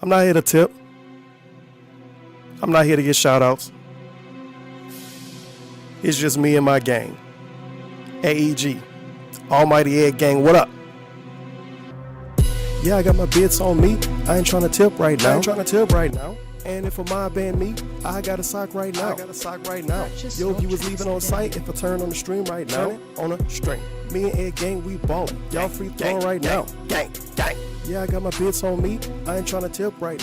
I'm not here to tip. I'm not here to get shout outs. It's just me and my gang. AEG. Almighty Egg Gang, what up? Yeah, I got my bits on me. I ain't trying to tip right now. And if a mob band me, I got a sock right now. Yo, if you was leaving on site, if I turn on the stream right now, on a string. Me and Egg Gang, we ballin'. Y'all free throwing right now. Gang. Yeah, I got my bits on me. I ain't trying to tip right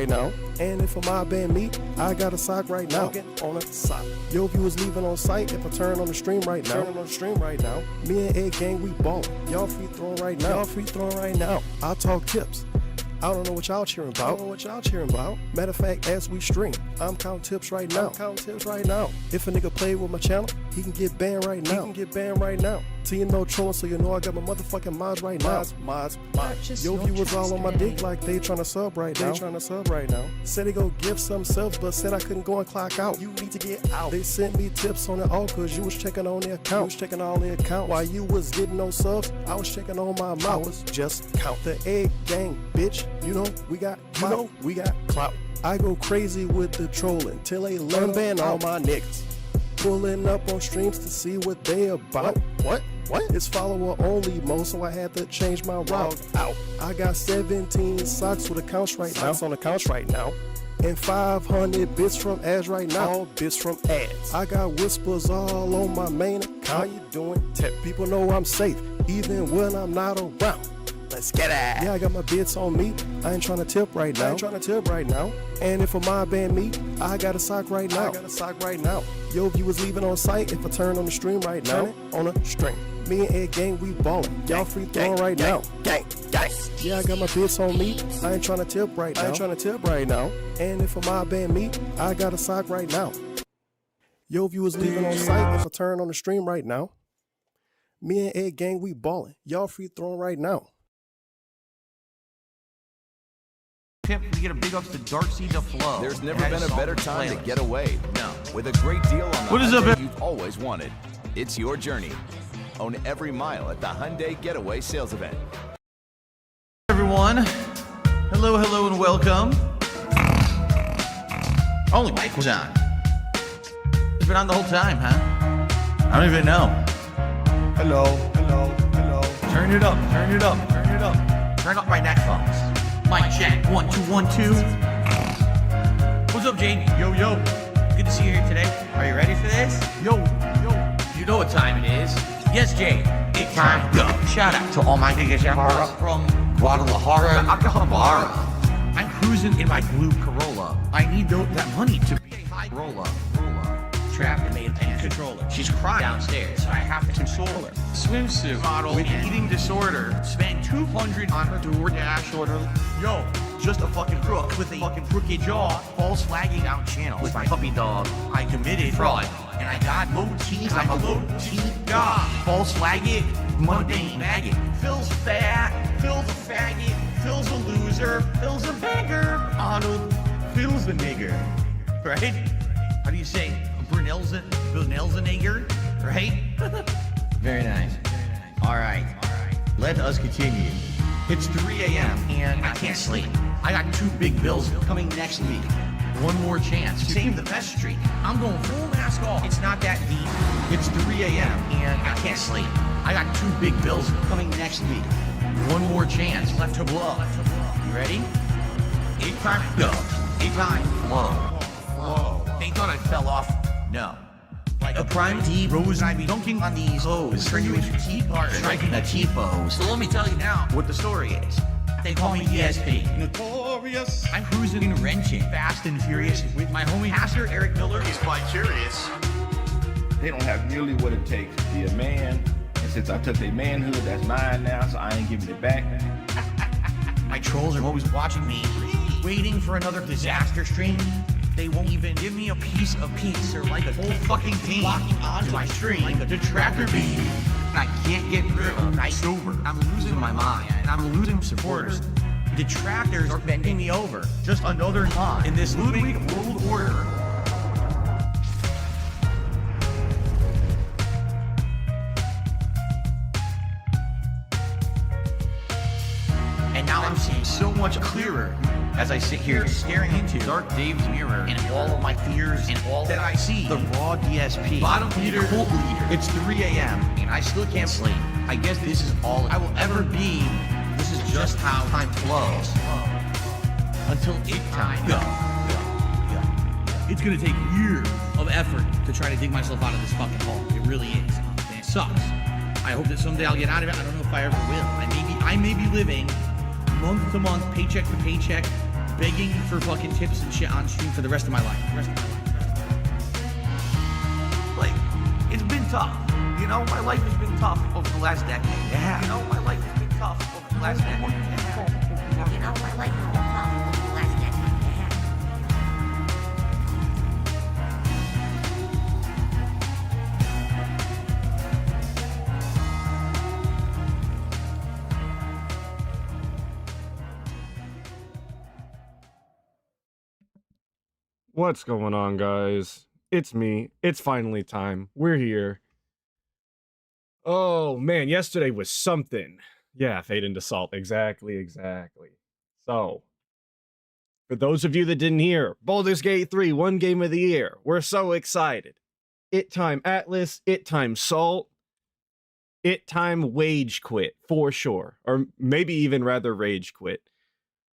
now. And if a mob band me, I got a sock right now. On a sock. Yo, if you was leaving on site, if I turn on the stream right now, me and Egg Gang, we ballin'. Y'all free throwing right now. I talk tips. I don't know what y'all cheering about. Matter of fact, as we stream, I'm counting tips right now. If a nigga play with my channel, he can get banned right now. So you know trolling, so you know I got my motherfucking mods right now. Mods. Yo, if you was all on my dick like they tryna sub right now. Said they go give some subs, but said I couldn't go and clock out. You need to get out. They sent me tips on it all cause you was checking on the account. While you was getting no subs, I was checking on my mouth. I was just count the Egg Gang, bitch. You know we got clout. I go crazy with the trolling till they learn ban all my niggas. Pulling up on streams to see what they about. What? It's follower only mode, so I had to change my route out. I got 17 socks with accounts right now. And 500 bits from ads right now. All bits from ads. I got whispers all on my main account. How you doing? Tip. People know I'm safe, even when I'm not around. Let's get it. Yeah, I got my bits on me. I ain't trying to tip right now. And if a mob band me, I got a sock right now. Yo, if you was leaving on site, if I turn on the stream right now, on a string. Me and Egg Gang, we ballin'. Y'all free throwing right now. Gang. Yeah, I got my bits on me. I ain't trying to tip right now. And if a mob band me, I got a sock right now. Yo, if you was leaving on site, if I turn on the stream right now, me and Egg Gang, we ballin'. Y'all free throwing right now. We get a big ups to Darcy to Flow. There's never been a better time to get away. No. With a great deal on the What is up, Hyundai you've always wanted. It's your journey. Own every mile at the Hyundai Getaway Sales Event. Everyone, hello, and welcome. Only mic was on. It's been on the whole time, huh? I don't even know. Hello. Turn it up. Turn up my neck phones. Mic check, 1 2 1 2. What's up, Jade? Yo. Good to see you here today. Are you ready for this? Yo. You know what time it is. Yes, Jade. It's time to go. Shout out to all my niggas from Guadalajara, Acapulco. I'm cruising in my blue Corolla. I need that money to pay high rolla. Trapped and made a controller. She's crying downstairs, so I have to console her. Swimsuit model with eating disorder. Spent $200 on her DoorDash order. Yo, just a fucking crook with a fucking crooked jaw. False flagging out channel with my puppy dog. I committed fraud, and I got low teeth. I'm a low teeth god. False flagging, mundane maggot. Phil's fat, Phil's a faggot, Phil's a loser, Phil's a beggar. Arnold, Phil's a nigger. Right? How do you say? Brunel's a nigger, right? Very nice. All right. Let us continue. It's 3 a.m. and I can't sleep. I got 2 big bills coming next week. One more chance to save the best streak. I'm going full mask off. It's not that deep. It's 3 a.m. and I can't sleep. I got 2 big bills coming next week. One more chance left to blow. You ready? 8 time go. 8 time flow. They thought I fell off. No. Like a prime D rose, I be dunking on these hoes. Turn you into T-part, striking a T-pose. So let me tell you now what the story is. They call me DSP. Notorious. I'm cruising and wrenching, fast and furious, with my homie Pastor Eric Miller. He's quite curious. They don't have nearly what it takes to be a man. And since I took their manhood, that's mine now, so I ain't giving it back. My trolls are always watching me, waiting for another disaster stream. They won't even give me a piece of peace or like a whole fucking team locking onto my stream like a detractor beam. I can't get rid of night sober. I'm losing my mind and I'm losing supporters. Detractors are bending me over. Just another knot in this Ludwig world order. And now I'm seeing so much clearer. as I sit here staring into Dark Dave's mirror and all of my fears and all that I see. The raw DSP, bottom leader, cult leader. It's 3 a.m. and I still can't sleep. I guess this is all I will ever be. This is just how time flows. Until it time. It's gonna take years of effort to try to dig myself out of this fucking hole. It really is. And it sucks. I hope that someday I'll get out of it. I don't know if I ever will. I may be living month to month, paycheck to paycheck, begging for fucking tips and shit on stream for the rest of my life. Like, it's been tough. You know, my life has been tough over the last decade. Yeah. You know, my life has been tough over the last decade. Yeah. You know, my life has been tough over the last decade. What's going on, guys? It's me. It's finally time. We're here. Oh, man, yesterday was something. Yeah, Fade into Salt. Exactly. So, for those of you that didn't hear, Baldur's Gate 3, one game of the year. We're so excited. It time Atlas, it time Salt, it time Wage Quit, for sure. Or maybe even rather Rage Quit.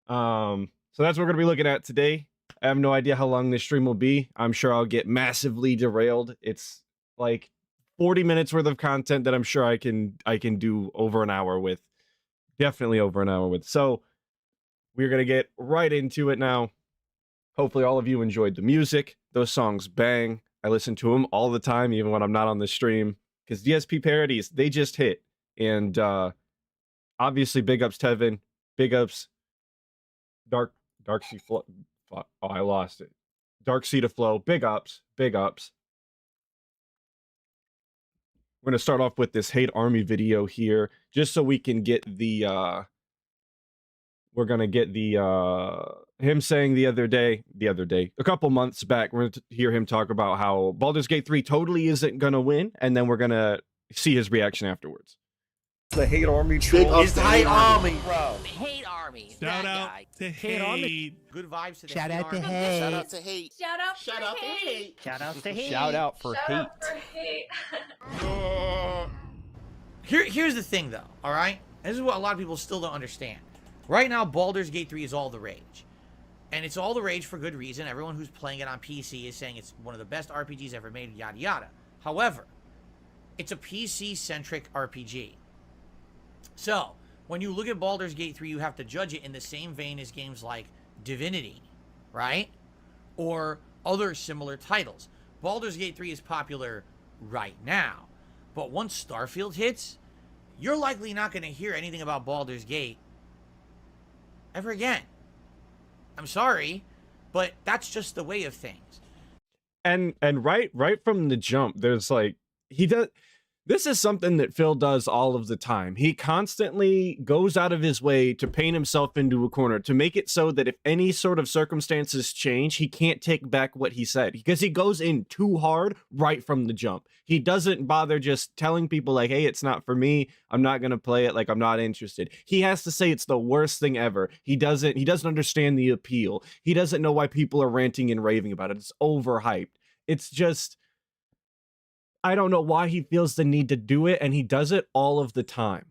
So that's what we're going to be looking at today. I have no idea how long this stream will be. I'm sure I'll get massively derailed. It's like 40 minutes worth of content that I'm sure I can do over an hour with. Definitely over an hour with. So we're going to get right into it now. Hopefully all of you enjoyed the music. Those songs bang. I listen to them all the time, even when I'm not on the stream. Because DSP parodies, they just hit. And obviously big ups Tevin. Big ups Dark Sea Flow. Oh, I lost it. Dark Sea to Flow. Big ups. We're going to start off with this Hate Army video here, just so we can get the, we're going to get the, him saying the other day, a couple months back, we're going to hear him talk about how Baldur's Gate 3 totally isn't going to win, and then we're going to see his reaction afterwards. The Hate Army troll. It's the Hate Army, bro. Hate Army. Shout out to Hate Army. Good vibes to the Shout Hate out to Army. Hate. Shout out to Hate. Shout out for hate. Shout out to Hate. Shout out for Shout hate. out for hate. Here's the thing, though, all right? This is what a lot of people still don't understand. Right now, Baldur's Gate 3 is all the rage. And it's all the rage for good reason. Everyone who's playing it on PC is saying it's one of the best RPGs ever made, yada yada. However, it's a PC-centric RPG. So, when you look at Baldur's Gate 3, you have to judge it in the same vein as games like Divinity, right? Or other similar titles. Baldur's Gate 3 is popular right now. But once Starfield hits, you're likely not going to hear anything about Baldur's Gate ever again. I'm sorry, but that's just the way of things. And right from the jump, there's like, this is something that Phil does all of the time. He constantly goes out of his way to paint himself into a corner, to make it so that if any sort of circumstances change, he can't take back what he said, because he goes in too hard right from the jump. He doesn't bother just telling people like, hey, it's not for me. I'm not going to play it. Like, I'm not interested. He has to say it's the worst thing ever. He doesn't understand the appeal. He doesn't know why people are ranting and raving about it. It's overhyped. It's just, I don't know why he feels the need to do it, and he does it all of the time.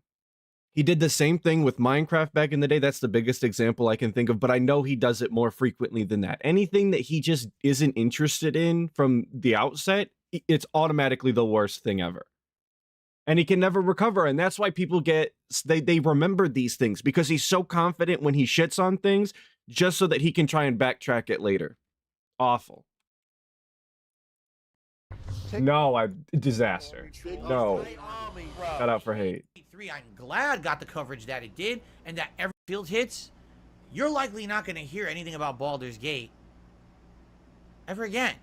He did the same thing with Minecraft back in the day. That's the biggest example I can think of, but I know he does it more frequently than that. Anything that he just isn't interested in from the outset, it's automatically the worst thing ever. And he can never recover, and that's why people they remember these things, because he's so confident when he shits on things, just so that he can try and backtrack it later. Awful. No, disaster. No. Shout out for hate. 3, I'm glad got the coverage that it did, and that every field hits, you're likely not going to hear anything about Baldur's Gate ever again.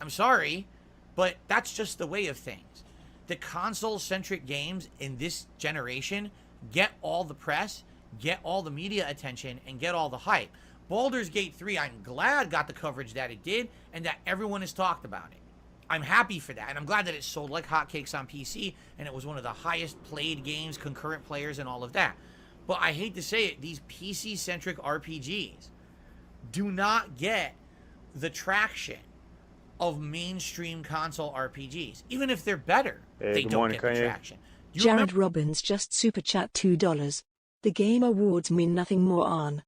I'm sorry, but that's just the way of things. The console-centric games in this generation get all the press, get all the media attention, and get all the hype. Baldur's Gate 3, I'm glad got the coverage that it did, and that everyone has talked about it. I'm happy for that, and I'm glad that it sold like hotcakes on PC, and it was one of the highest played games, concurrent players, and all of that. but I hate to say it, these PC-centric RPGs do not get the traction of mainstream console RPGs. Even if they're better, they don't get the traction. Jared Robbins just super chat $2. The Game Awards mean nothing more on.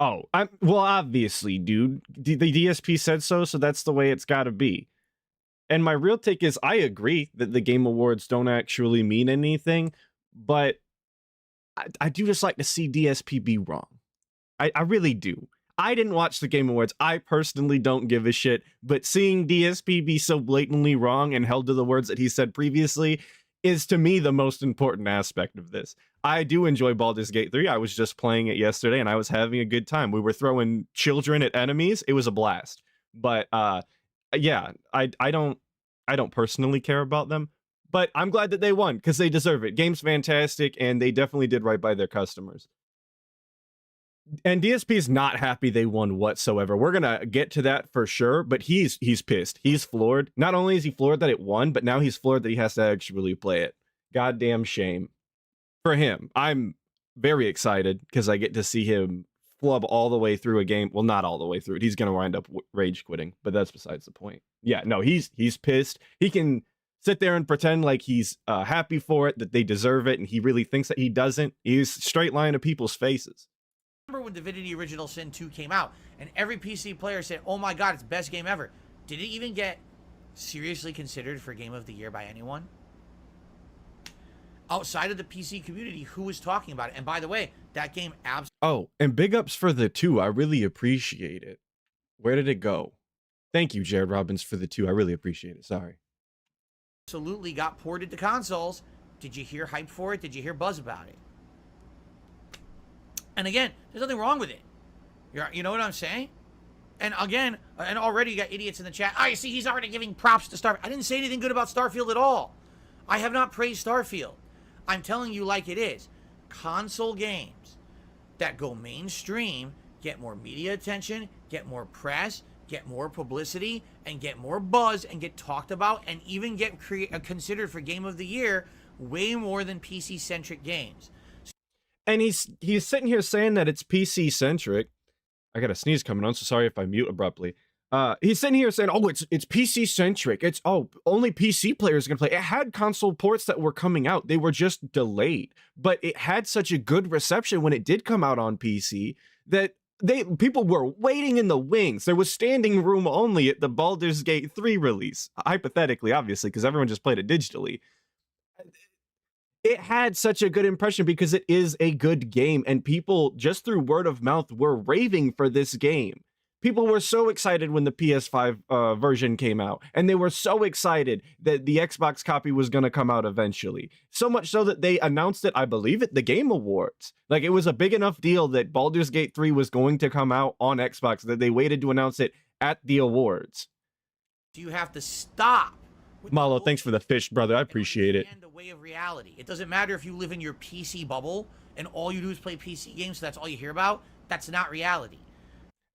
Oh, well, obviously, dude. The DSP said so, so that's the way it's got to be. And my real take is I agree that the Game Awards don't actually mean anything, but I do just like to see DSP be wrong. I really do. I didn't watch the Game Awards. I personally don't give a shit, but seeing DSP be so blatantly wrong and held to the words that he said previously is, to me, the most important aspect of this. I do enjoy Baldur's Gate 3. I was just playing it yesterday, and I was having a good time. We were throwing children at enemies. It was a blast. But, yeah, I don't personally care about them, but I'm glad that they won, because they deserve it. Game's fantastic, and they definitely did right by their customers. And DSP is not happy they won whatsoever. We're gonna get to that for sure, but he's pissed. He's floored. Not only is he floored that it won, but now he's floored that he has to actually play it. Goddamn shame for him. I'm very excited because I get to see him flub all the way through a game. Well, not all the way through it. He's gonna wind up rage quitting, but that's besides the point. Yeah, no, he's pissed. He can sit there and pretend like he's happy for it, that they deserve it, and he really thinks that he doesn't. He's straight lying to people's faces. Remember when Divinity Original Sin 2 came out and every PC player said, oh my god, it's the best game ever. Did it even get seriously considered for Game of the Year by anyone? Outside of the PC community, who was talking about it? And by the way, that game absolutely... Oh, and big ups for the 2. I really appreciate it. Where did it go? Thank you, Jared Robbins, for the 2. I really appreciate it. Sorry. Absolutely got ported to consoles. Did you hear hype for it? Did you hear buzz about it? And again, there's nothing wrong with it. You know what I'm saying? And again, and already you got idiots in the chat. Oh, you see, he's already giving props to Starfield. I didn't say anything good about Starfield at all. I have not praised Starfield. I'm telling you like it is. Console games that go mainstream get more media attention, get more press, get more publicity, and get more buzz, and get talked about, and even get considered for Game of the Year way more than PC-centric games. And he's sitting here saying that it's PC centric. I got a sneeze coming on, so sorry if I mute abruptly. He's sitting here saying, "Oh, it's PC centric. It's only PC players can play." It had console ports that were coming out. They were just delayed, but it had such a good reception when it did come out on PC that people were waiting in the wings. There was standing room only at the Baldur's Gate 3 release, hypothetically, obviously, because everyone just played it digitally. It had such a good impression because it is a good game, and people, just through word of mouth, were raving for this game. People were so excited when the PS5 version came out, and they were so excited that the Xbox copy was going to come out eventually. So much so that they announced it, I believe, at the Game Awards. Like, it was a big enough deal that Baldur's Gate 3 was going to come out on Xbox that they waited to announce it at the awards. You have to stop. Malo, thanks for the fish, brother. I appreciate it. The way of reality. It doesn't matter if you live in your PC bubble and all you do is play PC games, so that's all you hear about. That's not reality.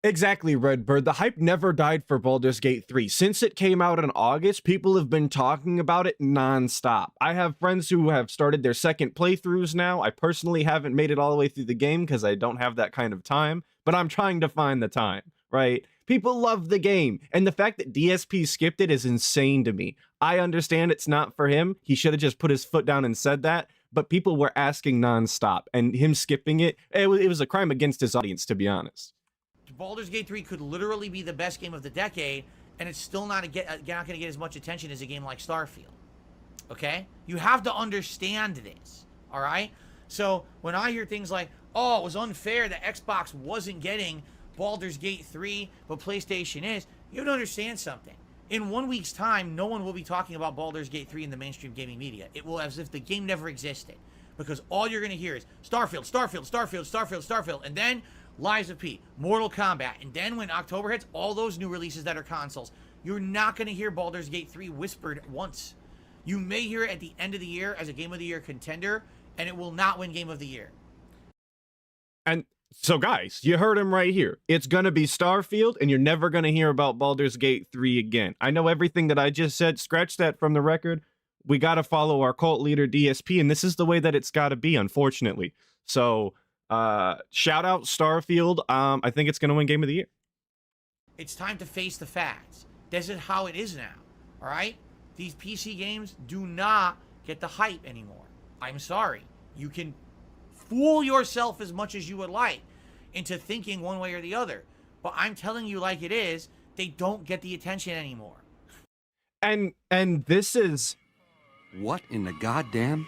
Exactly, Redbird. The hype never died for Baldur's Gate 3. Since it came out in August, people have been talking about it non-stop. I have friends who have started their second playthroughs now. I personally haven't made it all the way through the game because I don't have that kind of time, but I'm trying to find the time, right? People love the game, and the fact that DSP skipped it is insane to me. I understand it's not for him. He should have just put his foot down and said that, but people were asking non-stop, and him skipping it was a crime against his audience, to be honest. Baldur's Gate 3 could literally be the best game of the decade, and it's still not going to get as much attention as a game like Starfield. Okay? You have to understand this, all right? So when I hear things like, oh, it was unfair that Xbox wasn't getting Baldur's Gate 3, but PlayStation is, you have to understand something. In 1 week's time, no one will be talking about Baldur's Gate 3 in the mainstream gaming media. It will as if the game never existed. Because all you're going to hear is Starfield, Starfield, Starfield, Starfield, Starfield, and then Lies of P, Mortal Kombat, and then when October hits, all those new releases that are consoles. You're not going to hear Baldur's Gate 3 whispered once. You may hear it at the end of the year as a Game of the Year contender, and it will not win Game of the Year. And so, guys, you heard him right here. It's going to be Starfield, and you're never going to hear about Baldur's Gate 3 again. I know everything that I just said. Scratch that from the record. we got to follow our cult leader DSP, and this is the way that it's got to be, unfortunately. So shout out Starfield. I think it's going to win Game of the Year. It's time to face the facts. This is how it is now. All right? These PC games do not get the hype anymore. I'm sorry. You can fool yourself as much as you would like into thinking one way or the other. But I'm telling you like it is, they don't get the attention anymore. And this is... What in the goddamn?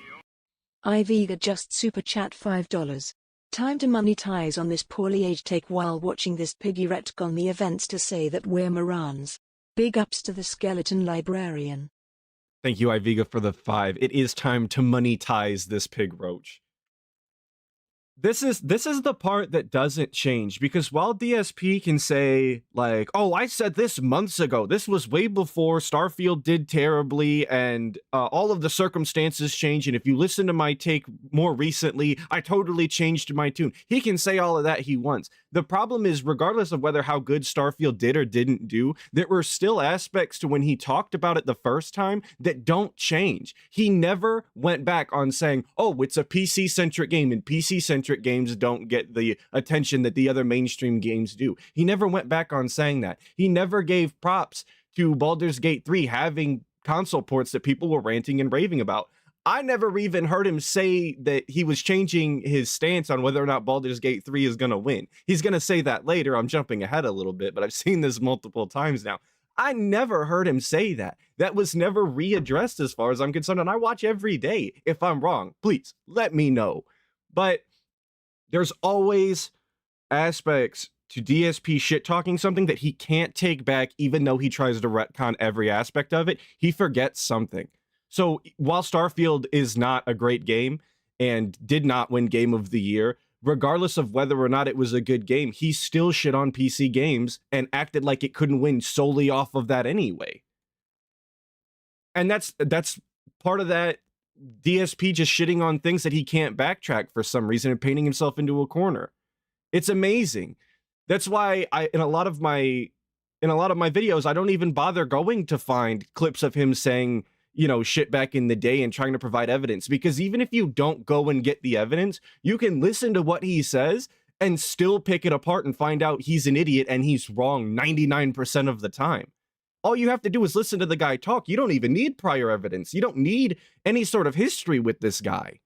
Iviga just super chat $5. Time to monetize on this poorly aged take while watching this piggy retcon the events to say that we're Morans. Big ups to the skeleton librarian. Thank you, Iviga, for the 5. It is time to monetize this pig roach. This is the part that doesn't change, because while DSP can say, like, oh, I said this months ago, this was way before Starfield did terribly, and all of the circumstances change, and if you listen to my take more recently, I totally changed my tune. He can say all of that he wants. The problem is, regardless of whether how good Starfield did or didn't do, there were still aspects to when he talked about it the first time that don't change. He never went back on saying, oh, it's a PC-centric game, and PC-centric games don't get the attention that the other mainstream games do. He never went back on saying that. He never gave props to Baldur's Gate 3 having console ports that people were ranting and raving about. I never even heard him say that he was changing his stance on whether or not Baldur's Gate 3 is going to win. He's going to say that later. I'm jumping ahead a little bit, but I've seen this multiple times now. I never heard him say that. That was never readdressed as far as I'm concerned, and I watch every day. If I'm wrong, please let me know. But there's always aspects to DSP shit-talking something that he can't take back, even though he tries to retcon every aspect of it. He forgets something. So while Starfield is not a great game and did not win Game of the Year, regardless of whether or not it was a good game, he still shit on PC games and acted like it couldn't win solely off of that anyway. And that's part of that DSP just shitting on things that he can't backtrack for some reason and painting himself into a corner. It's amazing. That's why in a lot of my videos, I don't even bother going to find clips of him saying, you know, shit back in the day and trying to provide evidence, because even if you don't go and get the evidence, you can listen to what he says and still pick it apart and find out he's an idiot and he's wrong 99% of the time. All you have to do is listen to the guy talk. You don't even need prior evidence. You don't need any sort of history with this guy.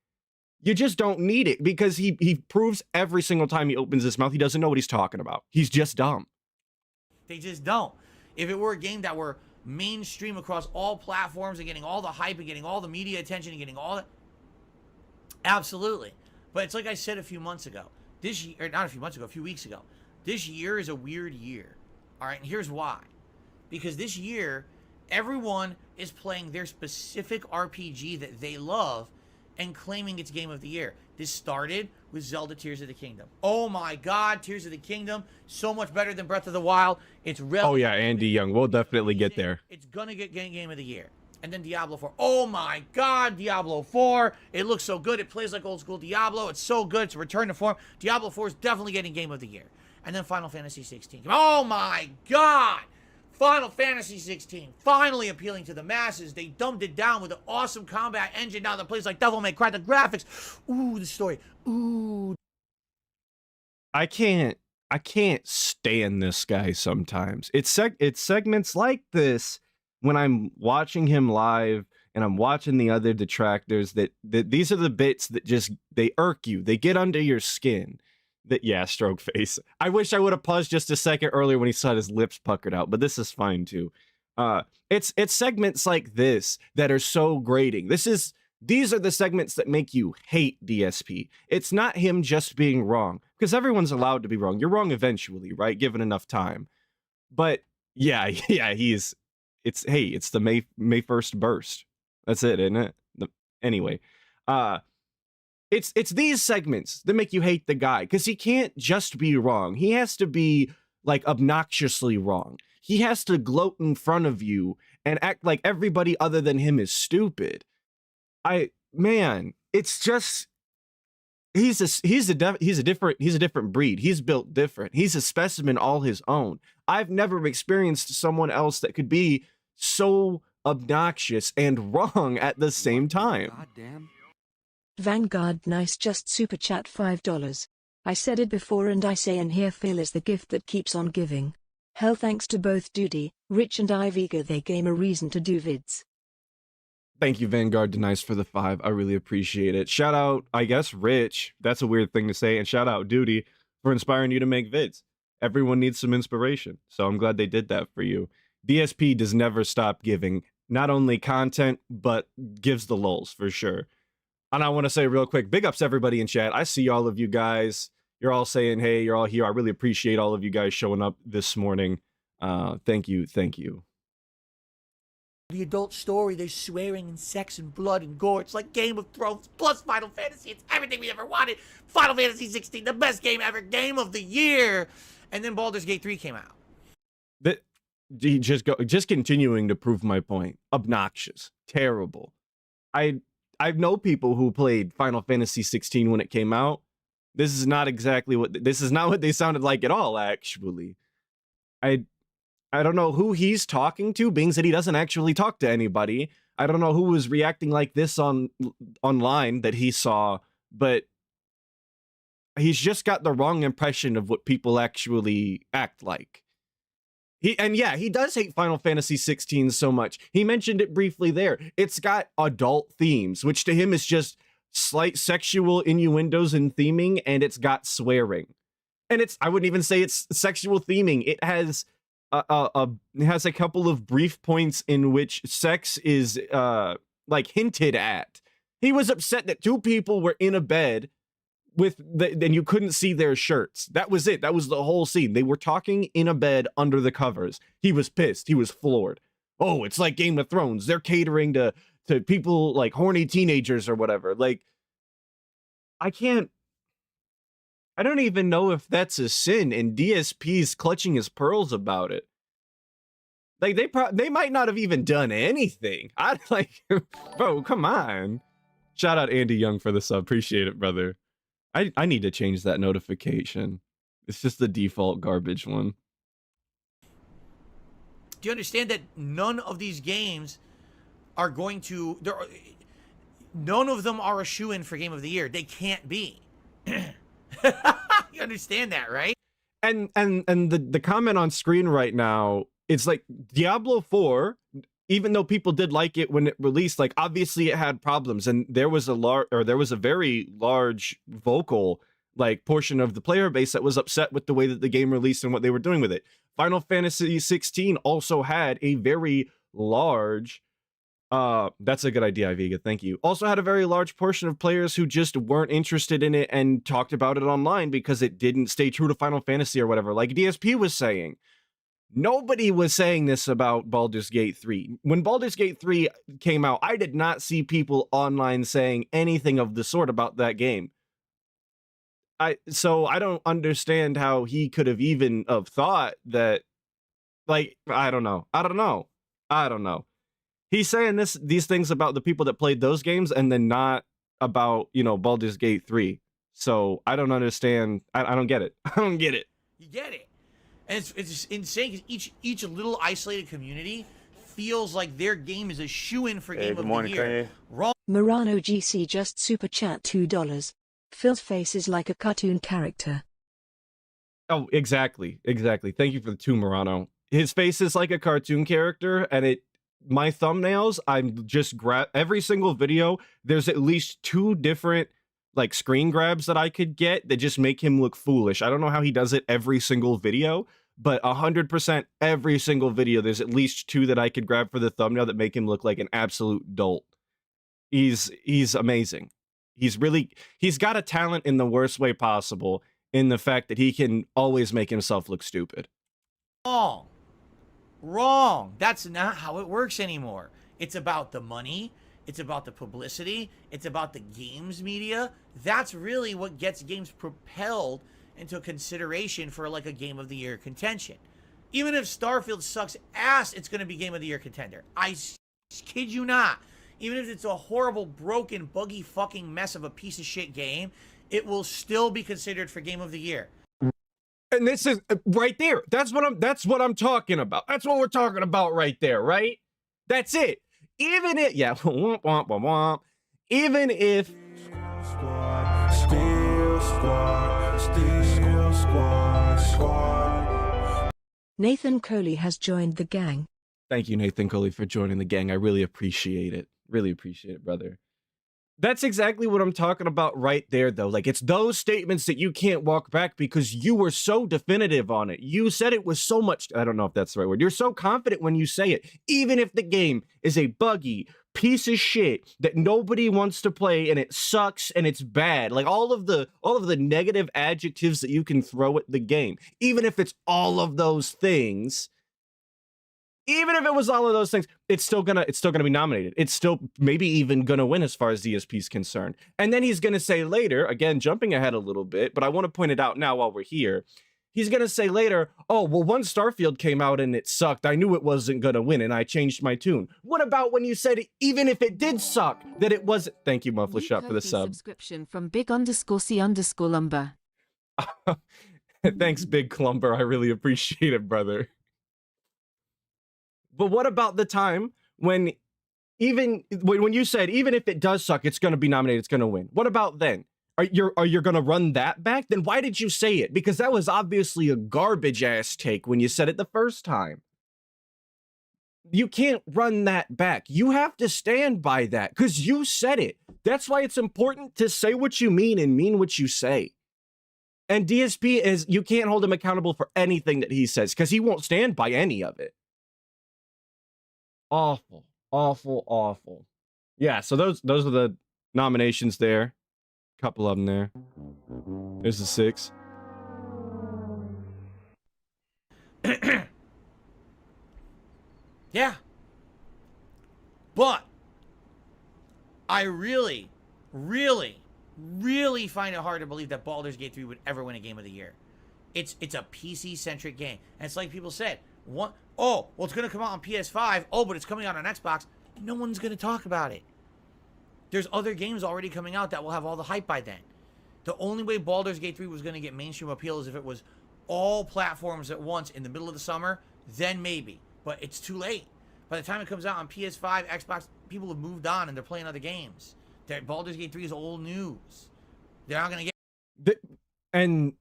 You just don't need it, because he proves every single time he opens his mouth he doesn't know what he's talking about. He's just dumb. They just don't. If it were a game that were mainstream across all platforms and getting all the hype and getting all the media attention and getting all that, absolutely. But it's like I said a few months ago. This year, or not a few months ago, a few weeks ago. This year is a weird year. All right, and here's why. Because this year, everyone is playing their specific RPG that they love and claiming it's Game of the Year. This started with Zelda Tears of the Kingdom. Oh my God, Tears of the Kingdom, so much better than Breath of the Wild. It's really... Oh yeah, Andy Young, we'll definitely get there. It's gonna get Game of the Year. And then Diablo 4. Oh my God, Diablo 4. It looks so good. It plays like old school Diablo. It's so good. It's a return to form. Diablo 4 is definitely getting Game of the Year. And then Final Fantasy 16. Oh my God! Final Fantasy 16, finally appealing to the masses. They dumbed it down with an awesome combat engine now that plays like Devil May Cry. The graphics, ooh, the story, ooh. I can't stand this guy sometimes. It's segments like this when I'm watching him live and I'm watching the other detractors that these are the bits that just, they irk you. They get under your skin. Yeah, stroke face. I wish I would have paused just a second earlier when he saw his lips puckered out, but this is fine too. It's segments like this that are so grating. These are the segments that make you hate DSP. It's not him just being wrong, because everyone's allowed to be wrong. You're wrong eventually, right? Given enough time. But yeah, it's the May 1st burst. That's it, isn't it? Anyway, It's these segments that make you hate the guy, because he can't just be wrong. He has to be, like, obnoxiously wrong. He has to gloat in front of you and act like everybody other than him is stupid. It's just, he's a different breed. He's built different. He's a specimen all his own. I've never experienced someone else that could be so obnoxious, and wrong at the same time. Goddamn. Vanguard Nice just super chat $5. I said it before and I say in here, Phil is the gift that keeps on giving. Hell, thanks to both Duty, Rich and Iviga, they gave a reason to do vids. Thank you, Vanguard Denice, for the 5. I really appreciate it. Shout out, I guess, Rich. That's a weird thing to say. And shout out Duty for inspiring you to make vids. Everyone needs some inspiration. So I'm glad they did that for you. DSP does never stop giving, not only content, but gives the lulz for sure. And I want to say real quick, big ups to everybody in chat. I see all of you guys. You're all saying, hey, you're all here. I really appreciate all of you guys showing up this morning. Thank you. Thank you. The adult story, there's swearing and sex and blood and gore. It's like Game of Thrones plus Final Fantasy. It's everything we ever wanted. Final Fantasy 16, the best game ever, game of the year. And then Baldur's Gate 3 came out. Just continuing to prove my point. Obnoxious, terrible. I know people who played Final Fantasy 16 when it came out. This is not what they sounded like at all, actually. I don't know who he's talking to, being that he doesn't actually talk to anybody. I don't know who was reacting like this online that he saw, but he's just got the wrong impression of what people actually act like. He does hate Final Fantasy 16 so much. He mentioned it briefly there. It's got adult themes, which to him is just slight sexual innuendos and theming, and it's got swearing. And I wouldn't even say it's sexual theming. It has a couple of brief points in which sex is like hinted at. He was upset that 2 people were in a bed then you couldn't see their shirts. That was it. That was the whole scene. They were talking in a bed under the covers. He was pissed. He was floored. Oh, it's like Game of Thrones. They're catering to people like horny teenagers or whatever. Like, I don't even know if that's a sin, and DSP's clutching his pearls about it. Like, they might not have even done anything. Bro, come on. Shout out Andy Young for the sub. Appreciate it, brother. I need to change that notification. It's just the default garbage one. Do you understand that none of these games are going to... none of them are a shoo-in for Game of the Year. They can't be. You understand that, right? And the comment on screen right now, it's like Diablo 4, even though people did like it when it released, like obviously it had problems, and there was a very large vocal like portion of the player base that was upset with the way that the game released and what they were doing with it. Final Fantasy 16 also had a very large that's a good idea, Iviga. Thank you. Also had a very large portion of players who just weren't interested in it and talked about it online because it didn't stay true to Final Fantasy or whatever. Like DSP was saying, nobody was saying this about Baldur's Gate 3. When Baldur's Gate 3 came out, I did not see people online saying anything of the sort about that game. So I don't understand how he could have even have thought that, like, I don't know. He's saying these things about the people that played those games and then not about, Baldur's Gate 3. So I don't understand. I don't get it. I don't get it. You get it. And it's insane because each little isolated community feels like their game is a shoo-in for Game of the Year. Wrong. Murano GC just super chat $2. Phil's face is like a cartoon character. Oh, exactly. Thank you for the 2, Murano. His face is like a cartoon character, and my thumbnails, I'm just every single video, there's at least 2 different like screen grabs that I could get that just make him look foolish. I don't know how he does it every single video, but 100% every single video, there's at least 2 that I could grab for the thumbnail that make him look like an absolute dolt. He's amazing. He's got a talent in the worst way possible, in the fact that he can always make himself look stupid. Wrong. That's not how it works anymore. It's about the money. It's about the publicity. It's about the games media. That's really what gets games propelled into consideration for like a Game of the Year contention. Even if Starfield sucks ass, it's going to be Game of the Year contender. I kid you not. Even if it's a horrible, broken, buggy fucking mess of a piece of shit game, it will still be considered for Game of the Year. And this is right there. That's what I'm talking about. That's what we're talking about right there, right? That's it. Even if, yeah, womp, womp, womp, womp. Even if Nathan Coley has joined the gang. Thank you, Nathan Coley, for joining the gang. I really appreciate it. Really appreciate it, brother. That's exactly what I'm talking about right there, though. Like, it's those statements that you can't walk back because you were so definitive on it. You said it was so much. I don't know if that's the right word. You're so confident when you say it. Even if the game is a buggy piece of shit that nobody wants to play and it sucks and it's bad, like all of the negative adjectives that you can throw at the game, even if it's all of those things. Even if it was all of those things, it's still gonna be nominated. It's still maybe even gonna win as far as DSP is concerned. And then he's gonna say later, again, jumping ahead a little bit, but I want to point it out now while we're here. He's gonna say later, oh, well, once Starfield came out and it sucked, I knew it wasn't gonna win and I changed my tune. What about when you said, even if it did suck, that it wasn't? Thank you, Muffler Shot, for the sub. Subscription from big_C_lumber. Thanks, Big Clumber. I really appreciate it, brother. But what about the time when you said, even if it does suck, it's going to be nominated, it's going to win? What about then? Are you going to run that back? Then why did you say it? Because that was obviously a garbage ass take when you said it the first time. You can't run that back. You have to stand by that because you said it. That's why it's important to say what you mean and mean what you say. And DSP you can't hold him accountable for anything that he says because he won't stand by any of it. Awful, awful, awful. Yeah, so those are the nominations there. A couple of them there. There's the 6. Yeah. But I really, really, really find it hard to believe that Baldur's Gate 3 would ever win a Game of the Year. It's a PC-centric game. And it's like people said, oh, well, it's going to come out on PS5. Oh, but it's coming out on Xbox. No one's going to talk about it. There's other games already coming out that will have all the hype by then. The only way Baldur's Gate 3 was going to get mainstream appeal is if it was all platforms at once in the middle of the summer, then maybe. But it's too late. By the time it comes out on PS5, Xbox, people have moved on and they're playing other games. Baldur's Gate 3 is old news. They're not going to get... And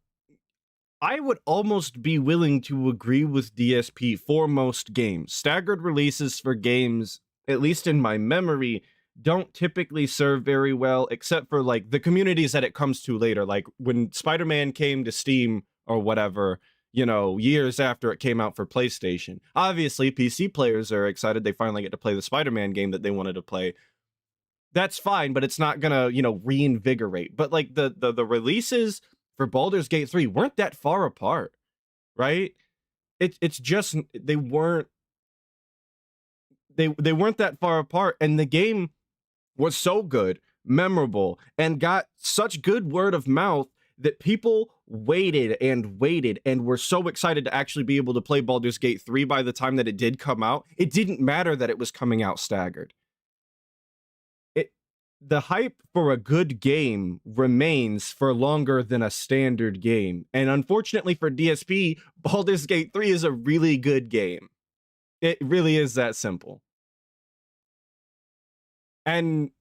I would almost be willing to agree with DSP for most games. Staggered releases for games, at least in my memory, don't typically serve very well, except for like the communities that it comes to later. Like when Spider-Man came to Steam or whatever, you know, years after it came out for PlayStation. Obviously, PC players are excited they finally get to play the Spider-Man game that they wanted to play. That's fine, but it's not gonna, you know, reinvigorate. But like the releases for Baldur's Gate 3 weren't that far apart, right? It's just they weren't that far apart, and the game was so good, memorable, and got such good word of mouth that people waited and were so excited to actually be able to play Baldur's Gate 3 by the time that it did come out. It didn't matter that it was coming out staggered. The hype for a good game remains for longer than a standard game. And unfortunately for DSP, Baldur's Gate 3 is a really good game. It really is that simple. And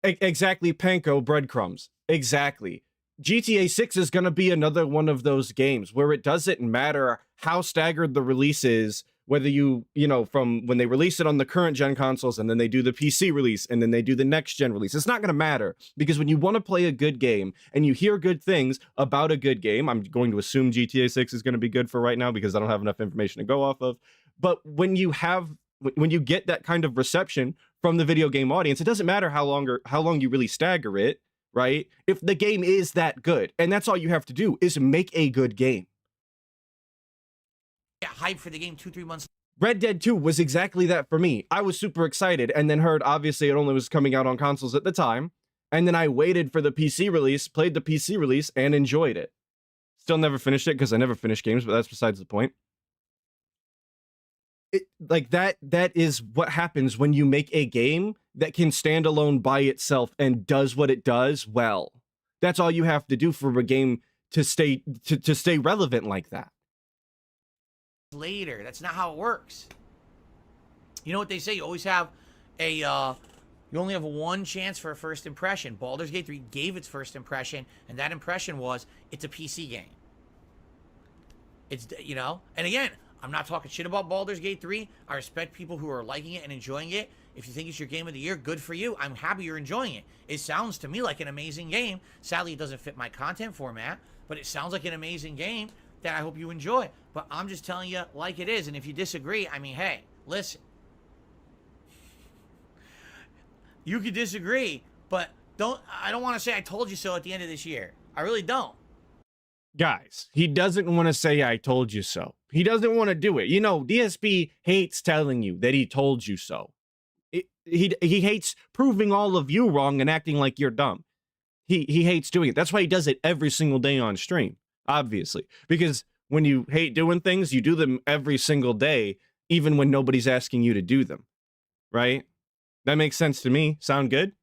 exactly, Panko, breadcrumbs. Exactly. GTA 6 is going to be another one of those games where it doesn't matter how staggered the release is, whether you know, from when they release it on the current gen consoles and then they do the PC release and then they do the next gen release. It's not going to matter because when you want to play a good game and you hear good things about a good game, I'm going to assume GTA 6 is going to be good for right now because I don't have enough information to go off of. But when you get that kind of reception from the video game audience, it doesn't matter how long you really stagger it, right? If the game is that good, and that's all you have to do is make a good game. Hype for the game 2-3 months. Red Dead 2 was exactly that for me. I was super excited and then heard obviously it only was coming out on consoles at the time. And then I waited for the PC release, played the PC release, and enjoyed it. Still never finished it because I never finish games, but that's besides the point. Like that is what happens when you make a game that can stand alone by itself and does what it does well. That's all you have to do for a game to stay relevant like that. Later. That's not how it works. You know what they say? You always have a, you only have one chance for a first impression. Baldur's Gate 3 gave its first impression, and that impression was, it's a PC game. It's, you know? And again, I'm not talking shit about Baldur's Gate 3. I respect people who are liking it and enjoying it. If you think it's your game of the year, good for you. I'm happy you're enjoying it. It sounds to me like an amazing game. Sadly, it doesn't fit my content format, but it sounds like an amazing game that I hope you enjoy. But I'm just telling you like it is. And if you disagree, I mean, hey, listen. You could disagree, but I don't want to say I told you so at the end of this year. I really don't. Guys, he doesn't want to say I told you so. He doesn't want to do it. You know, DSP hates telling you that he told you so. He hates proving all of you wrong and acting like you're dumb. He hates doing it. That's why he does it every single day on stream, obviously. Because when you hate doing things, you do them every single day, even when nobody's asking you to do them. Right? That makes sense to me. Sound good?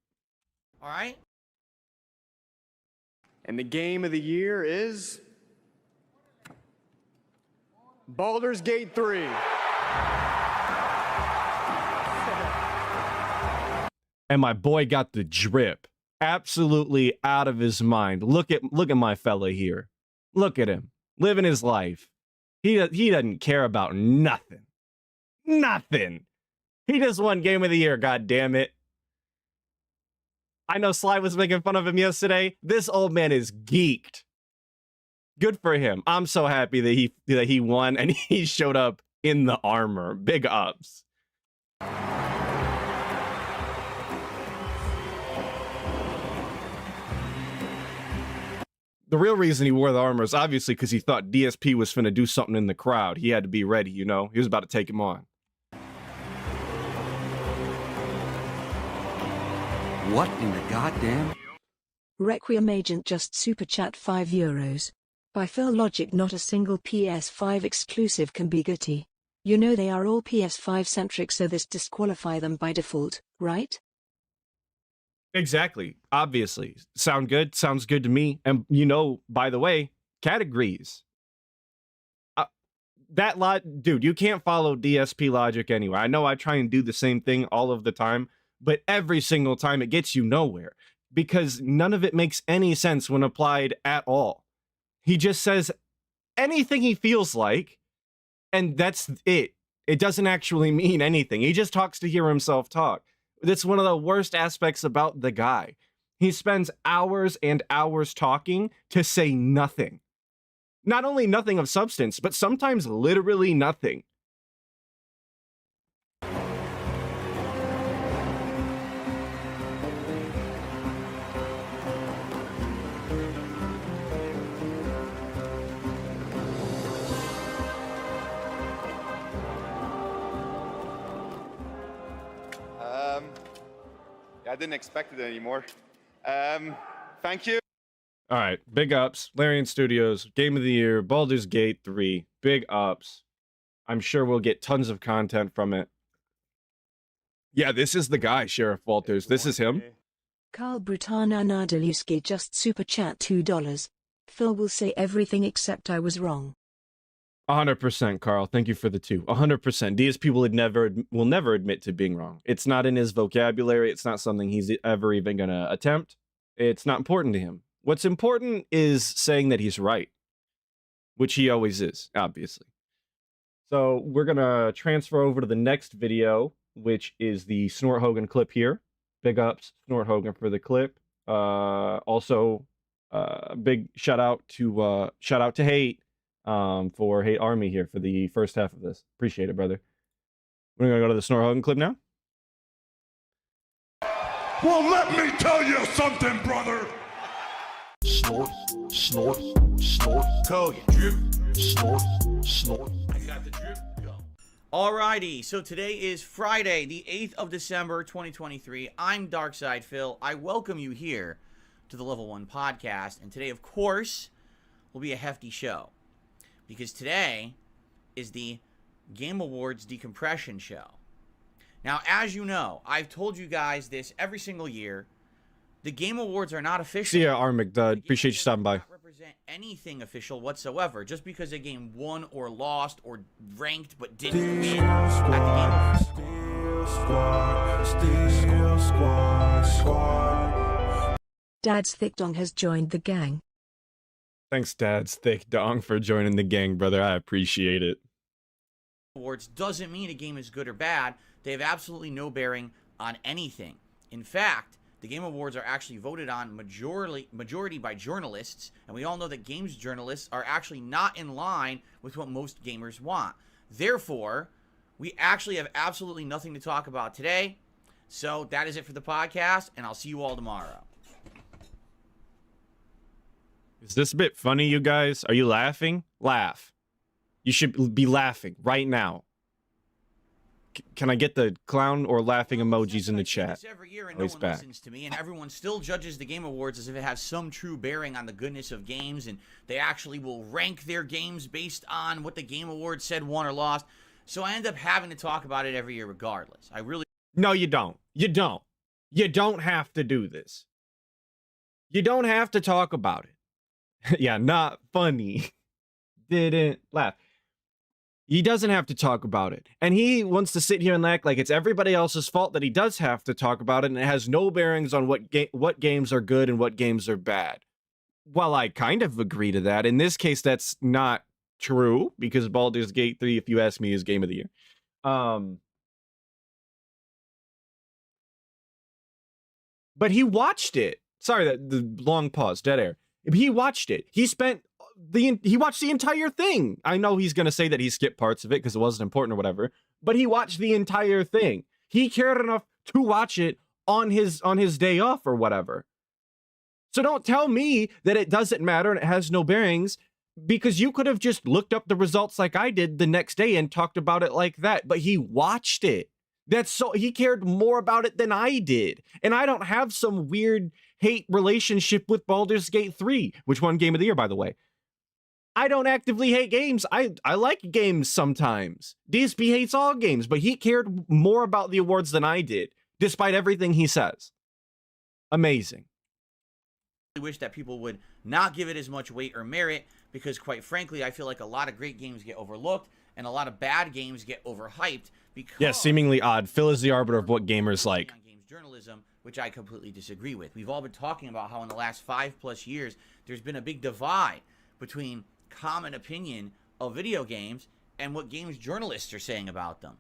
All right. And the game of the year is Baldur's Gate 3. And my boy got the drip. Absolutely out of his mind. Look at my fella here. Look at him. Living his life. He doesn't care about nothing. Nothing. He just won Game of the Year, god damn it. I know Sly was making fun of him yesterday. This old man is geeked. Good for him. I'm so happy that he won and he showed up in the armor. Big ups. The real reason he wore the armor is obviously because he thought DSP was finna do something in the crowd. He had to be ready, you know? He was about to take him on. What in the goddamn? Requiem Agent just super chat €5. By Phil Logic, not a single PS5 exclusive can be GotY. You know they are all PS5 centric, so this disqualify them by default, right? Exactly. Obviously. Sound good? Sounds good to me. And you know, by the way, Cat agrees. Dude, you can't follow DSP logic anyway. I know I try and do the same thing all of the time, but every single time it gets you nowhere because none of it makes any sense when applied at all. He just says anything he feels like, and that's it. It doesn't actually mean anything. He just talks to hear himself talk. That's one of the worst aspects about the guy. He spends hours and hours talking to say nothing. Not only nothing of substance, but sometimes literally nothing. I didn't expect it anymore. Thank you. All right, big ups. Larian Studios, Game of the Year, Baldur's Gate 3, big ups. I'm sure we'll get tons of content from it. Yeah, this is the guy, Sheriff Walters. This is him. Carl Brutana Nadaluski just super chat $2. Phil will say everything except I was wrong. 100%, Carl. Thank you for the 2. 100%. DSP will never admit to being wrong. It's not in his vocabulary. It's not something he's ever even going to attempt. It's not important to him. What's important is saying that he's right, which he always is, obviously. So we're going to transfer over to the next video, which is the Snort Hogan clip here. Big ups, Snort Hogan, for the clip. Also, big shout out to Hate. For Hate Army here for the first half of this. Appreciate it, brother. We're gonna go to the Snort Hogan clip now. Well, let me tell you something, brother. Snort, snort, snort. Hogan. Drip, snort, snort. I got the drip. Go. Alrighty, so today is Friday, the 8th of December, 2023. I'm Darkside Phil. I welcome you here to the Level 1 podcast, and today, of course, will be a hefty show. Because today is the Game Awards Decompression Show. Now, as you know, I've told you guys this every single year. The Game Awards are not official. See ya, Armagdud. Appreciate you stopping by. Not represent anything official whatsoever. Just because a game won or lost or ranked but didn't win at the Game Awards. Dad's Thick Dong has joined the gang. Thanks, Dad's Thick Dong, for joining the gang, brother. I appreciate it. Awards doesn't mean a game is good or bad. They have absolutely no bearing on anything. In fact, the Game Awards are actually voted on majority by journalists, and we all know that games journalists are actually not in line with what most gamers want. Therefore, we actually have absolutely nothing to talk about today. So that is it for the podcast, and I'll see you all tomorrow. Is this a bit funny, you guys? Are you laughing? Laugh. You should be laughing right now. Can I get the clown or laughing emojis in the chat? Every year and no one listens to me, and everyone still judges the Game Awards as if it has some true bearing on the goodness of games, and they actually will rank their games based on what the Game Awards said won or lost. So I end up having to talk about it every year regardless. I really... No, you don't. You don't. You don't have to do this. You don't have to talk about it. Yeah, not funny. Didn't laugh. He doesn't have to talk about it. And he wants to sit here and act like it's everybody else's fault that he does have to talk about it, and it has no bearings on what games are good and what games are bad. Well, I kind of agree to that. In this case, that's not true, because Baldur's Gate 3, if you ask me, is Game of the Year. But he watched it. Sorry, the long pause, dead air. He watched it. He watched the entire thing. I know he's going to say that he skipped parts of it because it wasn't important or whatever, but he watched the entire thing. He cared enough to watch it on his day off or whatever. So don't tell me that it doesn't matter and it has no bearings, because you could have just looked up the results like I did the next day and talked about it like that, but he watched it. He cared more about it than I did. And I don't have some weird hate relationship with Baldur's Gate 3, which won Game of the Year, by the way. I don't actively hate games. I like games sometimes. DSP hates all games, but he cared more about the awards than I did, despite everything he says. Amazing. I wish that people would not give it as much weight or merit, because quite frankly, I feel like a lot of great games get overlooked and a lot of bad games get overhyped. Because yeah, seemingly odd. Phil is the arbiter of what gamers like. Games journalism, which I completely disagree with. We've all been talking about how in the last 5+ years, there's been a big divide between common opinion of video games and what games journalists are saying about them.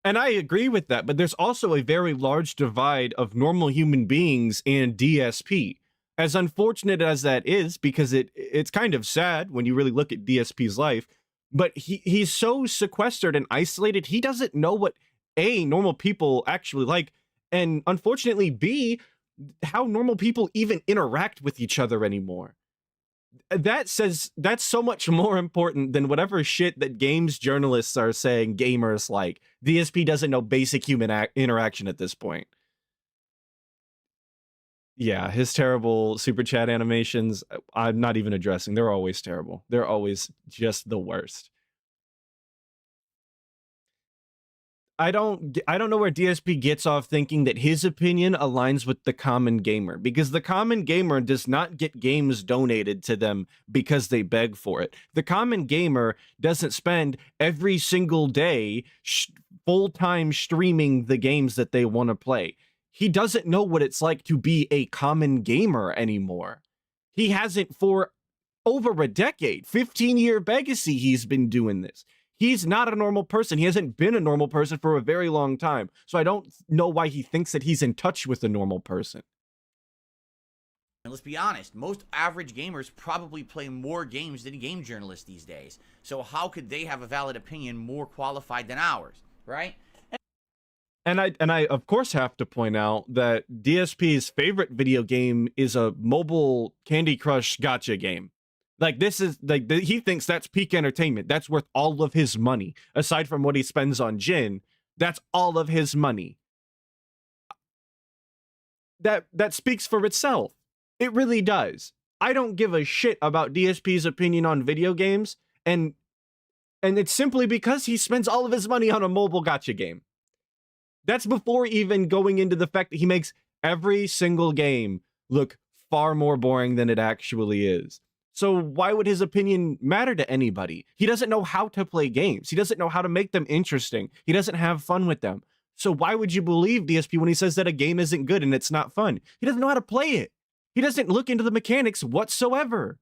And I agree with that, but there's also a very large divide of normal human beings and DSP. As unfortunate as that is, because it's kind of sad when you really look at DSP's life, but he's so sequestered and isolated, he doesn't know what A, normal people actually like, and unfortunately B, how normal people even interact with each other anymore. That's so much more important than whatever shit that games journalists are saying gamers like. DSP doesn't know basic human interaction at this point. Yeah, his terrible super chat animations, I'm not even addressing. They're always terrible. They're always just the worst. I don't know where DSP gets off thinking that his opinion aligns with the common gamer, because the common gamer does not get games donated to them because they beg for it. The common gamer doesn't spend every single day full-time streaming the games that they want to play. He doesn't know what it's like to be a common gamer anymore. He hasn't for over a decade, 15-year legacy he's been doing this. He's not a normal person. He hasn't been a normal person for a very long time. So I don't know why he thinks that he's in touch with a normal person. And let's be honest, most average gamers probably play more games than game journalists these days. So how could they have a valid opinion more qualified than ours, right? And I of course have to point out that DSP's favorite video game is a mobile Candy Crush gacha game. Like, this is like he thinks that's peak entertainment. That's worth all of his money. Aside from what he spends on gin, that's all of his money. That speaks for itself. It really does. I don't give a shit about DSP's opinion on video games, and it's simply because he spends all of his money on a mobile gacha game. That's before even going into the fact that he makes every single game look far more boring than it actually is. So why would his opinion matter to anybody? He doesn't know how to play games. He doesn't know how to make them interesting. He doesn't have fun with them. So why would you believe DSP when he says that a game isn't good and it's not fun? He doesn't know how to play it. He doesn't look into the mechanics whatsoever.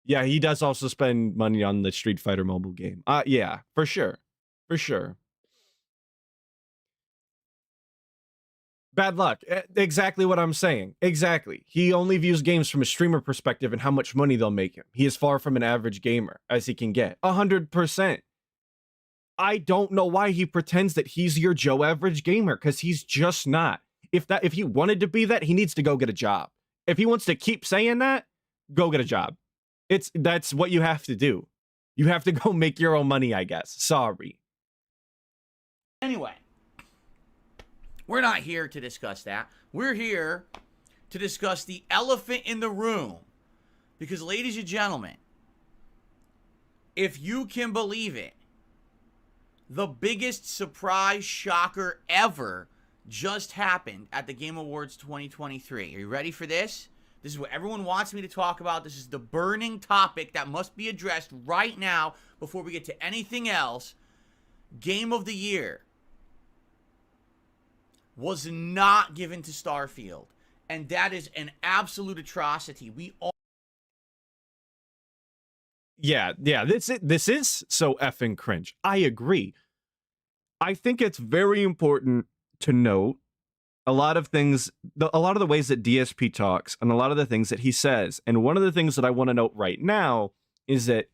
Yeah, he does also spend money on the Street Fighter mobile game. Yeah, for sure. For sure. Bad luck. Exactly what I'm saying. Exactly. He only views games from a streamer perspective and how much money they'll make him. He is far from an average gamer as he can get. 100%. I don't know why he pretends that he's your Joe average gamer, because he's just not. If he wanted to be that, he needs to go get a job. If he wants to keep saying that, go get a job. That's what you have to do. You have to go make your own money, I guess. Sorry. Anyway, we're not here to discuss that. We're here to discuss the elephant in the room. Because, ladies and gentlemen, if you can believe it, the biggest surprise shocker ever just happened at the Game Awards 2023. Are you ready for this? This is what everyone wants me to talk about. This is the burning topic that must be addressed right now before we get to anything else. Game of the Year was not given to Starfield. And that is an absolute atrocity. We all... Yeah, this is so effing cringe. I agree. I think it's very important to note a lot of things, a lot of the ways that DSP talks and a lot of the things that he says. And one of the things that I want to note right now is that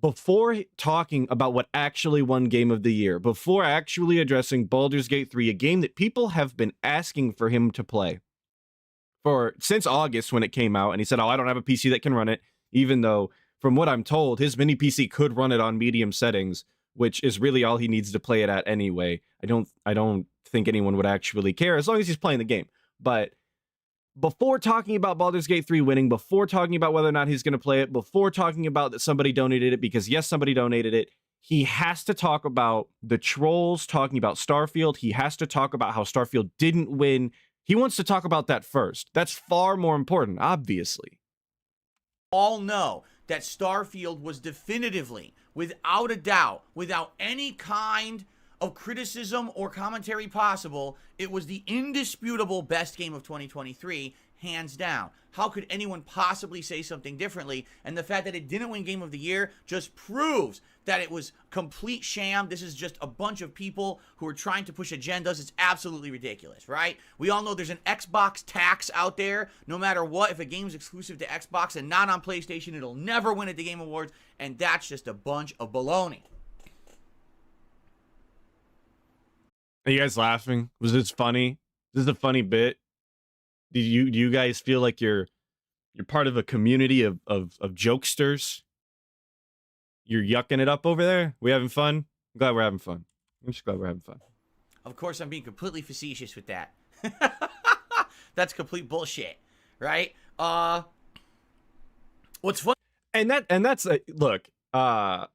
before talking about what actually won Game of the Year, before actually addressing Baldur's Gate 3, a game that people have been asking for him to play since August when it came out, and he said, oh, I don't have a PC that can run it, even though, from what I'm told, his mini PC could run it on medium settings, which is really all he needs to play it at anyway. I don't think anyone would actually care as long as he's playing the game. But before talking about Baldur's Gate 3 winning, before talking about whether or not he's going to play it, before talking about that somebody donated it, because yes, somebody donated it, he has to talk about the trolls talking about Starfield. He has to talk about how Starfield didn't win. He wants to talk about that first. That's far more important, obviously. all know that Starfield was definitively, without a doubt, without any kind of criticism or commentary possible, it was the indisputable best game of 2023, hands down. How could anyone possibly say something differently? And the fact that it didn't win Game of the Year just proves that it was complete sham. This is just a bunch of people who are trying to push agendas. It's absolutely ridiculous, right? We all know there's an Xbox tax out there. No matter what, if a game's exclusive to Xbox and not on PlayStation, it'll never win at the Game Awards, and that's just a bunch of baloney. Are you guys laughing? Was this funny? This is a funny bit. Do you guys feel like you're part of a community of jokesters? You're yucking it up over there? We having fun? I'm glad we're having fun. I'm just glad we're having fun. Of course, I'm being completely facetious with that. That's complete bullshit, right? What's fun? And that's look. Yeah,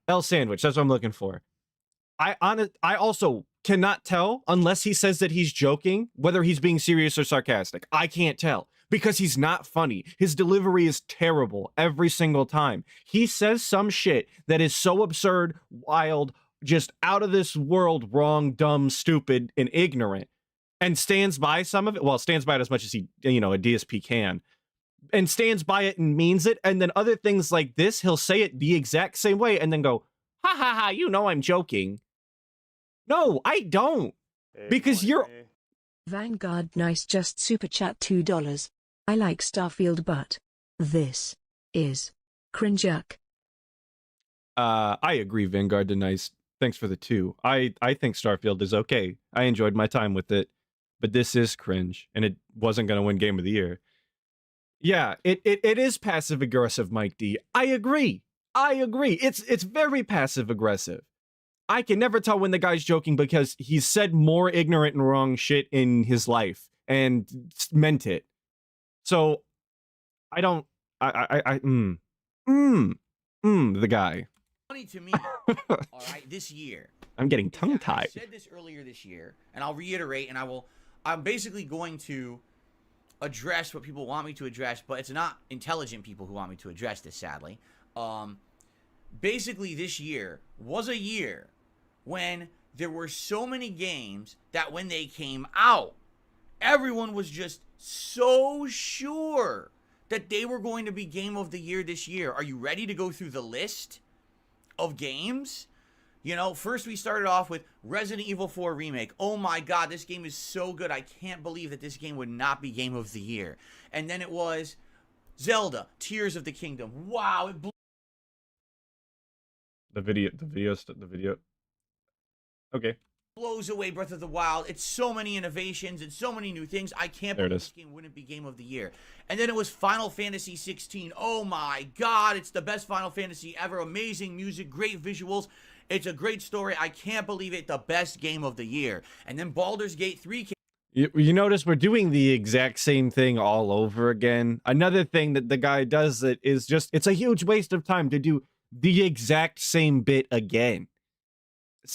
L sandwich. That's what I'm looking for. I also cannot tell, unless he says that he's joking, whether he's being serious or sarcastic. I can't tell because he's not funny. His delivery is terrible every single time. He says some shit that is so absurd, wild, just out of this world, wrong, dumb, stupid, and ignorant, and stands by some of it. Well, stands by it as much as he, a DSP can, and stands by it and means it. And then other things like this, he'll say it the exact same way and then go, ha ha ha, I'm joking. No, I don't. Because you're... Vanguard Nice just super chat $2. I like Starfield, but this is cringe-uck. I agree, Vanguard Nice. Thanks for the 2. I think Starfield is okay. I enjoyed my time with it, but this is cringe, and it wasn't going to win Game of the Year. Yeah, it is passive-aggressive, Mike D. I agree. It's very passive-aggressive. I can never tell when the guy's joking because he's said more ignorant and wrong shit in his life and meant it. So I don't, the guy. Funny to me, all right, this year. I'm getting tongue-tied. I said this earlier this year, and I'll reiterate, and I'm basically going to address what people want me to address, but it's not intelligent people who want me to address this, sadly. Basically, this year was a year when there were so many games that when they came out, everyone was just so sure that they were going to be Game of the Year this year. Are you ready to go through the list of games? You know, first we started off with Resident Evil 4 Remake. Oh my God, this game is so good. I can't believe that this game would not be Game of the Year. And then it was Zelda, Tears of the Kingdom. Wow, it blew. The video. Okay. Blows away Breath of the Wild. It's so many innovations and so many new things. I can't believe this game wouldn't be Game of the Year. And then it was Final Fantasy 16. Oh my God, it's the best Final Fantasy ever. Amazing music, great visuals. It's a great story. I can't believe it. The best Game of the Year. And then Baldur's Gate 3 came. You notice we're doing the exact same thing all over again. Another thing that the guy does that is just, it's a huge waste of time to do the exact same bit again.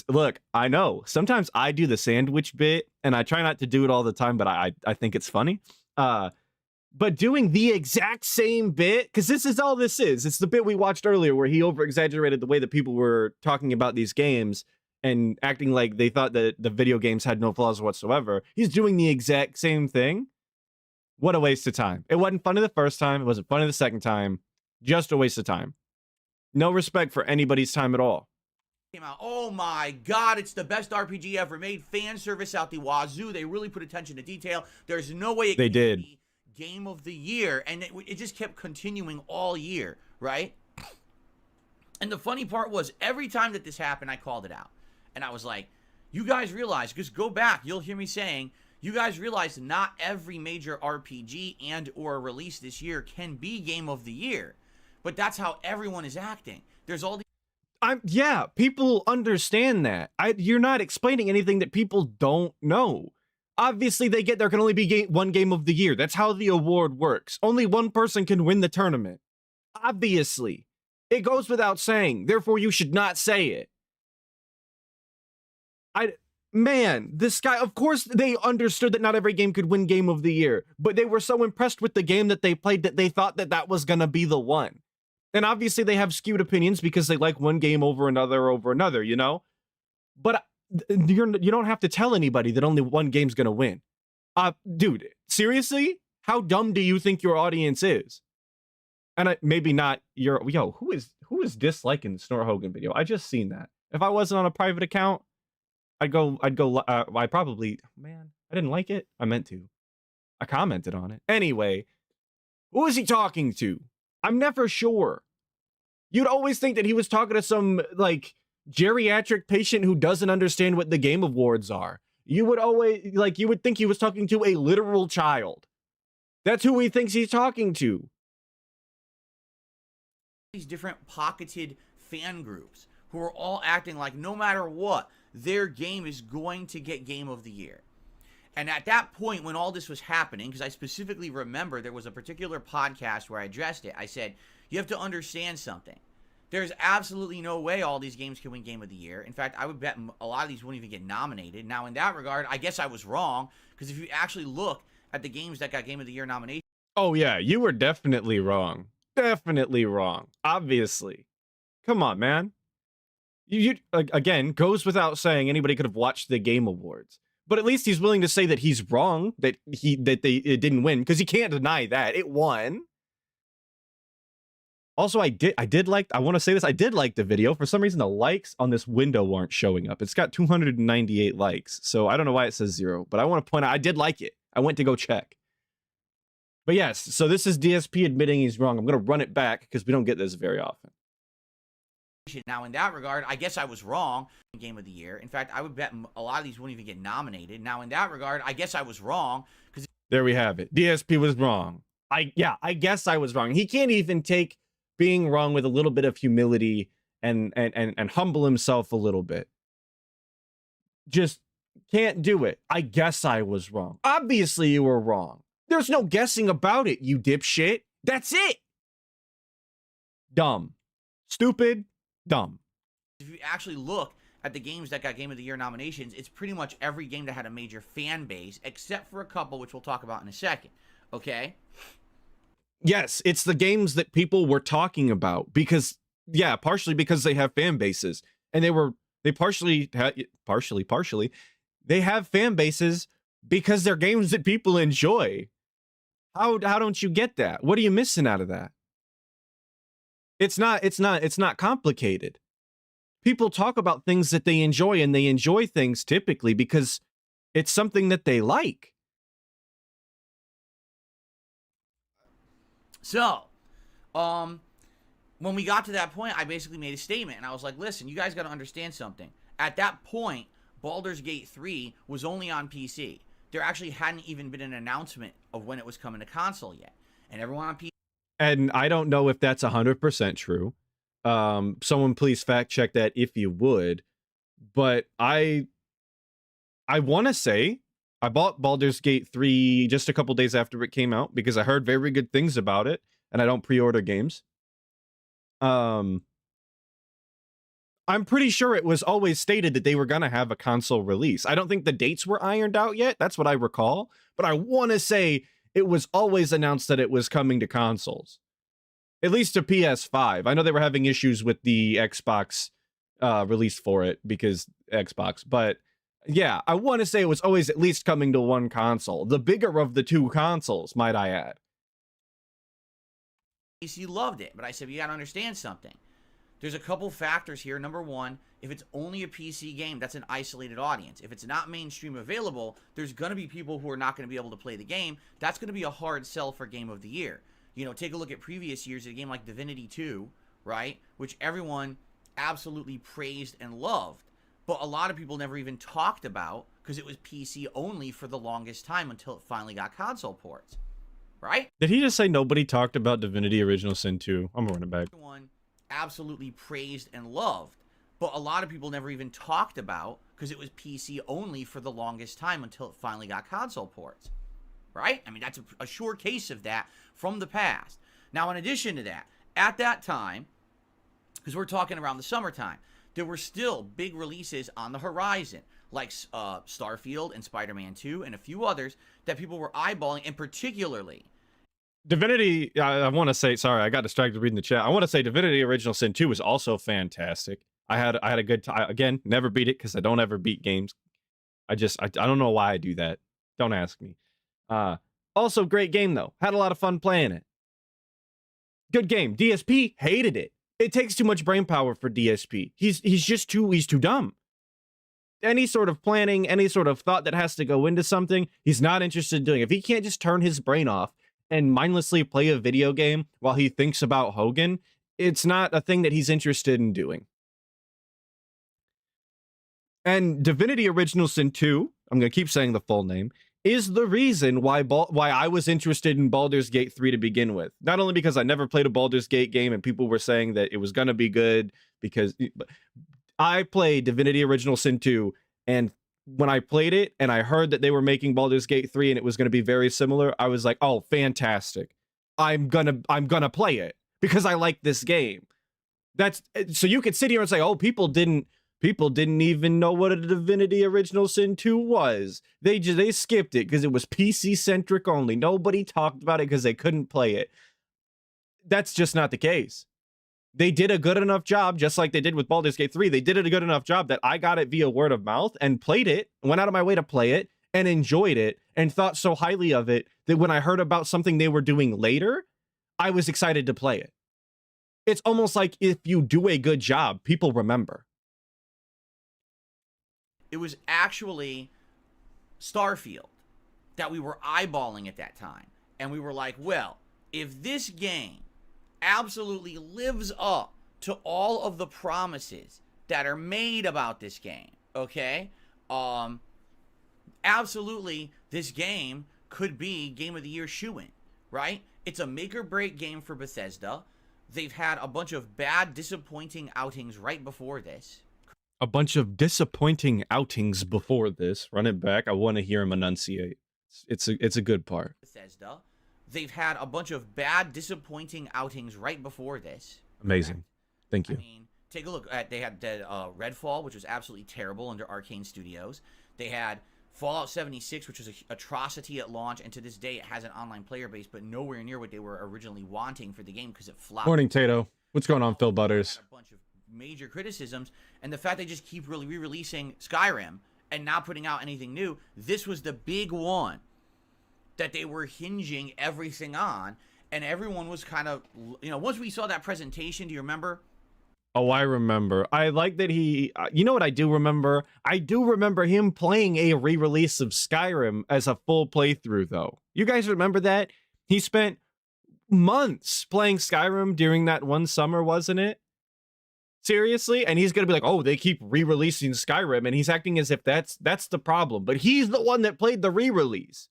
Look, I know sometimes I do the sandwich bit and I try not to do it all the time, but I think it's funny. But doing the exact same bit, because this is all this is. It's the bit we watched earlier where he over-exaggerated the way that people were talking about these games and acting like they thought that the video games had no flaws whatsoever. He's doing the exact same thing. What a waste of time. It wasn't funny the first time. It wasn't funny the second time. Just a waste of time. No respect for anybody's time at all. Came out. Oh my God, it's the best RPG ever made. Fan service out the wazoo. They really put attention to detail. There's no way it they did. Be Game of the Year, and it just kept continuing all year, right? And the funny part was, every time that this happened, I called it out. And I was like, you guys realize, just go back, you'll hear me saying, you guys realize not every major RPG and or release this year can be Game of the Year. But that's how everyone is acting. There's all these... Yeah, people understand that. You're not explaining anything that people don't know. Obviously, there can only be one Game of the Year. That's how the award works. Only one person can win the tournament. Obviously. It goes without saying. Therefore, you should not say it. Man, this guy, of course they understood that not every game could win Game of the Year, but they were so impressed with the game that they played that they thought that that was gonna be the one. And obviously they have skewed opinions because they like one game over another, you know? But you don't have to tell anybody that only one game's gonna win. Dude, seriously? How dumb do you think your audience is? And maybe not your... Yo, who is disliking the Snort Hogan video? I just seen that. If I wasn't on a private account, I probably... Man, I didn't like it. I meant to. I commented on it. Anyway, who is he talking to? I'm never sure. You'd always think that he was talking to some, like, geriatric patient who doesn't understand what the Game Awards are. You would think he was talking to a literal child. That's who he thinks he's talking to. These different pocketed fan groups who are all acting like no matter what, their game is going to get Game of the Year. And at that point, when all this was happening, because I specifically remember there was a particular podcast where I addressed it, I said, you have to understand something. There's absolutely no way all these games can win Game of the Year. In fact, I would bet a lot of these wouldn't even get nominated. Now, in that regard, I guess I was wrong, because if you actually look at the games that got Game of the Year nominations... Oh, yeah, you were definitely wrong. Definitely wrong. Obviously. Come on, man. You again, goes without saying anybody could have watched the Game Awards. But at least he's willing to say that he's wrong, that it didn't win, because he can't deny that. It won. Also, I want to say this, I did like the video. For some reason, the likes on this window aren't showing up. It's got 298 likes, so I don't know why it says 0. But I want to point out, I did like it. I went to go check. But yes, so this is DSP admitting he's wrong. I'm going to run it back, because we don't get this very often. Now, in that regard, I guess I was wrong. Game of the Year. In fact, I would bet a lot of these wouldn't even get nominated. Now, in that regard, I guess I was wrong. There we have it. DSP was wrong. I guess I was wrong. He can't even take being wrong with a little bit of humility and humble himself a little bit. Just can't do it. I guess I was wrong. Obviously, you were wrong. There's no guessing about it, you dipshit. That's it. Dumb. Stupid. Dumb. If you actually look at the games that got Game of the Year nominations, it's pretty much every game that had a major fan base, except for a couple, which we'll talk about in a second. Okay? Yes, it's the games that people were talking about because, yeah, partially because they have fan bases. And they were They partially, they have fan bases because they're games that people enjoy. How don't you get that? What are you missing out of that? It's not complicated. People talk about things that they enjoy, and they enjoy things typically because it's something that they like. So, when we got to that point, I basically made a statement, and I was like, listen, you guys got to understand something. At that point, Baldur's Gate 3 was only on PC. There actually hadn't even been an announcement of when it was coming to console yet. And everyone on PC... And I don't know if that's 100% true. Someone please fact check that if you would. But I want to say I bought Baldur's Gate 3 just a couple days after it came out because I heard very good things about it, and I don't pre-order games. I'm pretty sure it was always stated that they were going to have a console release. I don't think the dates were ironed out yet. That's what I recall. But I want to say it was always announced that it was coming to consoles. At least to PS5. I know they were having issues with the Xbox release for it because Xbox. But yeah, I want to say it was always at least coming to one console. The bigger of the two consoles, might I add. PC loved it. But I said, you got to understand something. There's a couple factors here. Number one, if it's only a PC game, that's an isolated audience. If it's not mainstream available, there's going to be people who are not going to be able to play the game. That's going to be a hard sell for Game of the Year. You know, take a look at previous years, a game like Divinity 2, right? Which everyone absolutely praised and loved. But a lot of people never even talked about because it was PC only for the longest time until it finally got console ports, right? Did he just say nobody talked about Divinity Original Sin 2? I'm running back. Everyone absolutely praised and loved, but a lot of people never even talked about because it was PC only for the longest time until it finally got console ports, right? I mean, that's a sure case of that from the past. Now, in addition to that, at that time, because we're talking around the summertime, there were still big releases on the horizon, like Starfield and Spider-Man 2 and a few others that people were eyeballing, and particularly Divinity, I want to say, sorry, I got distracted reading the chat. I want to say Divinity Original Sin 2 was also fantastic. I had a good time. Again, never beat it because I don't ever beat games. I don't know why I do that. Don't ask me. Also, great game, though. Had a lot of fun playing it. Good game. DSP hated it. It takes too much brain power for DSP. He's too dumb. Any sort of planning, any sort of thought that has to go into something, he's not interested in doing. If he can't just turn his brain off and mindlessly play a video game while he thinks about Hogan, it's not a thing that he's interested in doing. And Divinity Original Sin 2, I'm going to keep saying the full name, is the reason why I was interested in Baldur's Gate 3 to begin with. Not only because I never played a Baldur's Gate game and people were saying that it was going to be good, because I played Divinity Original Sin 2, and when I played it and I heard that they were making Baldur's Gate 3 and it was going to be very similar, I was like, oh, fantastic. I'm gonna play it because I like this game. That's so you could sit here and say, oh, people didn't even know what a Divinity Original Sin 2 was. They skipped it because it was PC centric only. Nobody talked about it because they couldn't play it. That's just not the case. They did a good enough job, just like they did with Baldur's Gate 3. They did a good enough job that I got it via word of mouth and played it, went out of my way to play it, and enjoyed it, and thought so highly of it that when I heard about something they were doing later, I was excited to play it. It's almost like if you do a good job, people remember. it was actually Starfield that we were eyeballing at that time. And we were like, well, if this game absolutely lives up to all of the promises that are made about this game, okay, absolutely this game could be Game of the Year shoo-in, right? It's a make-or-break game for Bethesda. They've had a bunch of bad, disappointing outings right before this. A bunch of disappointing outings before this. Run it back. I want to hear him enunciate. It's a good part. Bethesda. They've had a bunch of bad, disappointing outings right before this. Amazing. Thank you. I mean, take a look at, they had Redfall, which was absolutely terrible under Arcane Studios. They had Fallout 76, which was an atrocity at launch, and to this day it has an online player base, but nowhere near what they were originally wanting for the game because it flopped. Morning, Tato. What's going on, Phil Butters? A bunch of major criticisms, and the fact they just keep really re-releasing Skyrim and not putting out anything new, this was the big one that they were hinging everything on, and everyone was kind of, you know, once we saw that presentation, do you remember? Oh, I remember. I like that he, you know what I do remember? I do remember him playing a re-release of Skyrim as a full playthrough, though. You guys remember that? He spent months playing Skyrim during that one summer, wasn't it? Seriously? And he's gonna be like, oh, they keep re-releasing Skyrim, and he's acting as if that's the problem. But he's the one that played the re-release.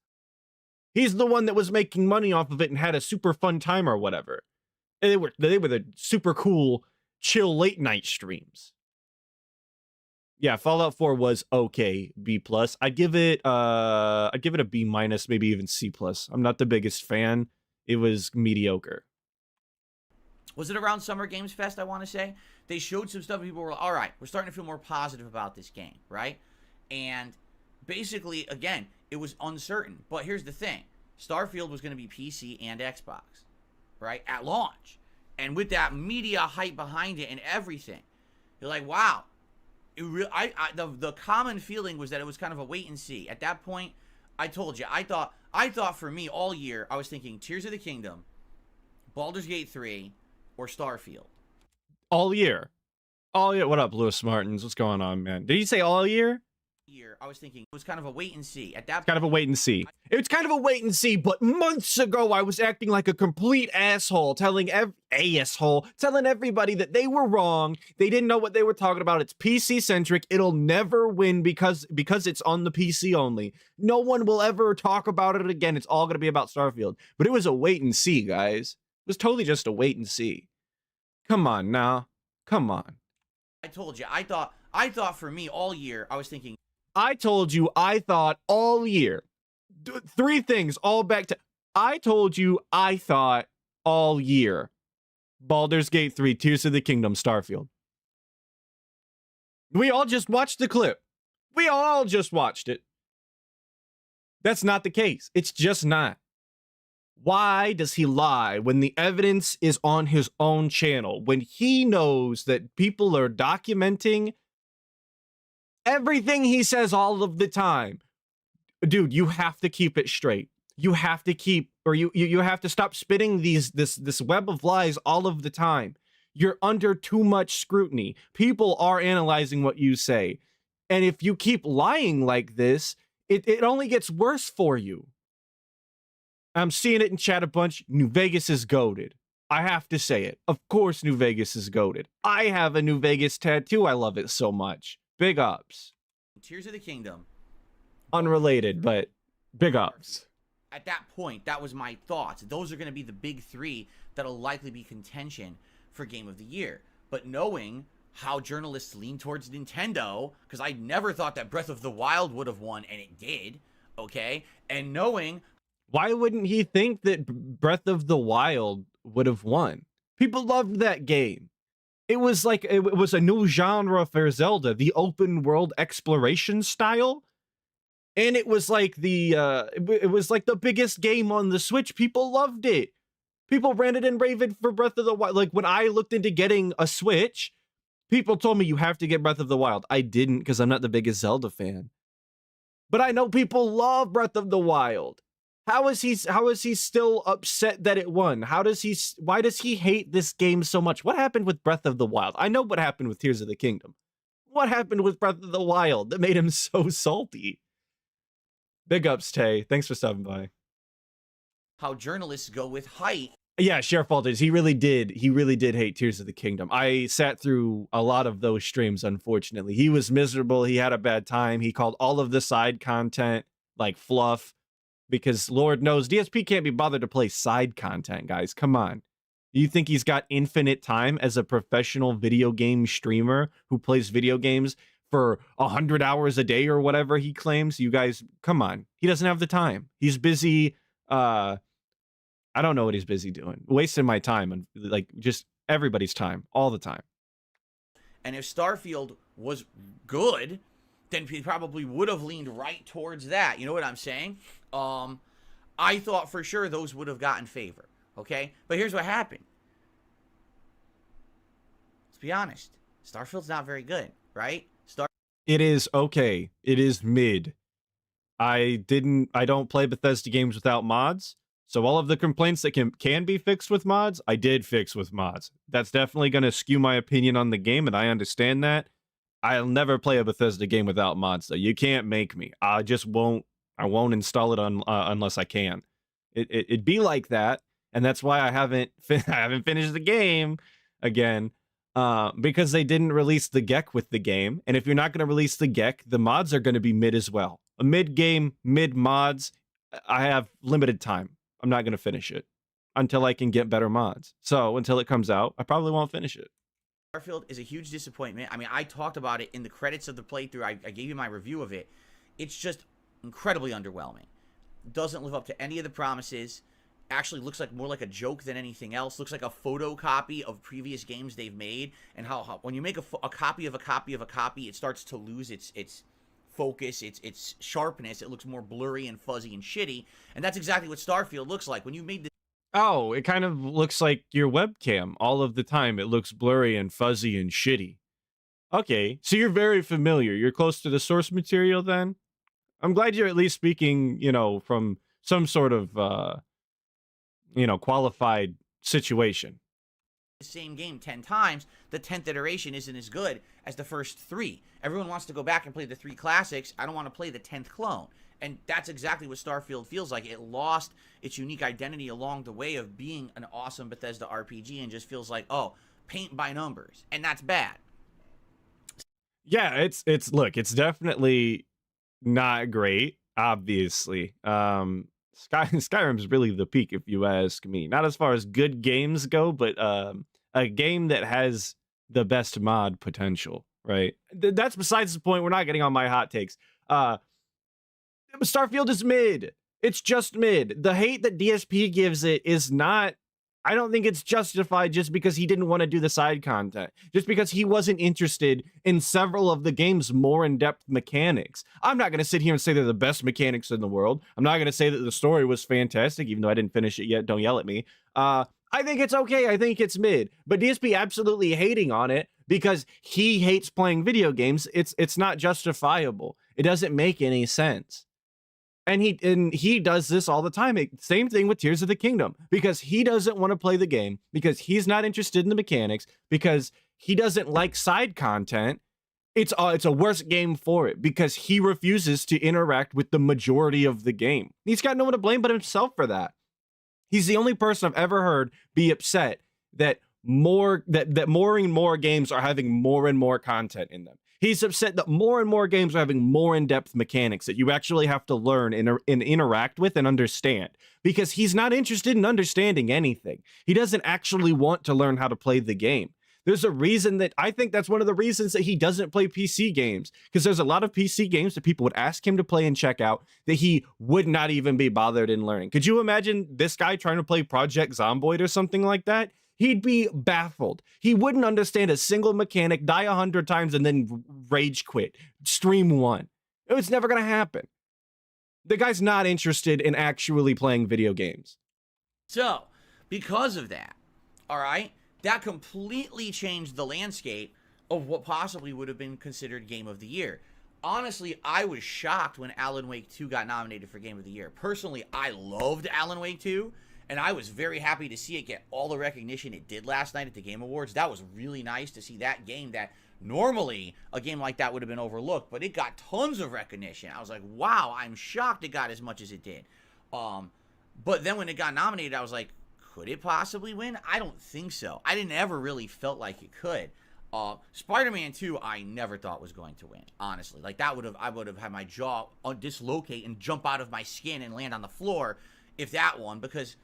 He's the one that was making money off of it and had a super fun time or whatever. And they were the super cool, chill late night streams. Yeah, Fallout 4 was okay, B+. I'd give it a B-, maybe even C+. I'm not the biggest fan. It was mediocre. Was it around Summer Games Fest, I want to say? They showed some stuff and people were like, all right, we're starting to feel more positive about this game, right? And basically, again, it was uncertain. But here's the thing. Starfield was going to be PC and Xbox, right? At launch. And with that media hype behind it and everything, you're like, wow. The common feeling was that it was kind of a wait and see. At that point, I told you, I thought for me all year, I was thinking Tears of the Kingdom, Baldur's Gate 3, or Starfield. All year. All year. What up, Lewis Martins? What's going on, man? Did you say all year? I was thinking it was kind of a wait and see. At that point, kind of a wait and see. It's kind of a wait and see, but months ago I was acting like a complete asshole, telling everybody that they were wrong. They didn't know what they were talking about. It's PC centric. It'll never win because it's on the PC only. No one will ever talk about it again. It's all going to be about Starfield. But it was a wait and see, guys. It was totally just a wait and see. Come on now. Come on. I told you, I thought for me all year, I was thinking. I told you, I thought all year. Three things all back to. I told you, I thought all year. Baldur's Gate 3, Tears of the Kingdom, Starfield. We all just watched the clip. We all just watched it. That's not the case. It's just not. Why does he lie when the evidence is on his own channel? When he knows that people are documenting everything he says all of the time. Dude, you have to keep it straight. You have to keep, or you have to stop spitting this web of lies all of the time. You're under too much scrutiny. People are analyzing what you say. And if you keep lying like this, it only gets worse for you. I'm seeing it in chat a bunch. New Vegas is goated. I have to say it. Of course New Vegas is goated. I have a New Vegas tattoo. I love it so much. Big ups. Tears of the Kingdom. Unrelated, but big ups. At that point, that was my thoughts. Those are going to be the big three that'll likely be contention for Game of the Year. But knowing how journalists lean towards Nintendo, because I never thought that Breath of the Wild would have won, and it did, okay? And knowing... Why wouldn't he think that Breath of the Wild would have won? People loved that game. It was like, it was a new genre for Zelda, the open world exploration style. And it was like it was like the biggest game on the Switch. People loved it. People ranted and raved for Breath of the Wild. Like when I looked into getting a Switch, people told me you have to get Breath of the Wild. I didn't because I'm not the biggest Zelda fan. But I know people love Breath of the Wild. How is he still upset that it won? Why does he hate this game so much? What happened with Breath of the Wild? I know what happened with Tears of the Kingdom. What happened with Breath of the Wild that made him so salty? Big ups, Tay. Thanks for stopping by. How journalists go with height. Yeah, Sheriff Walters, he really did hate Tears of the Kingdom. I sat through a lot of those streams, unfortunately. He was miserable. He had a bad time. He called all of the side content like fluff. Because Lord knows DSP can't be bothered to play side content, guys. Come on. You think he's got infinite time as a professional video game streamer who plays video games for 100 hours a day or whatever he claims? You guys, come on. He doesn't have the time. He's busy. I don't know what he's busy doing. Wasting my time and like just everybody's time all the time. And if Starfield was good, then he probably would have leaned right towards that. You know what I'm saying? I thought for sure those would have gotten favor. Okay? But here's what happened. Let's be honest. Starfield's not very good, right? It is okay. It is mid. I don't play Bethesda games without mods. So all of the complaints that can be fixed with mods, I did fix with mods. That's definitely going to skew my opinion on the game, and I understand that. I'll never play a Bethesda game without mods, though. You can't make me. I just won't. I won't install it unless I can. It'd be like that, and that's why I haven't finished the game again, because they didn't release the GEC with the game. And if you're not going to release the GEC, the mods are going to be mid as well. A mid game, mid mods. I have limited time. I'm not going to finish it until I can get better mods. So until it comes out, I probably won't finish it. Starfield is a huge disappointment. I mean, I talked about it in the credits of the playthrough. I gave you my review of it. It's just incredibly underwhelming. Doesn't live up to any of the promises. Actually looks like more like a joke than anything else. Looks like a photocopy of previous games they've made. And how when you make a copy of a copy of a copy, it starts to lose its focus, its sharpness. It looks more blurry and fuzzy and shitty. And that's exactly what Starfield looks like. When you made the Oh, it kind of looks like your webcam all of the time. It looks blurry and fuzzy and shitty. Okay, so you're very familiar. You're close to the source material then? I'm glad you're at least speaking, from some sort of, qualified situation. the same game 10 times, the 10th iteration isn't as good as the first 3. Everyone wants to go back and play the 3 classics. I don't want to play the 10th clone. And that's exactly what Starfield feels like. It lost its unique identity along the way of being an awesome Bethesda RPG and just feels like, oh, paint by numbers. And that's bad. Yeah, it's definitely not great, obviously. Skyrim's really the peak, if you ask me. Not as far as good games go, but a game that has the best mod potential, right? That's besides the point. We're not getting on my hot takes. Starfield is mid. It's just mid. The hate that DSP gives it is not, I don't think it's justified just because he didn't want to do the side content. Just because he wasn't interested in several of the game's more in-depth mechanics. I'm not going to sit here and say they're the best mechanics in the world. I'm not going to say that the story was fantastic, even though I didn't finish it yet. Don't yell at me. I think it's okay. I think it's mid. But DSP absolutely hating on it because he hates playing video games. It's not justifiable. It doesn't make any sense. And he does this all the time. Same thing with Tears of the Kingdom, because he doesn't want to play the game, because he's not interested in the mechanics, because he doesn't like side content. It's a worse game for it because he refuses to interact with the majority of the game. He's got no one to blame but himself for that. He's the only person I've ever heard be upset that more and more games are having more and more content in them. He's upset that more and more games are having more in-depth mechanics that you actually have to learn and interact with and understand, because he's not interested in understanding anything. He doesn't actually want to learn how to play the game. There's a reason that I think that's one of the reasons that he doesn't play PC games, because there's a lot of PC games that people would ask him to play and check out that he would not even be bothered in learning. Could you imagine this guy trying to play Project Zomboid or something like that? He'd be baffled. He wouldn't understand a single mechanic, die 100 times, and then rage quit. Stream 1. It's never going to happen. The guy's not interested in actually playing video games. So, because of that, all right, that completely changed the landscape of what possibly would have been considered Game of the Year. Honestly, I was shocked when Alan Wake 2 got nominated for Game of the Year. Personally, I loved Alan Wake 2. And I was very happy to see it get all the recognition it did last night at the Game Awards. That was really nice to see that game that normally a game like that would have been overlooked, but it got tons of recognition. I was like, wow, I'm shocked it got as much as it did. But then when it got nominated, I was like, could it possibly win? I don't think so. I didn't ever really felt like it could. Spider-Man 2, I never thought was going to win, honestly. Like I would have had my jaw dislocate and jump out of my skin and land on the floor if that won, because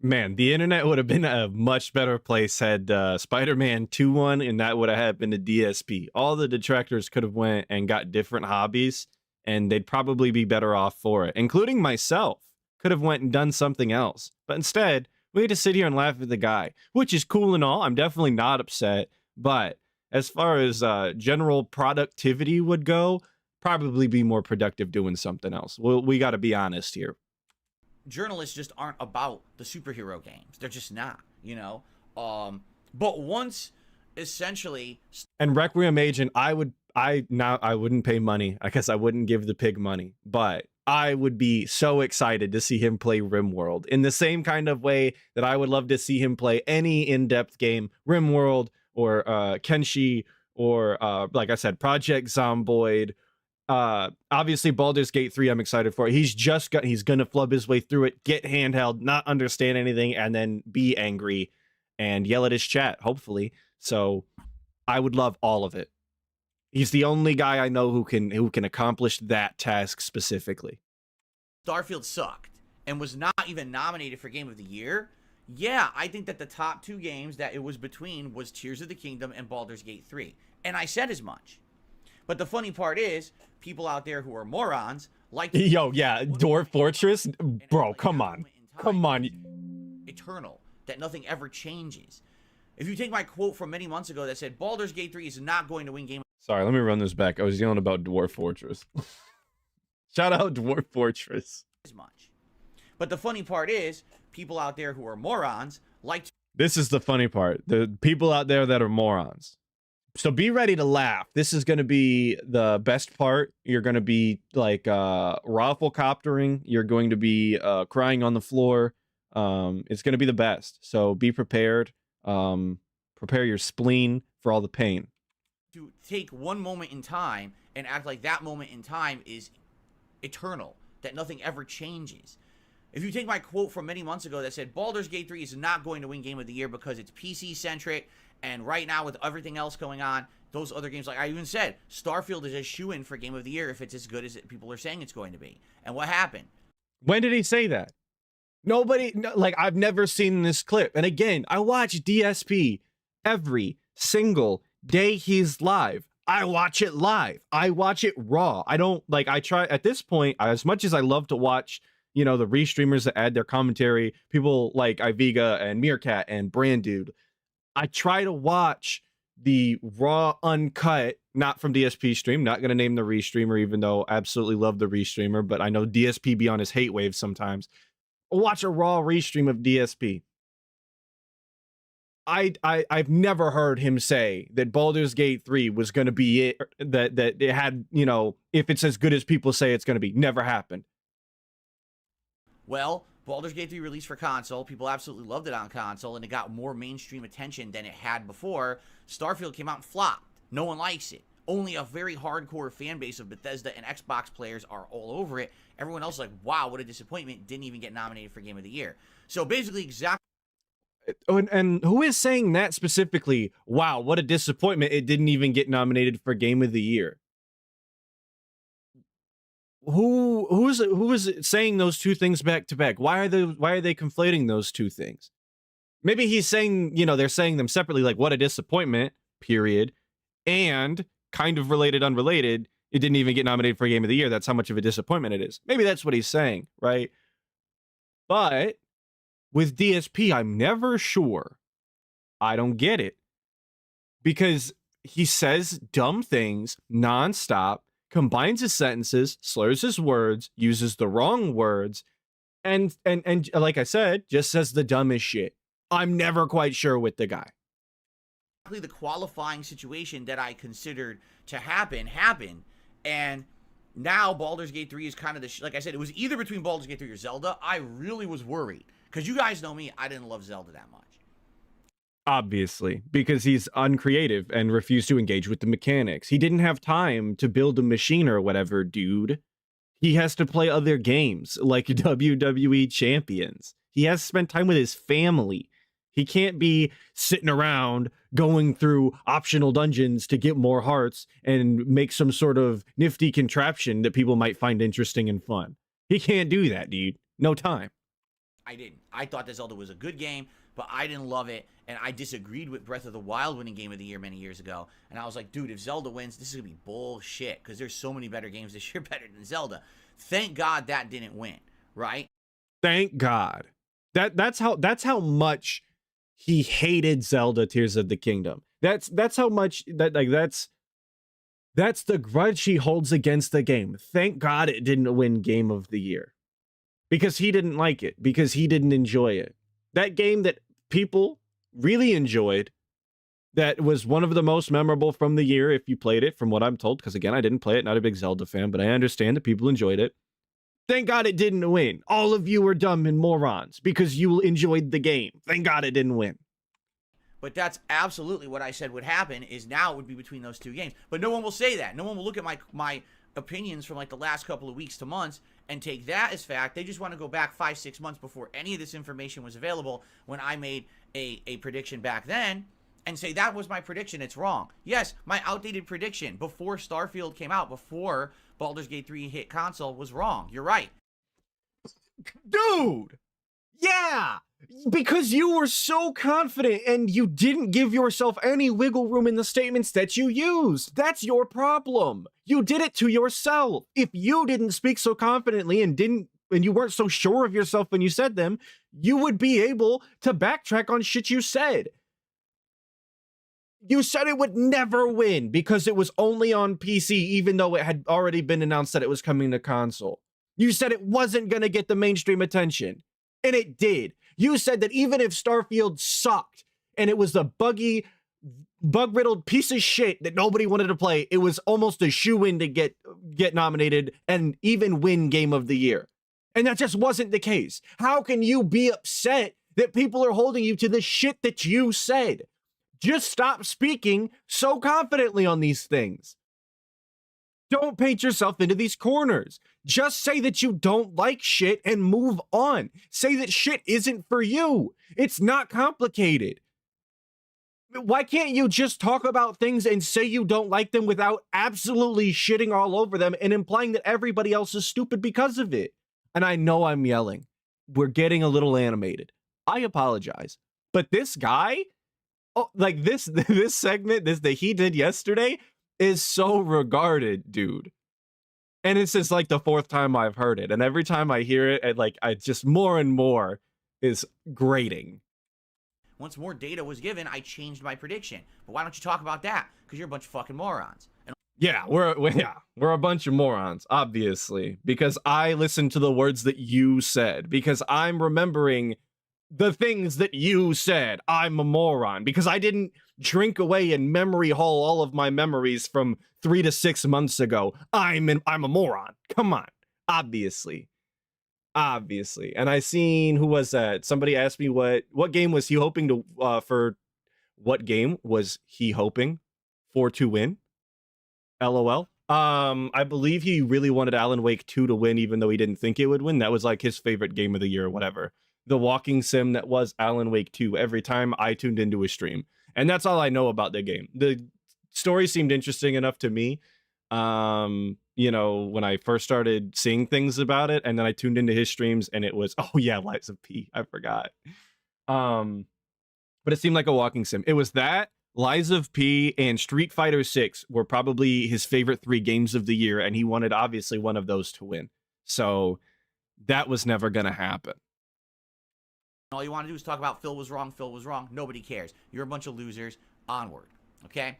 man, the internet would have been a much better place had Spider-Man 2 won, and that would have happened to DSP. All the detractors could have went and got different hobbies, and they'd probably be better off for it, including myself. Could have went and done something else. But instead, we had to sit here and laugh at the guy, which is cool and all. I'm definitely not upset. But as far as general productivity would go, probably be more productive doing something else. Well, we got to be honest here. Journalists just aren't about the superhero games. They're just not, you know. But once essentially. And Requiem Agent, I wouldn't pay money. I guess I wouldn't give the pig money, but I would be so excited to see him play RimWorld in the same kind of way that I would love to see him play any in-depth game, RimWorld or Kenshi or like I said, Project Zomboid. Obviously Baldur's Gate 3 I'm excited for. He's gonna flub his way through it, get handheld, not understand anything, and then be angry and yell at his chat, hopefully. So I would love all of it. He's the only guy I know who can accomplish that task specifically. Starfield sucked and was not even nominated for Game of the Year. Yeah, I think that the top 2 games that it was between was Tears of the Kingdom and Baldur's Gate 3. And I said as much. But the funny part is, people out there who are morons like to... Yo, yeah, Dwarf Fortress? Bro, come on. Come on. Eternal, that nothing ever changes. If you take my quote from many months ago that said, Baldur's Gate 3 is not going to win Game... Sorry, let me run this back. I was yelling about Dwarf Fortress. Shout out Dwarf Fortress. As much. But the funny part is, people out there who are morons like to... This is the funny part. The people out there that are morons. So be ready to laugh. This is going to be the best part. You're going to be like rafflecoptering. You're going to be crying on the floor. It's going to be the best. So be prepared. Prepare your spleen for all the pain. To take one moment in time and act like that moment in time is eternal, that nothing ever changes. If you take my quote from many months ago that said Baldur's Gate 3 is not going to win Game of the Year because it's PC centric, and right now with everything else going on, those other games, like I even said, Starfield is a shoo-in for Game of the Year if it's as good as people are saying it's going to be. And what happened? When did he say that? Nobody, like, I've never seen this clip. And again, I watch DSP every single day he's live. I watch it live. I watch it raw. I don't, like, I try, at this point, as much as I love to watch, you know, the restreamers that add their commentary, people like Iviga and Meerkat and Brand Dude, I try to watch the raw, uncut, not from DSP stream, not going to name the restreamer, even though I absolutely love the restreamer, but I know DSP be on his hate wave sometimes. Watch a raw restream of DSP. I've never heard him say that Baldur's Gate 3 was going to be it, that it had, you know, if it's as good as people say it's going to be. Never happened. Well, Baldur's Gate 3 released for console. People absolutely loved it on console, and it got more mainstream attention than it had before. Starfield came out and flopped. No one likes it. Only a very hardcore fan base of Bethesda and Xbox players are all over it. Everyone else is like, wow, what a disappointment. Didn't even get nominated for Game of the Year. So basically, exactly. And who is saying that specifically? Wow, what a disappointment. It didn't even get nominated for Game of the Year. Who is saying those two things back to back? Why are they conflating those two things? Maybe he's saying, you know, they're saying them separately, like, what a disappointment, period. And kind of related, unrelated, it didn't even get nominated for Game of the Year. That's how much of a disappointment it is. Maybe that's what he's saying, right? But with DSP, I'm never sure. I don't get it. Because he says dumb things nonstop, combines his sentences, slurs his words, uses the wrong words, and like I said, just says the dumbest shit. I'm never quite sure with the guy. The qualifying situation that I considered to happen, and now Baldur's Gate 3 is kind of the like I said, it was either between Baldur's Gate 3 or Zelda. I really was worried because you guys know me, I didn't love Zelda that much. Obviously, because he's uncreative and refused to engage with the mechanics. He didn't have time to build a machine or whatever, dude. He has to play other games like WWE Champions. He has to spend time with his family. He can't be sitting around going through optional dungeons to get more hearts and make some sort of nifty contraption that people might find interesting and fun. He can't do that, dude. No time. I didn't. I thought that Zelda was a good game, but I didn't love it, and I disagreed with Breath of the Wild winning Game of the Year many years ago, and I was like, dude, if Zelda wins, this is going to be bullshit, because there's so many better games this year better than Zelda. Thank God that didn't win, right? Thank God. That's how much he hated Zelda Tears of the Kingdom. That's how much that's the grudge he holds against the game. Thank God it didn't win Game of the Year. Because he didn't like it, because he didn't enjoy it. That game that people really enjoyed, that was one of the most memorable from the year if you played it, from what I'm told, because again, I didn't play it, not a big Zelda fan, but I understand that people enjoyed it. Thank God it didn't win. All of you are dumb and morons because you enjoyed the game. Thank God it didn't win. But that's absolutely what I said would happen, is now it would be between those two games. But no one will say that. No one will look at my opinions from like the last couple of weeks to months and take that as fact. They just want to go back 5-6 months before any of this information was available when I made a prediction back then and say that was my prediction. It's wrong. Yes, my outdated prediction before Starfield came out, before Baldur's Gate 3 hit console, was wrong. You're right. Dude! Yeah! Because you were so confident and you didn't give yourself any wiggle room in the statements that you used. That's your problem. You did it to yourself. If you didn't speak so confidently and you weren't so sure of yourself when you said them, you would be able to backtrack on shit you said. You said it would never win because it was only on PC, even though it had already been announced that it was coming to console. You said it wasn't going to get the mainstream attention, and it did. You said that even if Starfield sucked and it was a buggy, bug-riddled piece of shit that nobody wanted to play, it was almost a shoo-in to get nominated and even win Game of the Year. And that just wasn't the case. How can you be upset that people are holding you to the shit that you said? Just stop speaking so confidently on these things. Don't paint yourself into these corners. Just say that you don't like shit and move on. Say that shit isn't for you. It's not complicated. Why can't you just talk about things and say you don't like them without absolutely shitting all over them and implying that everybody else is stupid because of it? And I know I'm yelling. We're getting a little animated. I apologize. But this guy, like this segment, that he did yesterday is so regarded, dude. And it's just like the fourth time I've heard it. And every time I hear it, I just more and more is grating. Once more data was given, I changed my prediction. But why don't you talk about that? Because you're a bunch of fucking morons. And yeah, we're a bunch of morons, obviously, because I listened to the words that you said, because I'm remembering the things that you said. I'm a moron because I didn't drink away and memory hole all of my memories from 3 to 6 months ago. I'm a moron. Come on. Obviously. And I seen, who was that? Somebody asked me what game was he hoping to what game was he hoping for to win? LOL. I believe he really wanted Alan Wake 2 to win, even though he didn't think it would win. That was like his favorite game of the year or whatever. The walking sim that was Alan Wake 2 every time I tuned into a stream. And that's all I know about the game. The story seemed interesting enough to me, you know, when I first started seeing things about it, and then I tuned into his streams and it was, oh yeah, Lies of P. I forgot. But it seemed like a walking sim. It was that, Lies of P, and Street Fighter 6 were probably his favorite 3 games of the year, and he wanted obviously one of those to win. So that was never going to happen. all you want to do is talk about Phil was wrong, Phil was wrong. Nobody cares. You're a bunch of losers. Onward. Okay?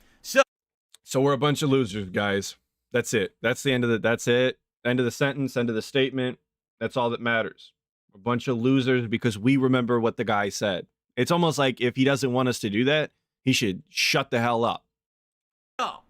So we're a bunch of losers, guys. That's it. That's the end of that's it. End of the sentence, end of the statement. That's all that matters. A bunch of losers because we remember what the guy said. It's almost like if he doesn't want us to do that, he should shut the hell up. Oh.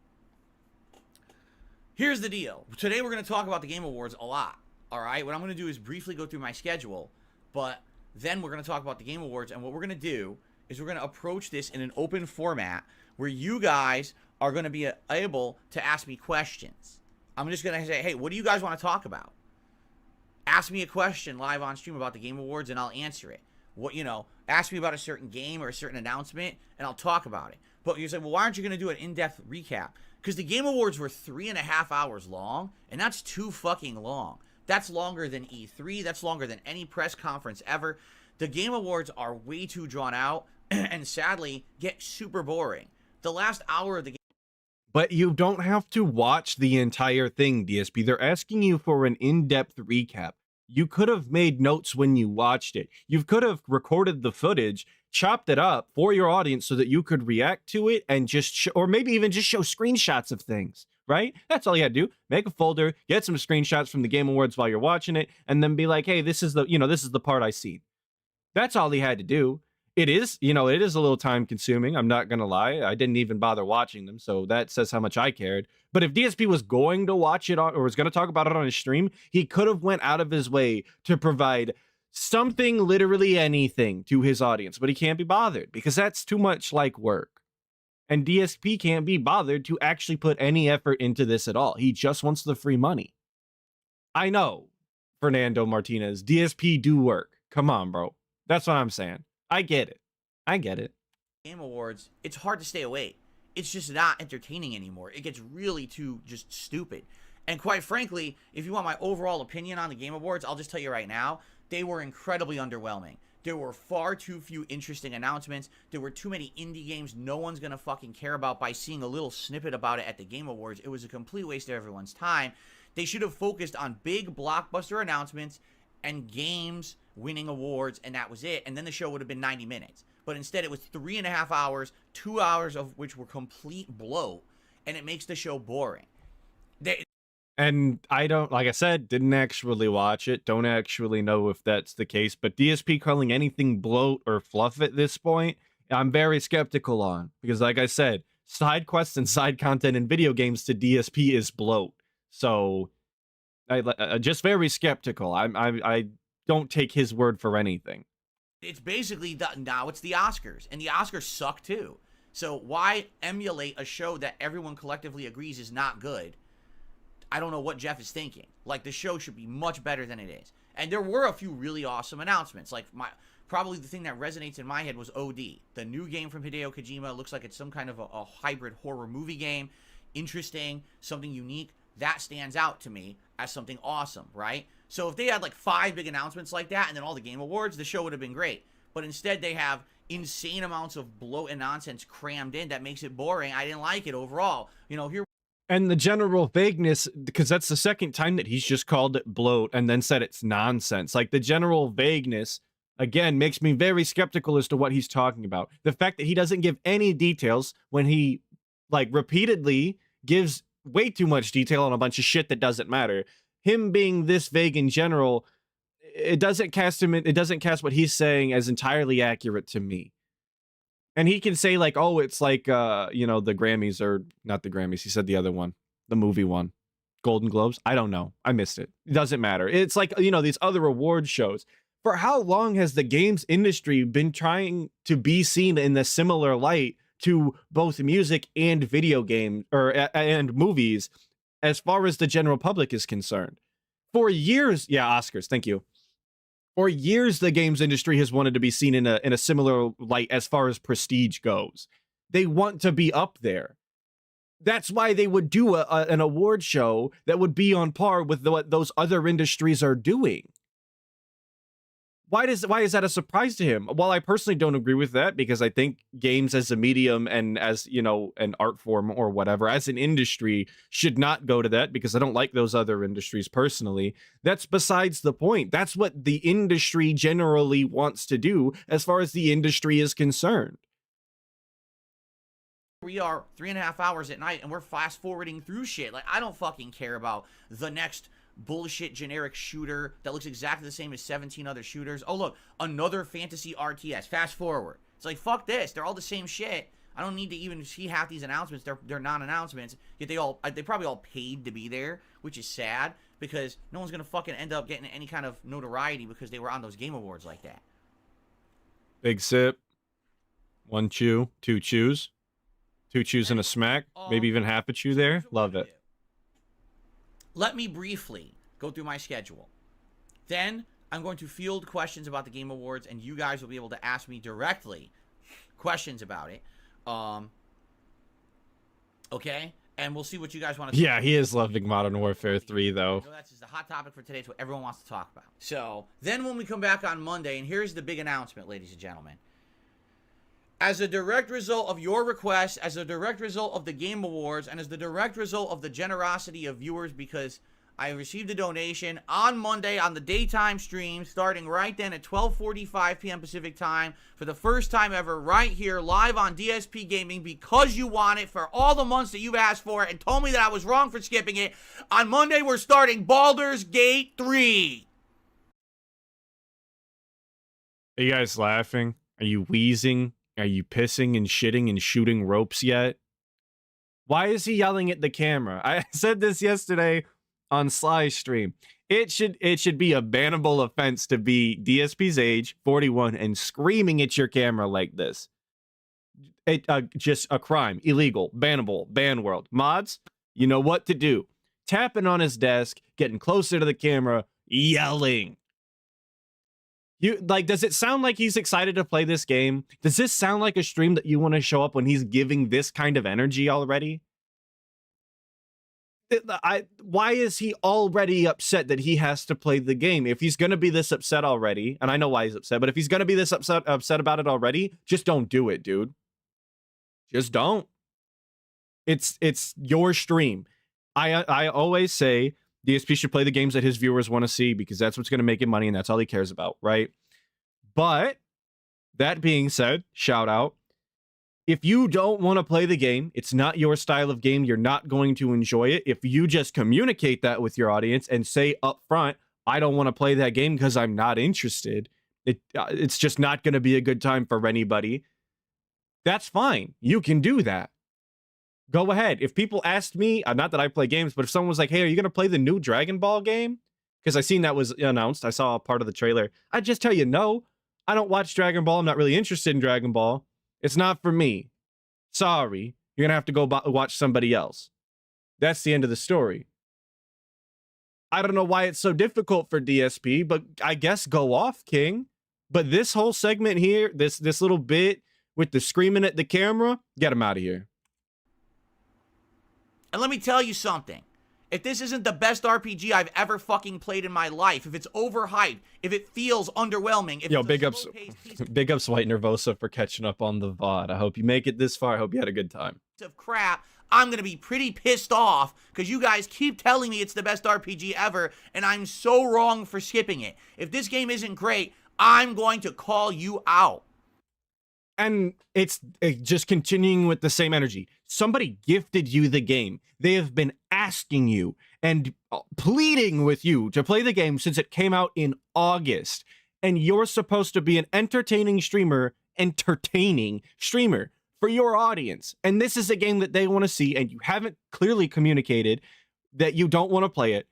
Here's the deal. Today we're going to talk about the Game Awards a lot. All right? What I'm going to do is briefly go through my schedule, but then we're going to talk about the Game Awards, and what we're going to do is we're going to approach this in an open format where you guys are going to be able to ask me questions. I'm just going to say, hey, what do you guys want to talk about? Ask me a question live on stream about the Game Awards, and I'll answer it. What, you know, ask me about a certain game or a certain announcement, and I'll talk about it. But you say, well, why aren't you going to do an in-depth recap? Because the Game Awards were 3.5 hours long, and that's too fucking long. That's longer than E3. That's longer than any press conference ever. The Game Awards are way too drawn out, and sadly, get super boring. The last hour of the game. But you don't have to watch the entire thing, DSP. They're asking you for an in-depth recap. You could have made notes when you watched it. You could have recorded the footage, chopped it up for your audience so that you could react to it and just, or maybe even just show screenshots of things, right? That's all you had to do. Make a folder, get some screenshots from the Game Awards while you're watching it, and then be like, hey, this is the, this is the part I seen. That's all he had to do. It is, you know, it is a little time consuming. I'm not going to lie. I didn't even bother watching them. So that says how much I cared. But if DSP was going to watch it on, or was going to talk about it on his stream, he could have went out of his way to provide something, literally anything, to his audience. But he can't be bothered because that's too much like work. And DSP can't be bothered to actually put any effort into this at all. He just wants the free money. I know, Fernando Martinez, DSP do work. Come on, bro. That's what I'm saying. I get it. I get it. Game Awards, it's hard to stay awake. It's just not entertaining anymore. It gets really too just stupid. And quite frankly, if you want my overall opinion on the Game Awards, I'll just tell you right now, they were incredibly underwhelming. There were far too few interesting announcements. There were too many indie games no one's going to fucking care about by seeing a little snippet about it at the Game Awards. It was a complete waste of everyone's time. They should have focused on big blockbuster announcements and games winning awards, and that was it. And then the show would have been 90 minutes. But instead, it was 3.5 hours, 2 hours of which were complete bloat, and it makes the show boring. And I don't, like I said, didn't actually watch it. Don't actually know if that's the case. But DSP calling anything bloat or fluff at this point, I'm very skeptical on. Because like I said, side quests and side content in video games to DSP is bloat. So, I just very skeptical. I don't take his word for anything. It's basically, now it's the Oscars. And the Oscars suck too. So why emulate a show that everyone collectively agrees is not good? I don't know what Jeff is thinking. Like, the show should be much better than it is. And there were a few really awesome announcements. Like, probably the thing that resonates in my head was OD. The new game from Hideo Kojima looks like it's some kind of a hybrid horror movie game. Interesting, something unique. That stands out to me as something awesome, right? So if they had like 5 big announcements like that and then all the Game Awards, the show would have been great. But instead they have insane amounts of bloat and nonsense crammed in that makes it boring. I didn't like it overall. You know, here... And the general vagueness, because that's the second time that he's just called it bloat and then said it's nonsense. Like, the general vagueness, again, makes me very skeptical as to what he's talking about. The fact that he doesn't give any details when he, like, repeatedly gives way too much detail on a bunch of shit that doesn't matter. Him being this vague in general, it doesn't cast what he's saying as entirely accurate to me. And he can say like, oh, it's like, you know, the Grammys, or not the Grammys. He said the other one, the movie one, Golden Globes. I don't know. I missed it. It doesn't matter. It's like, you know, these other award shows. For how long has the games industry been trying to be seen in a similar light to both music and video games, or and movies, as far as the general public is concerned? For years, yeah, Oscars, thank you. For years, the games industry has wanted to be seen in a similar light as far as prestige goes. They want to be up there. That's why they would do an award show that would be on par with what those other industries are doing. Why is that a surprise to him? Well, I personally don't agree with that, because I think games as a medium and as, you know, an art form or whatever, as an industry, should not go to that, because I don't like those other industries personally. That's besides the point. That's what the industry generally wants to do as far as the industry is concerned. We are 3.5 hours at night and we're fast forwarding through shit. Like, I don't fucking care about the next bullshit generic shooter that looks exactly the same as 17 other shooters. Oh, look, another fantasy RTS. Fast forward. It's like, fuck this. They're all the same shit. I don't need to even see half these announcements. They're non-announcements. Yet they probably all paid to be there, which is sad, because no one's gonna fucking end up getting any kind of notoriety because they were on those Game Awards like that. Big sip. 1 chew, 2 chews. 2 chews and a smack. Maybe even half a chew there. Love it. Let me briefly go through my schedule. Then I'm going to field questions about the Game Awards, and you guys will be able to ask me directly questions about it. Okay? And we'll see what you guys want to talk about. He is loving Modern Warfare 3, though. So that's just the hot topic for today. It's what everyone wants to talk about. So then when we come back on Monday, and here's the big announcement, ladies and gentlemen. As a direct result of your request, as a direct result of the Game Awards, and as the direct result of the generosity of viewers, because I received a donation on Monday on the daytime stream, starting right then at 12:45 p.m. Pacific time, for the first time ever, right here, live on DSP Gaming, because you want it, for all the months that you've asked for it and told me that I was wrong for skipping it. On Monday, we're starting Baldur's Gate 3. Are you guys laughing? Are you wheezing? Are you pissing and shitting and shooting ropes yet? Why is he yelling at the camera? I said this yesterday on Sly's stream. It should be a bannable offense to be DSP's age, 41, and screaming at your camera like this. Just a crime, illegal, bannable, ban world. Mods, you know what to do. Tapping on his desk, getting closer to the camera, yelling. Does it sound like he's excited to play this game? Does this sound like a stream that you want to show up when he's giving this kind of energy already? Why is he already upset that he has to play the game? If he's going to be this upset already, and I know why he's upset, but if he's going to be this upset about it already, just don't do it, dude. Just don't. It's your stream. I always say DSP should play the games that his viewers want to see because that's what's going to make him money and that's all he cares about, right? But that being said, shout out. If you don't want to play the game, it's not your style of game, you're not going to enjoy it. If you just communicate that with your audience and say up front, I don't want to play that game because I'm not interested, it's just not going to be a good time for anybody, that's fine. You can do that. Go ahead. If people asked me, not that I play games, but if someone was like, hey, are you going to play the new Dragon Ball game? Because I seen that was announced. I saw a part of the trailer. I'd just tell you, no, I don't watch Dragon Ball. I'm not really interested in Dragon Ball. It's not for me. Sorry. You're going to have to go watch somebody else. That's the end of the story. I don't know why it's so difficult for DSP, but I guess go off, King. But this whole segment here, this little bit with the screaming at the camera, get him out of here. And let me tell you something. If this isn't the best RPG I've ever fucking played in my life, if it's overhyped, if it feels underwhelming, if big ups White Nervosa for catching up on the VOD. I hope you make it this far. I hope you had a good time. Of crap, I'm gonna be pretty pissed off because you guys keep telling me it's the best RPG ever, and I'm so wrong for skipping it. If this game isn't great, I'm going to call you out. And it's just continuing with the same energy. Somebody gifted you the game. They have been asking you and pleading with you to play the game since it came out in August. And you're supposed to be an entertaining streamer for your audience. And this is a game that they want to see, and you haven't clearly communicated that you don't want to play it.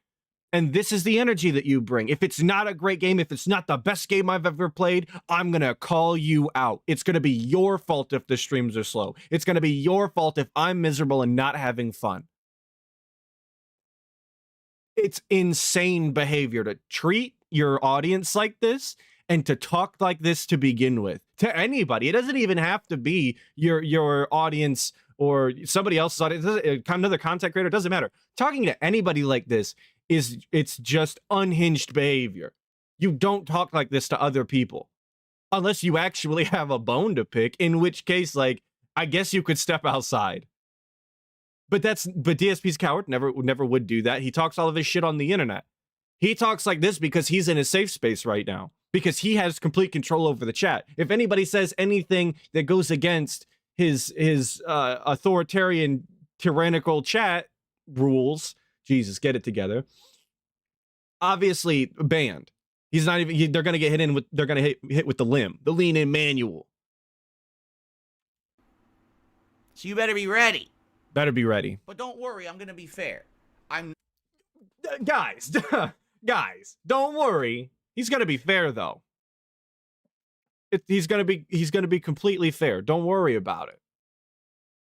And this is the energy that you bring. If it's not a great game, if it's not the best game I've ever played, I'm going to call you out. It's going to be your fault if the streams are slow. It's going to be your fault if I'm miserable and not having fun. It's insane behavior to treat your audience like this and to talk like this to begin with. To anybody. It doesn't even have to be your audience or somebody else's audience. Another content creator, it doesn't matter. Talking to anybody like this it's just unhinged behavior. You don't talk like this to other people unless you actually have a bone to pick, in which case, like, I guess you could step outside. But DSP's coward never would do that. He talks all of his shit on the internet. He talks like this because he's in a safe space right now, because he has complete control over the chat. If anybody says anything that goes against his authoritarian, tyrannical chat rules, Jesus, get it together. Obviously banned. He's not even. They're gonna get hit in with. They're gonna hit with the limb, the lean-in manual. So you better be ready. Better be ready. But don't worry, I'm gonna be fair. Guys, don't worry. He's gonna be fair though. He's gonna be completely fair. Don't worry about it.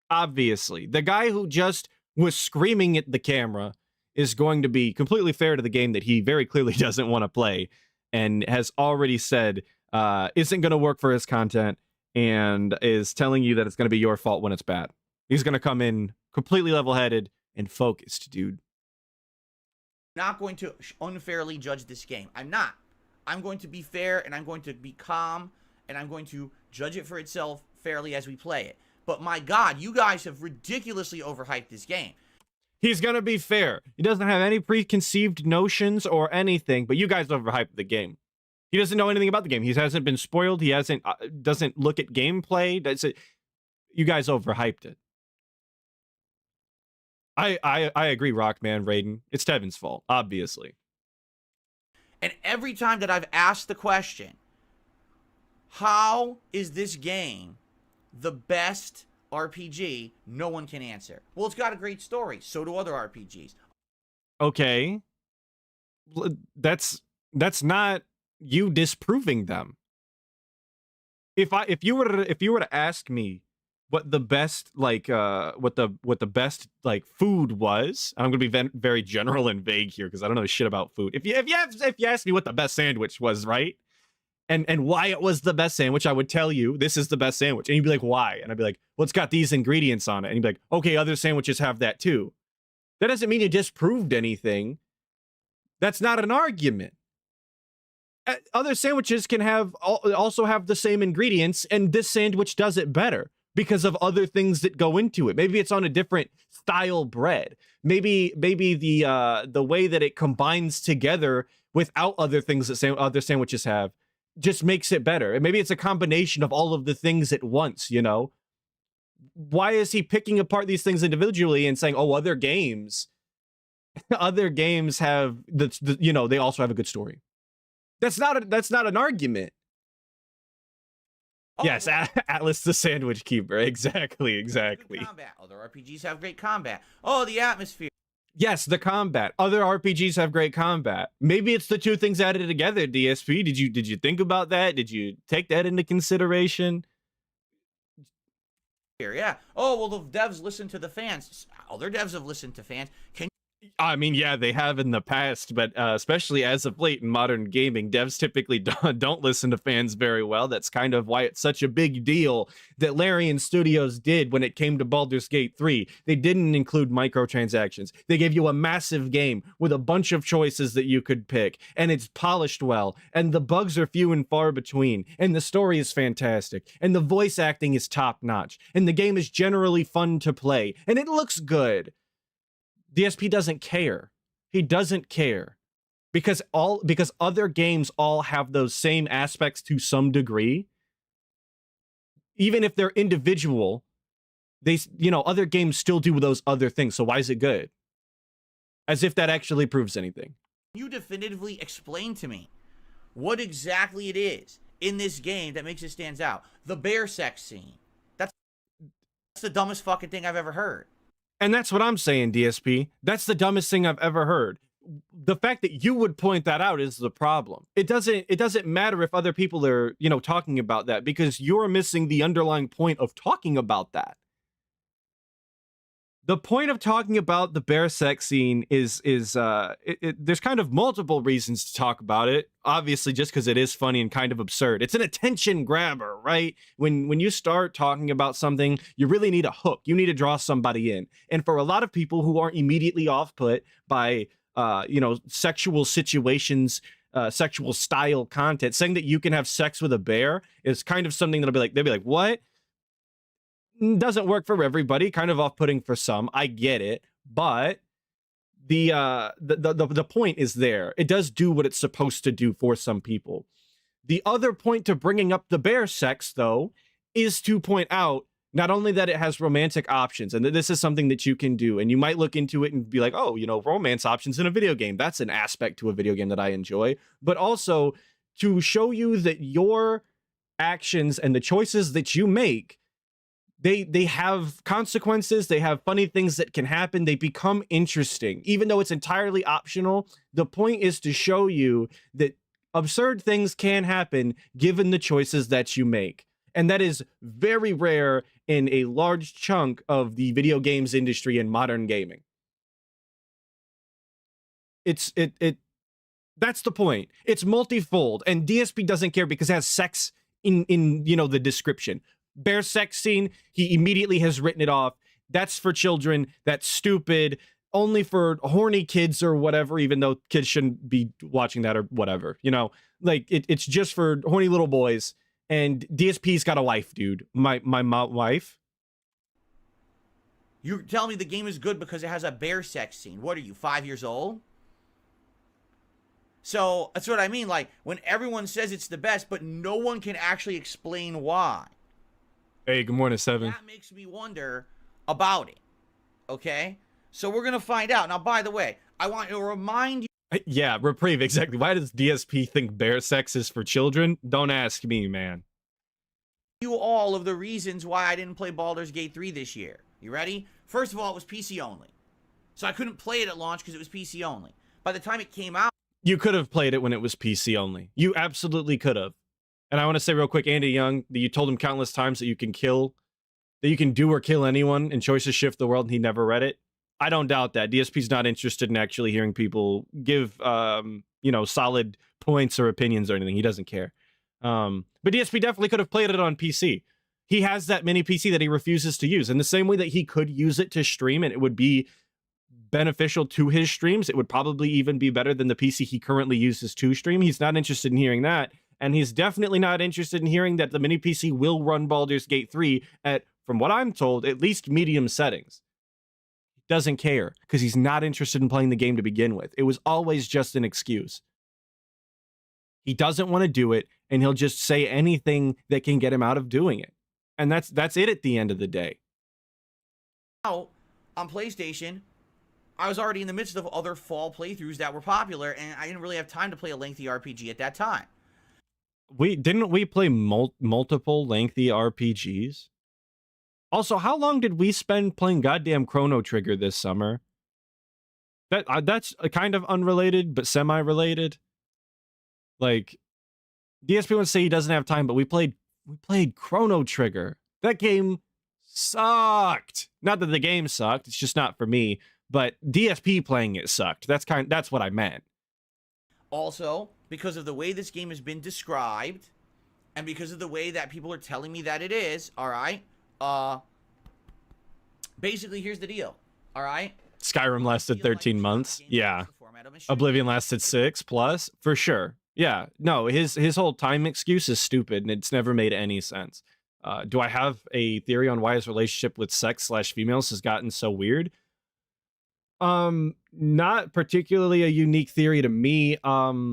Obviously, the guy who just was screaming at the camera is going to be completely fair to the game that he very clearly doesn't want to play and has already said isn't going to work for his content and is telling you that it's going to be your fault when it's bad. He's going to come in completely level-headed and focused, dude. Not going to unfairly judge this game. I'm not. I'm going to be fair, and I'm going to be calm, and I'm going to judge it for itself fairly as we play it. But my God, you guys have ridiculously overhyped this game. He's going to be fair. He doesn't have any preconceived notions or anything, but you guys overhyped the game. He doesn't know anything about the game. He hasn't been spoiled. He doesn't look at gameplay. You guys overhyped it. I agree, Rockman, Raiden. It's Tevin's fault, obviously. And every time that I've asked the question, How is this game the best RPG? No one can answer. Well, it's got a great story. So do other RPGs. Okay. That's not you disproving them. If you were to ask me what the best what the best like food was, I'm gonna be very general and vague here because I don't know shit about food. If you ask me what the best sandwich was, right, and why it was the best sandwich, I would tell you this is the best sandwich, and you'd be like, why? And I'd be like, well, it's got these ingredients on it, and you'd be like, okay, other sandwiches have that too. That doesn't mean you disproved anything. That's not an argument. Other sandwiches can also have the same ingredients, and this sandwich does it better because of other things that go into it. Maybe it's on a different style bread. Maybe the way that it combines together without other things that other sandwiches have just makes it better. And maybe it's a combination of all of the things at once, you know? Why is he picking apart these things individually and saying, oh, other games have you know, they also have a good story? That's not an argument. Oh, yes, well, Atlas the Sandwich Keeper. Exactly. Combat. Other RPGs have great combat. Oh, the atmosphere. Yes, the combat. Other RPGs have great combat. Maybe it's the two things added together, DSP. Did you think about that? Did you take that into consideration? Yeah. Oh, well, the devs listen to the fans. Other devs have listened to fans. I mean, yeah, they have in the past, but especially as of late in modern gaming, devs typically don't listen to fans very well. That's kind of why it's such a big deal that Larian Studios did when it came to Baldur's Gate 3. They didn't include microtransactions. They gave you a massive game with a bunch of choices that you could pick, and it's polished well, and the bugs are few and far between, and the story is fantastic, and the voice acting is top-notch, and the game is generally fun to play, and it looks good. DSP doesn't care. He doesn't care because other games all have those same aspects to some degree. Even if they're individual, other games still do those other things. So why is it good? As if that actually proves anything. You definitively explain to me what exactly it is in this game that makes it stands out. The bear sex scene. That's the dumbest fucking thing I've ever heard. And that's what I'm saying, DSP. That's the dumbest thing I've ever heard. The fact that you would point that out is the problem. It doesn't matter if other people are, talking about that because you're missing the underlying point of talking about that. The point of talking about the bear sex scene is there's kind of multiple reasons to talk about it. Obviously, just because it is funny and kind of absurd. It's an attention grabber, right? When you start talking about something, you really need a hook. You need to draw somebody in. And for a lot of people who aren't immediately off-put by, sexual situations, sexual style content, saying that you can have sex with a bear is kind of something they'll be like, what? Doesn't work for everybody, kind of off-putting for some. I get it, but the point is there. It does do what it's supposed to do for some people. The other point to bringing up the bear sex, though, is to point out not only that it has romantic options and that this is something that you can do, and you might look into it and be like, oh, romance options in a video game. That's an aspect to a video game that I enjoy, but also to show you that your actions and the choices that you make, they have consequences. They have funny things that can happen. They become interesting, even though it's entirely optional. The point is to show you that absurd things can happen given the choices that you make. And that is very rare in a large chunk of the video games industry and modern gaming. That's the point. It's multifold, and DSP doesn't care because it has sex in the description. Bear sex scene, he immediately has written it off. That's for children. That's stupid. Only for horny kids or whatever, even though kids shouldn't be watching that or whatever. It's just for horny little boys. And DSP's got a wife, dude. My wife. You're telling me the game is good because it has a bear sex scene. What are you, 5 years old? So that's what I mean. Like, when everyone says it's the best, but no one can actually explain why. Hey, good morning, Seven. That makes me wonder about it. Okay? So we're going to find out. Now, by the way, I want to remind you. Yeah, Reprieve, exactly. Why does DSP think bear sex is for children? Don't ask me, man. you all of the reasons why I didn't play Baldur's Gate 3 this year. You ready? First of all, it was PC only. So I couldn't play it at launch because it was PC only. By the time it came out... You could have played it when it was PC only. You absolutely could have. And I want to say real quick, Andy Young, that you told him countless times that you can do or kill anyone and choices shift the world, and he never read it. I don't doubt that. DSP's not interested in actually hearing people give, solid points or opinions or anything. He doesn't care. But DSP definitely could have played it on PC. He has that mini PC that he refuses to use. In the same way that he could use it to stream and it would be beneficial to his streams, it would probably even be better than the PC he currently uses to stream. He's not interested in hearing that. And he's definitely not interested in hearing that the mini PC will run Baldur's Gate 3 at, from what I'm told, at least medium settings. He doesn't care because he's not interested in playing the game to begin with. It was always just an excuse. He doesn't want to do it, and he'll just say anything that can get him out of doing it. And that's it at the end of the day. Now, on PlayStation, I was already in the midst of other fall playthroughs that were popular, and I didn't really have time to play a lengthy RPG at that time. Didn't we play multiple lengthy RPGs? Also, how long did we spend playing goddamn Chrono Trigger this summer? That's kind of unrelated, but semi-related. Like, DSP wants to say he doesn't have time, but we played Chrono Trigger. That game sucked. Not that the game sucked, it's just not for me, but DSP playing it sucked. That's what I meant. Also, because of the way this game has been described, and because of the way that people are telling me that it is, all right, basically, here's the deal, all right? Skyrim lasted 13 months. Yeah. Oblivion lasted 6 plus, for sure. Yeah. No, his whole time excuse is stupid, and it's never made any sense. Do I have a theory on why his relationship with sex/females has gotten so weird? Not particularly a unique theory to me. I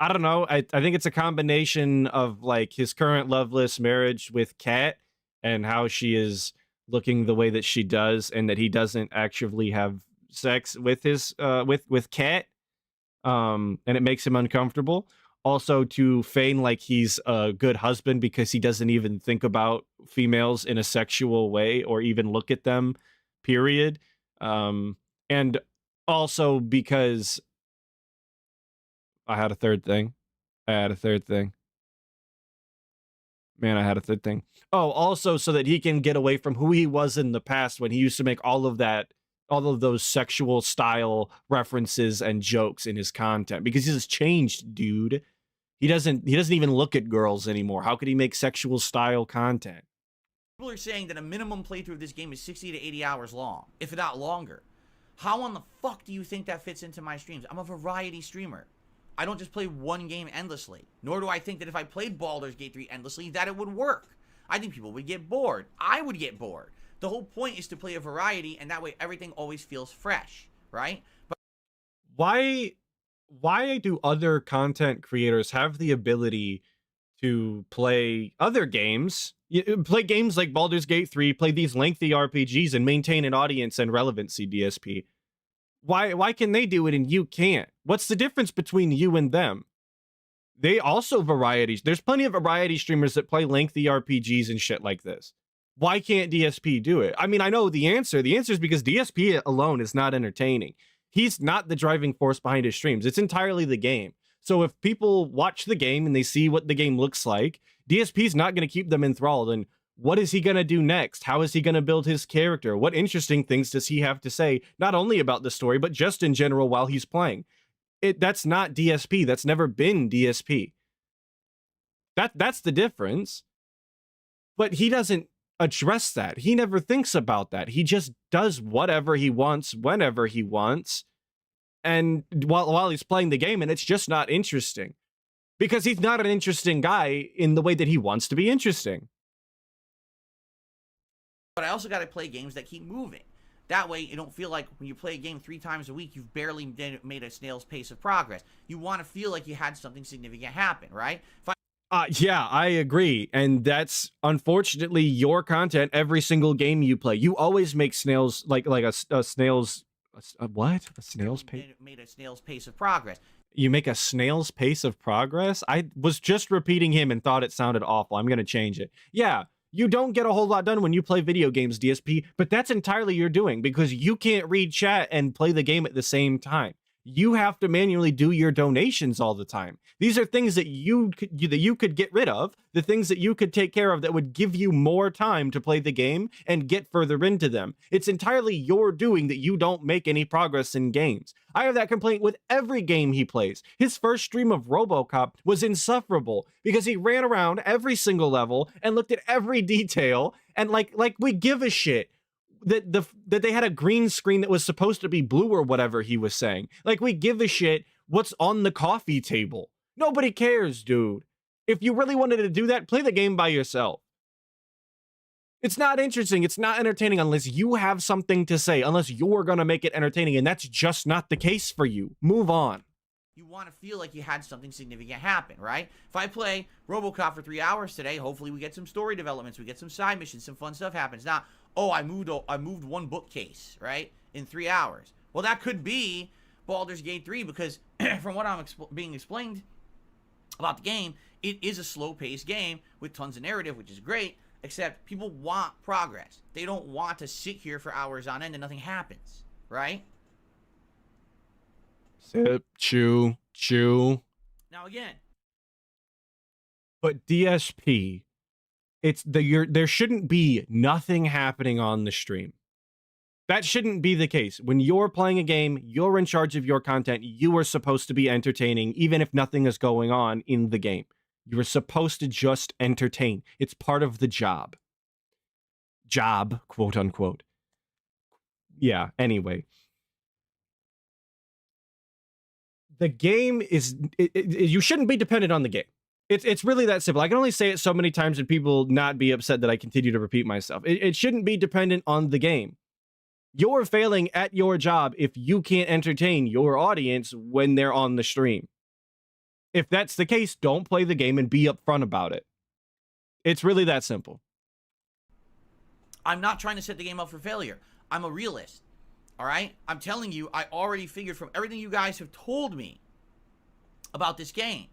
don't know. I think it's a combination of like his current loveless marriage with Kat and how she is looking the way that she does, and that he doesn't actually have sex with his with Kat. And it makes him uncomfortable. Also, to feign like he's a good husband because he doesn't even think about females in a sexual way or even look at them, period. And also because I had a third thing. Man, I had a third thing. Oh, also so that he can get away from who he was in the past when he used to make all of those sexual style references and jokes in his content, because he's changed, dude. He doesn't even look at girls anymore. How could he make sexual style content? People are saying that a minimum playthrough of this game is 60 to 80 hours long, if not longer. How on the fuck do you think that fits into my streams? I'm a variety streamer. I don't just play one game endlessly. Nor do I think that if I played Baldur's Gate 3 endlessly, that it would work. I think people would get bored. I would get bored. The whole point is to play a variety, and that way everything always feels fresh, right? But why do other content creators have the ability to play other games, play games like Baldur's Gate 3, play these lengthy RPGs and maintain an audience and relevancy, DSP? Why can they do it and you can't? What's the difference between you and them? They also varieties. There's plenty of variety streamers that play lengthy RPGs and shit like this. Why can't DSP do it? I mean, I know the answer. The answer is because DSP alone is not entertaining. He's not the driving force behind his streams. It's entirely the game. So if people watch the game and they see what the game looks like, DSP's not going to keep them enthralled. And what is he going to do next? How is he going to build his character? What interesting things does he have to say, not only about the story, but just in general while he's playing? That's not DSP. That's never been DSP. That's the difference. But he doesn't address that. He never thinks about that. He just does whatever he wants, whenever he wants, and while he's playing the game, and it's just not interesting. Because he's not an interesting guy in the way that he wants to be interesting. But I also got to play games that keep moving. That way, you don't feel like when you play a game 3 times a week, you've barely made a snail's pace of progress. You want to feel like you had something significant happen, right? Yeah, I agree. And that's unfortunately your content every single game you play. You always make snails, like a snail's... what? A snail's pace? Made a snail's pace of progress. You make a snail's pace of progress? I was just repeating him and thought it sounded awful. I'm going to change it. Yeah, you don't get a whole lot done when you play video games, DSP, but that's entirely your doing because you can't read chat and play the game at the same time. You have to manually do your donations all the time. These are things that you could get rid of, the things that you could take care of that would give you more time to play the game and get further into them. It's entirely your doing that you don't make any progress in games. I have that complaint with every game he plays. His first stream of RoboCop was insufferable because he ran around every single level and looked at every detail and like we give a shit that they had a green screen that was supposed to be blue or whatever he was saying. Like, we give a shit what's on the coffee table. Nobody cares, dude. If you really wanted to do that, play the game by yourself. It's not interesting. It's not entertaining unless you have something to say, unless you're going to make it entertaining, and that's just not the case for you. Move on. You want to feel like you had something significant happen, right? If I play RoboCop for 3 hours today, hopefully we get some story developments, we get some side missions, some fun stuff happens. Now, oh, I moved one bookcase, right, in 3 hours. Well, that could be Baldur's Gate 3 because from what I'm being explained about the game, it is a slow-paced game with tons of narrative, which is great, except people want progress. They don't want to sit here for hours on end and nothing happens, right? Sip, chew. Now again. But DSP, there shouldn't be nothing happening on the stream. That shouldn't be the case. When you're playing a game, you're in charge of your content. You are supposed to be entertaining, even if nothing is going on in the game. You are supposed to just entertain. It's part of the job. Job, quote unquote. Yeah, anyway. The game is... you shouldn't be dependent on the game. It's really that simple. I can only say it so many times and people not be upset that I continue to repeat myself. It shouldn't be dependent on the game. You're failing at your job if you can't entertain your audience when they're on the stream. If that's the case, don't play the game and be upfront about it. It's really that simple. I'm not trying to set the game up for failure. I'm a realist. All right? I'm telling you, I already figured from everything you guys have told me about this game,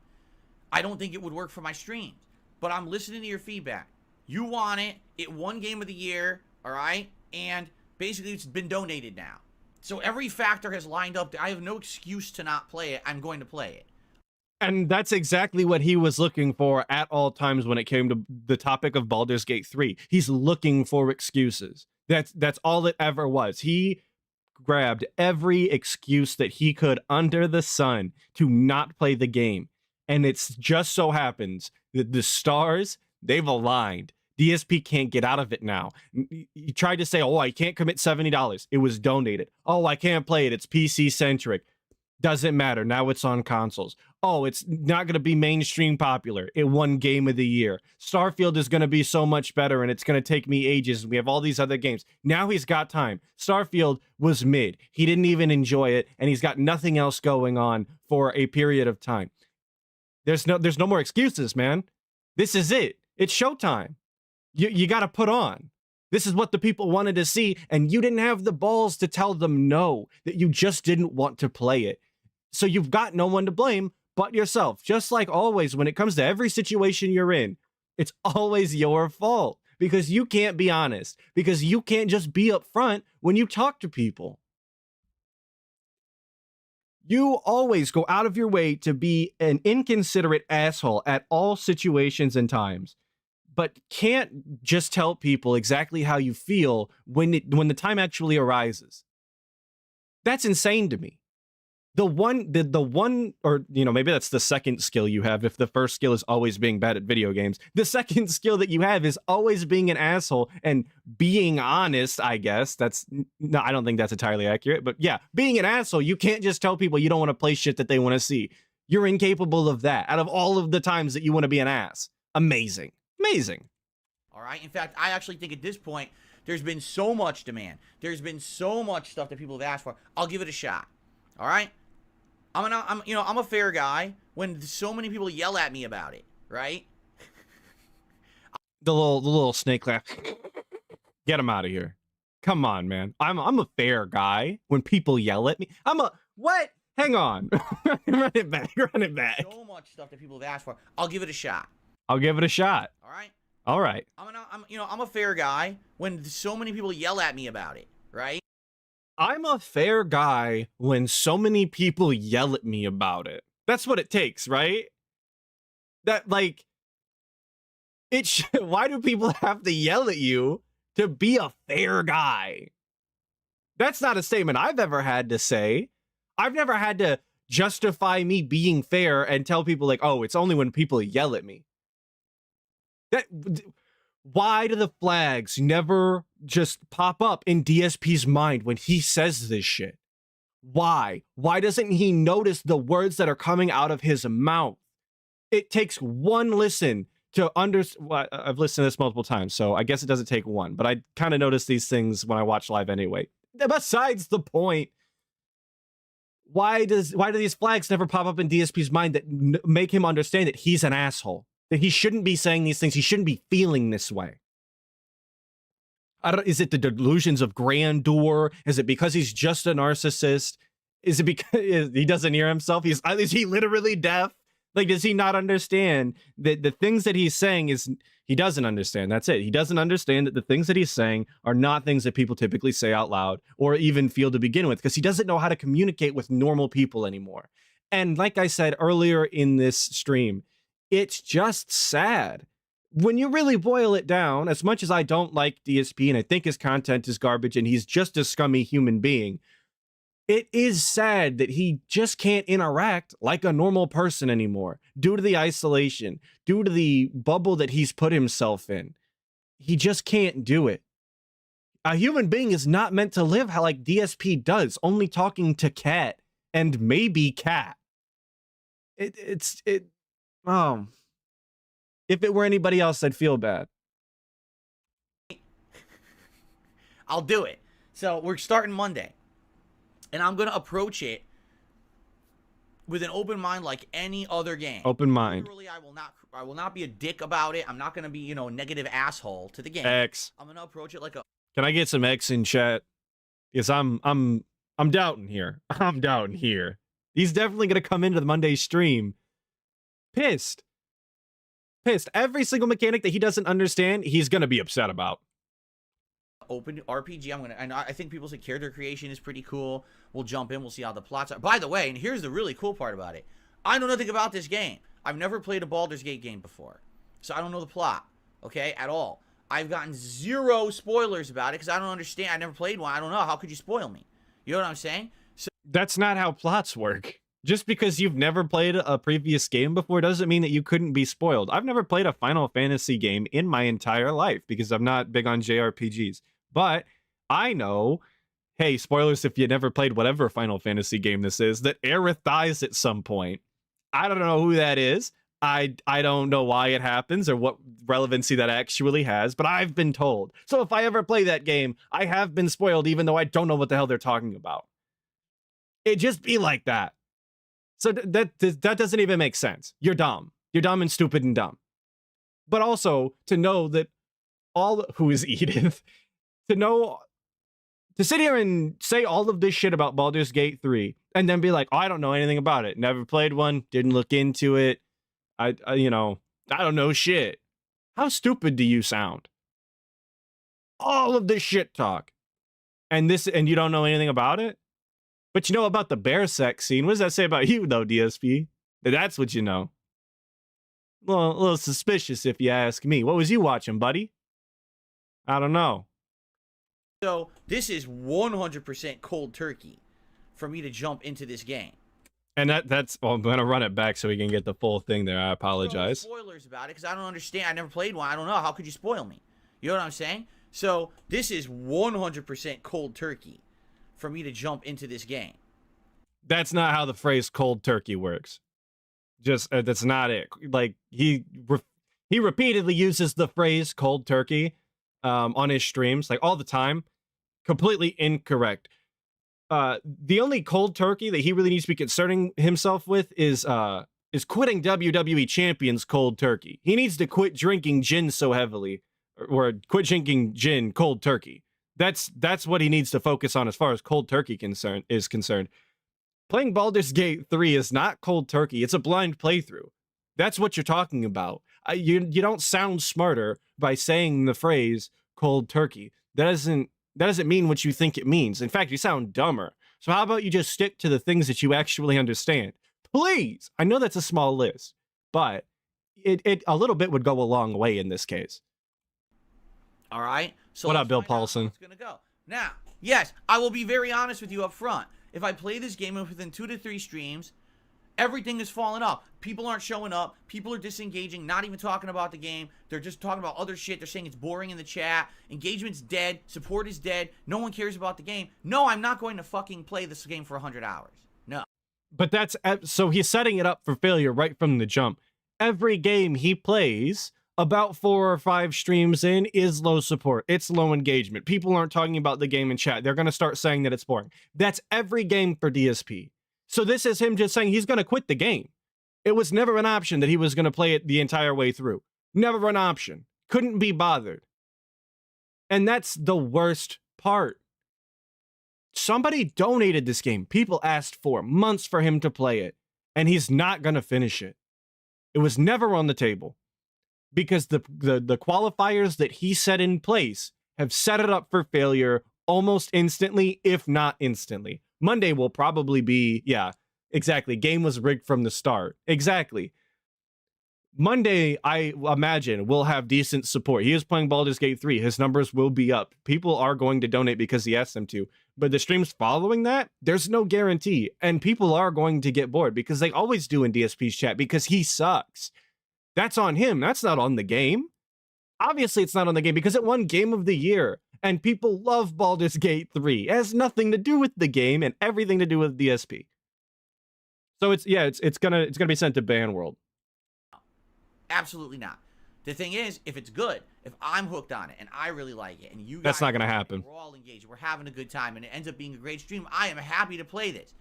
I don't think it would work for my streams. But I'm listening to your feedback. You want it. It won Game of the Year. All right? And basically, it's been donated now. So every factor has lined up. I have no excuse to not play it. I'm going to play it. And that's exactly what he was looking for at all times when it came to the topic of Baldur's Gate 3. He's looking for excuses. That's all it ever was. He grabbed every excuse that he could under the sun to not play the game. And it's just so happens that the stars, they've aligned. DSP can't get out of it now. He tried to say, oh, I can't commit $70. It was donated. Oh, I can't play it. It's PC-centric. Doesn't matter. Now it's on consoles. Oh, it's not going to be mainstream popular. It won Game of the Year. Starfield is going to be so much better, and it's going to take me ages. We have all these other games. Now he's got time. Starfield was mid. He didn't even enjoy it, and he's got nothing else going on for a period of time. There's no more excuses, man. This is it. It's showtime. You got to put on. This is what the people wanted to see, and you didn't have the balls to tell them no, that you just didn't want to play it. So you've got no one to blame but yourself. Just like always, when it comes to every situation you're in, it's always your fault because you can't be honest, because you can't just be upfront when you talk to people. You always go out of your way to be an inconsiderate asshole at all situations and times, but can't just tell people exactly how you feel when the time actually arises. That's insane to me. The one, or, you know, maybe that's the second skill you have if the first skill is always being bad at video games. The second skill that you have is always being an asshole and being honest, I guess. No, I don't think that's entirely accurate, but yeah, being an asshole, you can't just tell people you don't want to play shit that they want to see. You're incapable of that out of all of the times that you want to be an ass. Amazing. Amazing. All right. In fact, I actually think at this point, there's been so much demand. There's been so much stuff that people have asked for. I'll give it a shot. All right. I'm a fair guy when so many people yell at me about it, right? The little snake laugh. Get him out of here. Come on, man. I'm a fair guy when people yell at me. What? Hang on. Run it back. Run it back. So much stuff that people have asked for. I'll give it a shot. I'll give it a shot. All right. All right. I'm a fair guy when so many people yell at me about it, right? I'm a fair guy when so many people yell at me about it. That's what it takes, right? That, like, why do people have to yell at you to be a fair guy? That's not a statement I've ever had to say. I've never had to justify me being fair and tell people, like, oh, it's only when people yell at me. Why do the flags never just pop up in DSP's mind when he says this shit? Why? Why doesn't he notice the words that are coming out of his mouth? It takes one listen to understand. Well, I've listened to this multiple times, so I guess it doesn't take one, but I kind of notice these things when I watch live anyway. Besides the point, why do these flags never pop up in DSP's mind that make him understand that he's an asshole? That he shouldn't be saying these things. He shouldn't be feeling this way. Is it the delusions of grandeur? Is it because he's just a narcissist? Is it because he doesn't hear himself? Is he literally deaf? Like, does he not understand that the things that he's saying he doesn't understand? That's it. He doesn't understand that the things that he's saying are not things that people typically say out loud or even feel to begin with, because he doesn't know how to communicate with normal people anymore. And like I said earlier in this stream, it's just sad. When you really boil it down, as much as I don't like DSP and I think his content is garbage and he's just a scummy human being, it is sad that he just can't interact like a normal person anymore due to the isolation, due to the bubble that he's put himself in. He just can't do it. A human being is not meant to live how like DSP does, only talking to Cat and maybe Cat. If it were anybody else, I'd feel bad. I'll do it. So we're starting Monday. And I'm going to approach it with an open mind like any other game. Open mind. Literally, I will not be a dick about it. I'm not going to be, a negative asshole to the game. X. I'm going to approach it like a... Can I get some X in chat? Because I'm doubting here. I'm doubting here. He's definitely going to come into the Monday stream pissed. Every single mechanic that he doesn't understand, he's going to be upset about. Open RPG. I think people's character creation is pretty cool. We'll jump in. We'll see how the plots are. By the way, and here's the really cool part about it. I know nothing about this game. I've never played a Baldur's Gate game before. So I don't know the plot, okay, at all. I've gotten zero spoilers about it because I don't understand. I never played one. I don't know. How could you spoil me? You know what I'm saying? So that's not how plots work. Just because you've never played a previous game before doesn't mean that you couldn't be spoiled. I've never played a Final Fantasy game in my entire life because I'm not big on JRPGs. But I know, hey, spoilers if you never played whatever Final Fantasy game this is, that Aerith dies at some point. I don't know who that is. I don't know why it happens or what relevancy that actually has, but I've been told. So if I ever play that game, I have been spoiled even though I don't know what the hell they're talking about. It just be like that. So that doesn't even make sense. You're dumb. You're dumb and stupid and dumb. But also to know that who is Edith? To sit here and say all of this shit about Baldur's Gate 3 and then be like, oh, I don't know anything about it. Never played one. Didn't look into it. I don't know shit. How stupid do you sound? All of this shit talk. And you don't know anything about it? But you know about the bear sex scene. What does that say about you, though, DSP? That's what you know. Well, a little suspicious, if you ask me. What was you watching, buddy? I don't know. So this is 100% cold turkey for me to jump into this game. And that's well, I'm gonna run it back so we can get the full thing there. I apologize. No spoilers about it because I don't understand. I never played one. I don't know. How could you spoil me? You know what I'm saying? So this is 100% cold turkey for me to jump into this game. That's not how the phrase cold turkey works. Just that's not it. Like he repeatedly uses the phrase cold turkey on his streams, like all the time. Completely incorrect. The only cold turkey that he really needs to be concerning himself with is quitting WWE champions cold turkey. He needs to quit drinking gin so heavily, or quit drinking gin cold turkey. That's what he needs to focus on as far as cold turkey is concerned. Playing Baldur's Gate 3 is not cold turkey. It's a blind playthrough. That's what you're talking about. You don't sound smarter by saying the phrase cold turkey. That doesn't mean what you think it means. In fact, you sound dumber. So how about you just stick to the things that you actually understand? Please. I know that's a small list, but it a little bit would go a long way in this case. All right. So what up, Bill Paulson? It's gonna go now. Yes, I will be very honest with you up front. If I play this game within 2 to 3 streams, everything is falling off. People aren't showing up. People are disengaging, not even talking about the game. They're just talking about other shit. They're saying it's boring in the chat. Engagement's dead. Support is dead. No one cares about the game. No, I'm not going to fucking play this game for 100 hours. No. But that's so he's setting it up for failure right from the jump. Every game he plays, about 4 or 5 streams in, is low support. It's low engagement. People aren't talking about the game in chat. They're going to start saying that it's boring. That's every game for DSP. So this is him just saying he's going to quit the game. It was never an option that he was going to play it the entire way through. Never an option. Couldn't be bothered. And that's the worst part. Somebody donated this game. People asked for months for him to play it, and he's not going to finish it. It was never on the table because the qualifiers that he set in place have set it up for failure almost instantly, if not instantly. Monday will probably be, yeah, exactly. Game was rigged from the start. Exactly. Monday, I imagine, will have decent support. He is playing Baldur's Gate 3. His numbers will be up. People are going to donate because he asked them to. But the streams following that, there's no guarantee. And people are going to get bored because they always do in DSP's chat because he sucks. That's on him. That's not on the game. Obviously, it's not on the game because it won Game of the Year. And people love Baldur's Gate 3. It has nothing to do with the game and everything to do with DSP. So it's gonna be sent to Ban World. Absolutely not. The thing is, if it's good, if I'm hooked on it and I really like it, and you guys, that's not gonna happen. We're all engaged. We're having a good time, and it ends up being a great stream. I am happy to play this,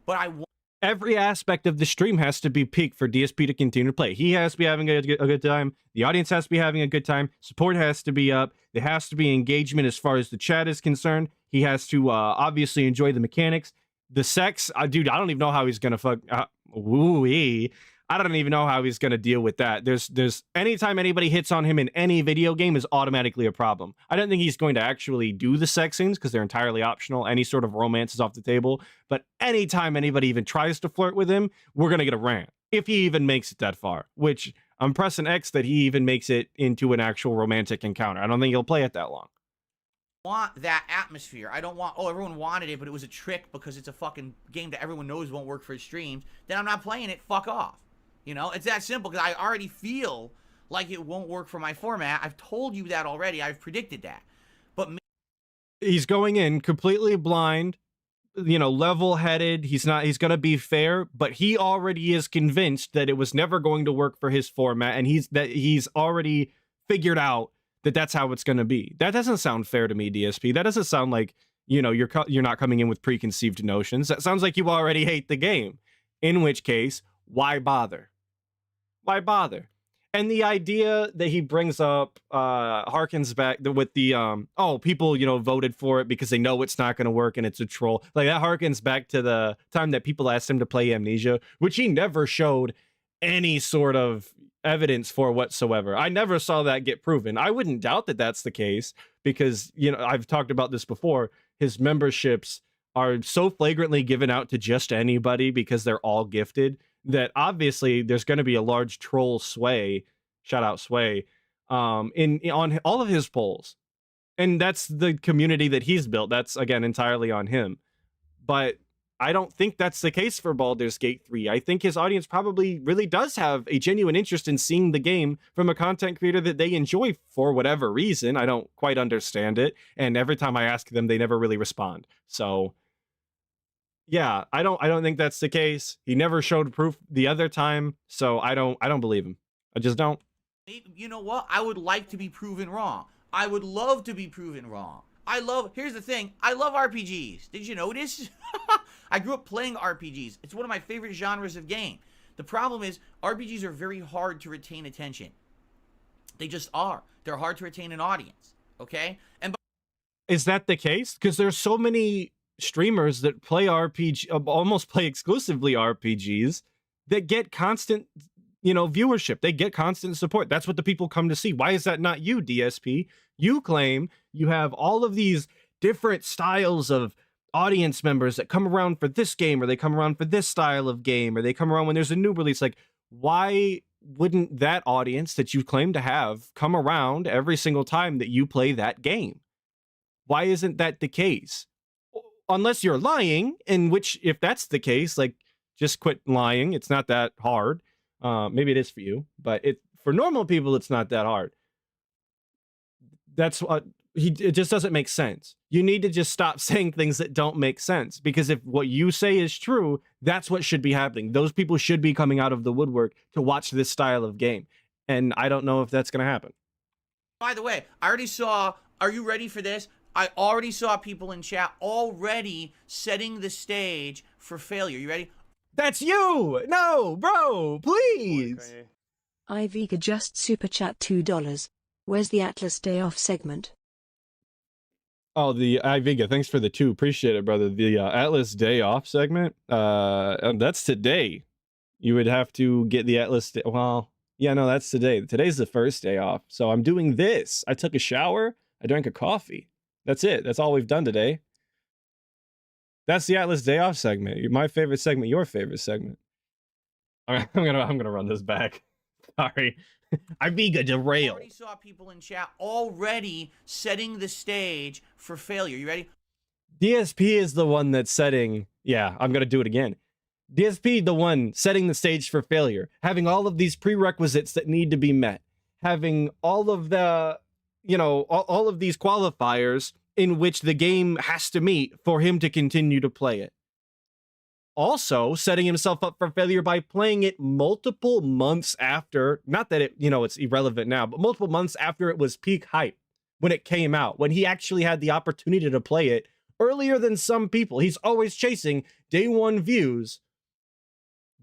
but I want every aspect of the stream has to be peaked for DSP to continue to play. He has to be having a good time. The audience has to be having a good time. Support has to be up. There has to be engagement as far as the chat is concerned. He has to obviously enjoy the mechanics. The sex, dude, I don't even know how he's gonna fuck. Woo-wee. I don't even know how he's gonna deal with that. There's anytime anybody hits on him in any video game is automatically a problem. I don't think he's going to actually do the sex scenes because they're entirely optional. Any sort of romance is off the table. But anytime anybody even tries to flirt with him, we're gonna get a rant. If he even makes it that far, which I'm pressing X that he even makes it into an actual romantic encounter. I don't think he'll play it that long. Want that atmosphere. I don't want, oh, everyone wanted it, but it was a trick because it's a fucking game that everyone knows won't work for his streams. Then I'm not playing it. Fuck off. You know, it's that simple because I already feel like it won't work for my format. I've told you that already. I've predicted that. But he's going in completely blind, you know, level-headed. He's going to be fair, but he already is convinced that it was never going to work for his format, and he's already figured out that that's how it's going to be. That doesn't sound fair to me, DSP. That doesn't sound like, you know, you're not coming in with preconceived notions. That sounds like you already hate the game. In which case, why bother? Why bother? And the idea that he brings up harkens back with the people, you know, voted for it because they know it's not going to work and it's a troll. Like that harkens back to the time that people asked him to play Amnesia, which he never showed any sort of evidence for whatsoever. I never saw that get proven. I wouldn't doubt that that's the case because, you know, I've talked about this before. His memberships are so flagrantly given out to just anybody because they're all gifted that obviously there's going to be a large troll sway, shout out sway, on all of his polls. And that's the community that he's built. That's, again, entirely on him. But I don't think that's the case for Baldur's Gate 3. I think his audience probably really does have a genuine interest in seeing the game from a content creator that they enjoy for whatever reason. I don't quite understand it. And every time I ask them, they never really respond. So yeah, I don't think that's the case. He never showed proof the other time, so I don't believe him. I just don't. You know what? I would like to be proven wrong. I would love to be proven wrong. Here's the thing, I love RPGs. Did you notice? I grew up playing RPGs. It's one of my favorite genres of game. The problem is RPGs are very hard to retain attention. They just are. They're hard to retain an audience, okay? And is that the case? Because there's so many streamers that play almost play exclusively RPGs that get constant, viewership. They get constant support. That's what the people come to see. Why is that not you, DSP? You claim you have all of these different styles of audience members that come around for this game, or they come around for this style of game, or they come around when there's a new release. Like, why wouldn't that audience that you claim to have come around every single time that you play that game? Why isn't that the case? Unless you're lying, in which, if that's the case, like, just quit lying. It's not that hard. Maybe it is for you, but for normal people, it's not that hard. That's what it just doesn't make sense. You need to just stop saying things that don't make sense, because if what you say is true, that's what should be happening. Those people should be coming out of the woodwork to watch this style of game. And I don't know if that's going to happen. By the way, I already saw, are you ready for this? I already saw people in chat already setting the stage for failure. You ready? That's you! No, bro, please! Iviga just super chat $2. Where's the Atlas Day Off segment? Oh, the Iviga, thanks for the 2. Appreciate it, brother. The Atlas Day Off segment, that's today. You would have to get the Atlas Day. Well, yeah, no, that's today. Today's the first day off. So I'm doing this. I took a shower. I drank a coffee. That's it. That's all we've done today. That's the Atlas Day Off segment. My favorite segment, your favorite segment. I'm gonna run this back. Sorry. Iviga derail. I already saw people in chat already setting the stage for failure. You ready? DSP is the one that's setting. Yeah, I'm gonna do it again. DSP, the one setting the stage for failure, having all of these prerequisites that need to be met, having all of the, all of these qualifiers in which the game has to meet for him to continue to play it. Also, setting himself up for failure by playing it multiple months after, not that it, it's irrelevant now, but multiple months after it was peak hype, when it came out, when he actually had the opportunity to play it earlier than some people. He's always chasing day one views.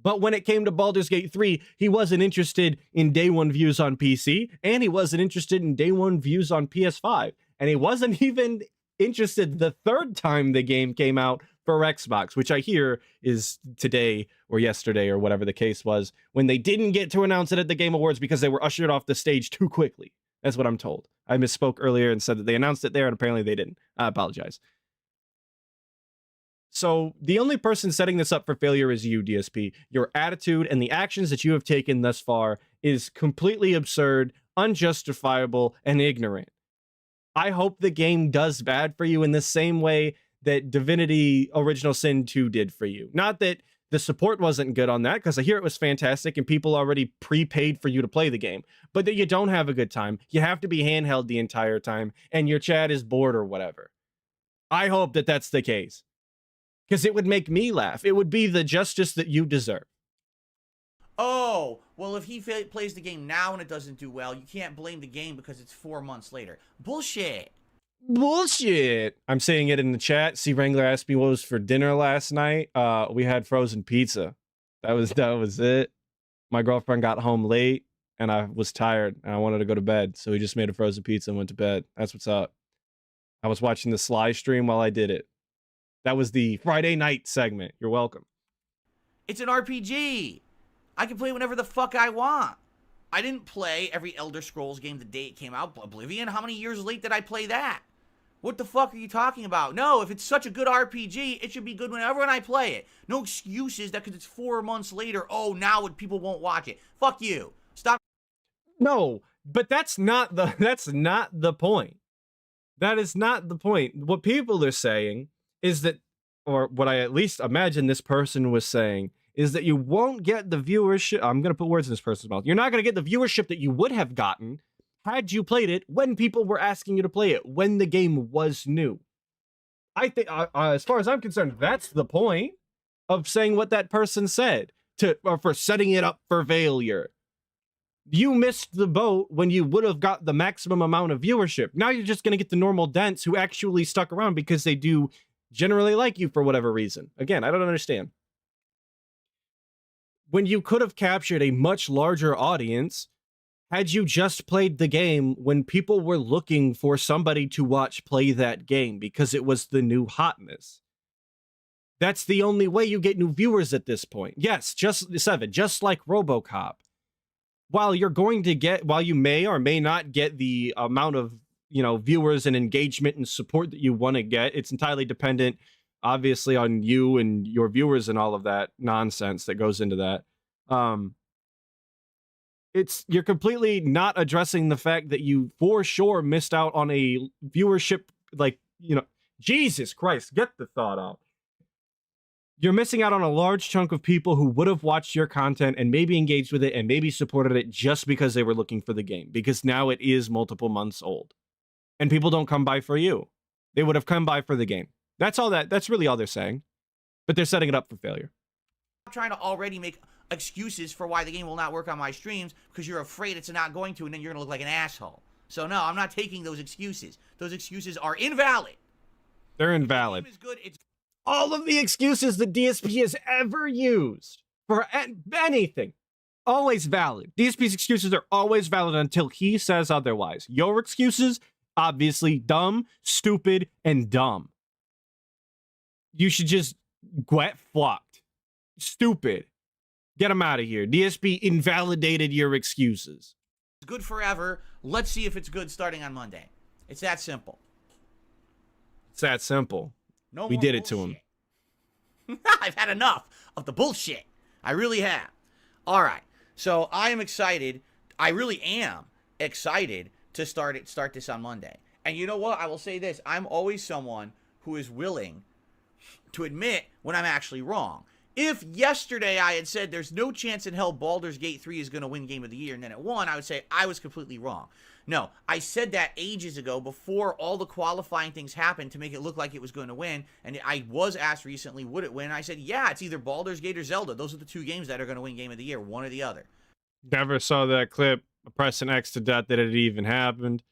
But when it came to Baldur's Gate 3, he wasn't interested in day one views on PC, and he wasn't interested in day one views on PS5. And he wasn't even interested the third time the game came out for Xbox, which I hear is today or yesterday or whatever the case was, when they didn't get to announce it at the Game Awards because they were ushered off the stage too quickly. That's what I'm told. I misspoke earlier and said that they announced it there, and apparently they didn't. I apologize. So the only person setting this up for failure is you, DSP. Your attitude and the actions that you have taken thus far is completely absurd, unjustifiable, and ignorant. I hope the game does bad for you in the same way that Divinity Original Sin 2 did for you. Not that the support wasn't good on that, because I hear it was fantastic and people already prepaid for you to play the game, but that you don't have a good time. You have to be handheld the entire time, and your chat is bored or whatever. I hope that that's the case, because it would make me laugh. It would be the justice that you deserve. Oh, well, if he plays the game now and it doesn't do well, you can't blame the game because it's 4 months later. Bullshit. Bullshit. I'm saying it in the chat. C Wrangler asked me what was for dinner last night. We had frozen pizza. That was it. My girlfriend got home late and I was tired and I wanted to go to bed, so we just made a frozen pizza and went to bed. That's what's up. I was watching the Sly stream while I did it. That was the Friday night segment. You're welcome. It's an RPG. I can play whenever the fuck I want. I didn't play every Elder Scrolls game the day it came out. Oblivion, how many years late did I play that? What the fuck are you talking about? No, if it's such a good RPG, it should be good whenever I play it. No excuses that because it's 4 months later, oh, now people won't watch it. Fuck you. Stop. No, but that's not the point. That is not the point. What people are saying is that, or what I at least imagine this person was saying, is that you won't get the viewership. I'm going to put words in this person's mouth. You're not going to get the viewership that you would have gotten had you played it when people were asking you to play it, when the game was new. I think, as far as I'm concerned, that's the point of saying what that person said, for setting it up for failure. You missed the boat when you would have got the maximum amount of viewership. Now you're just going to get the normal dents who actually stuck around because they do generally like you for whatever reason. Again, I don't understand. When you could have captured a much larger audience had you just played the game when people were looking for somebody to watch play that game because it was the new hotness. That's the only way you get new viewers at this point. Yes, just 7, just like RoboCop. While you may or may not get the amount of, viewers and engagement and support that you want to get, it's entirely dependent, obviously, on you and your viewers and all of that nonsense that goes into that. You're completely not addressing the fact that you for sure missed out on a viewership, Jesus Christ, get the thought out. You're missing out on a large chunk of people who would have watched your content and maybe engaged with it and maybe supported it just because they were looking for the game, because now it is multiple months old and people don't come by for you. They would have come by for the game. That's really all they're saying, but they're setting it up for failure. I'm trying to already make excuses for why the game will not work on my streams because you're afraid it's not going to, and then you're going to look like an asshole. So no, I'm not taking those excuses. Those excuses are invalid. They're invalid. The game is good. It's all of the excuses that DSP has ever used for anything, always valid. DSP's excuses are always valid until he says otherwise. Your excuses, obviously dumb, stupid, and dumb. You should just get fucked. Stupid. Get him out of here. DSP invalidated your excuses. good forever. Let's see if it's good starting on Monday. It's that simple. It's that simple. No we more did it to him. I've had enough of the bullshit. I really have. All right. So I am excited. I really am excited to start this on Monday. And you know what? I will say this. I'm always someone who is willing to admit when I'm actually wrong. If yesterday I had said there's no chance in hell Baldur's Gate 3 is going to win Game of the Year and then it won, I would say I was completely wrong. No, I said that ages ago before all the qualifying things happened to make it look like it was going to win. And I was asked recently, would it win? And I said, yeah, it's either Baldur's Gate or Zelda. Those are the two games that are going to win Game of the Year, one or the other. Never saw that clip pressing X to death that it even happened.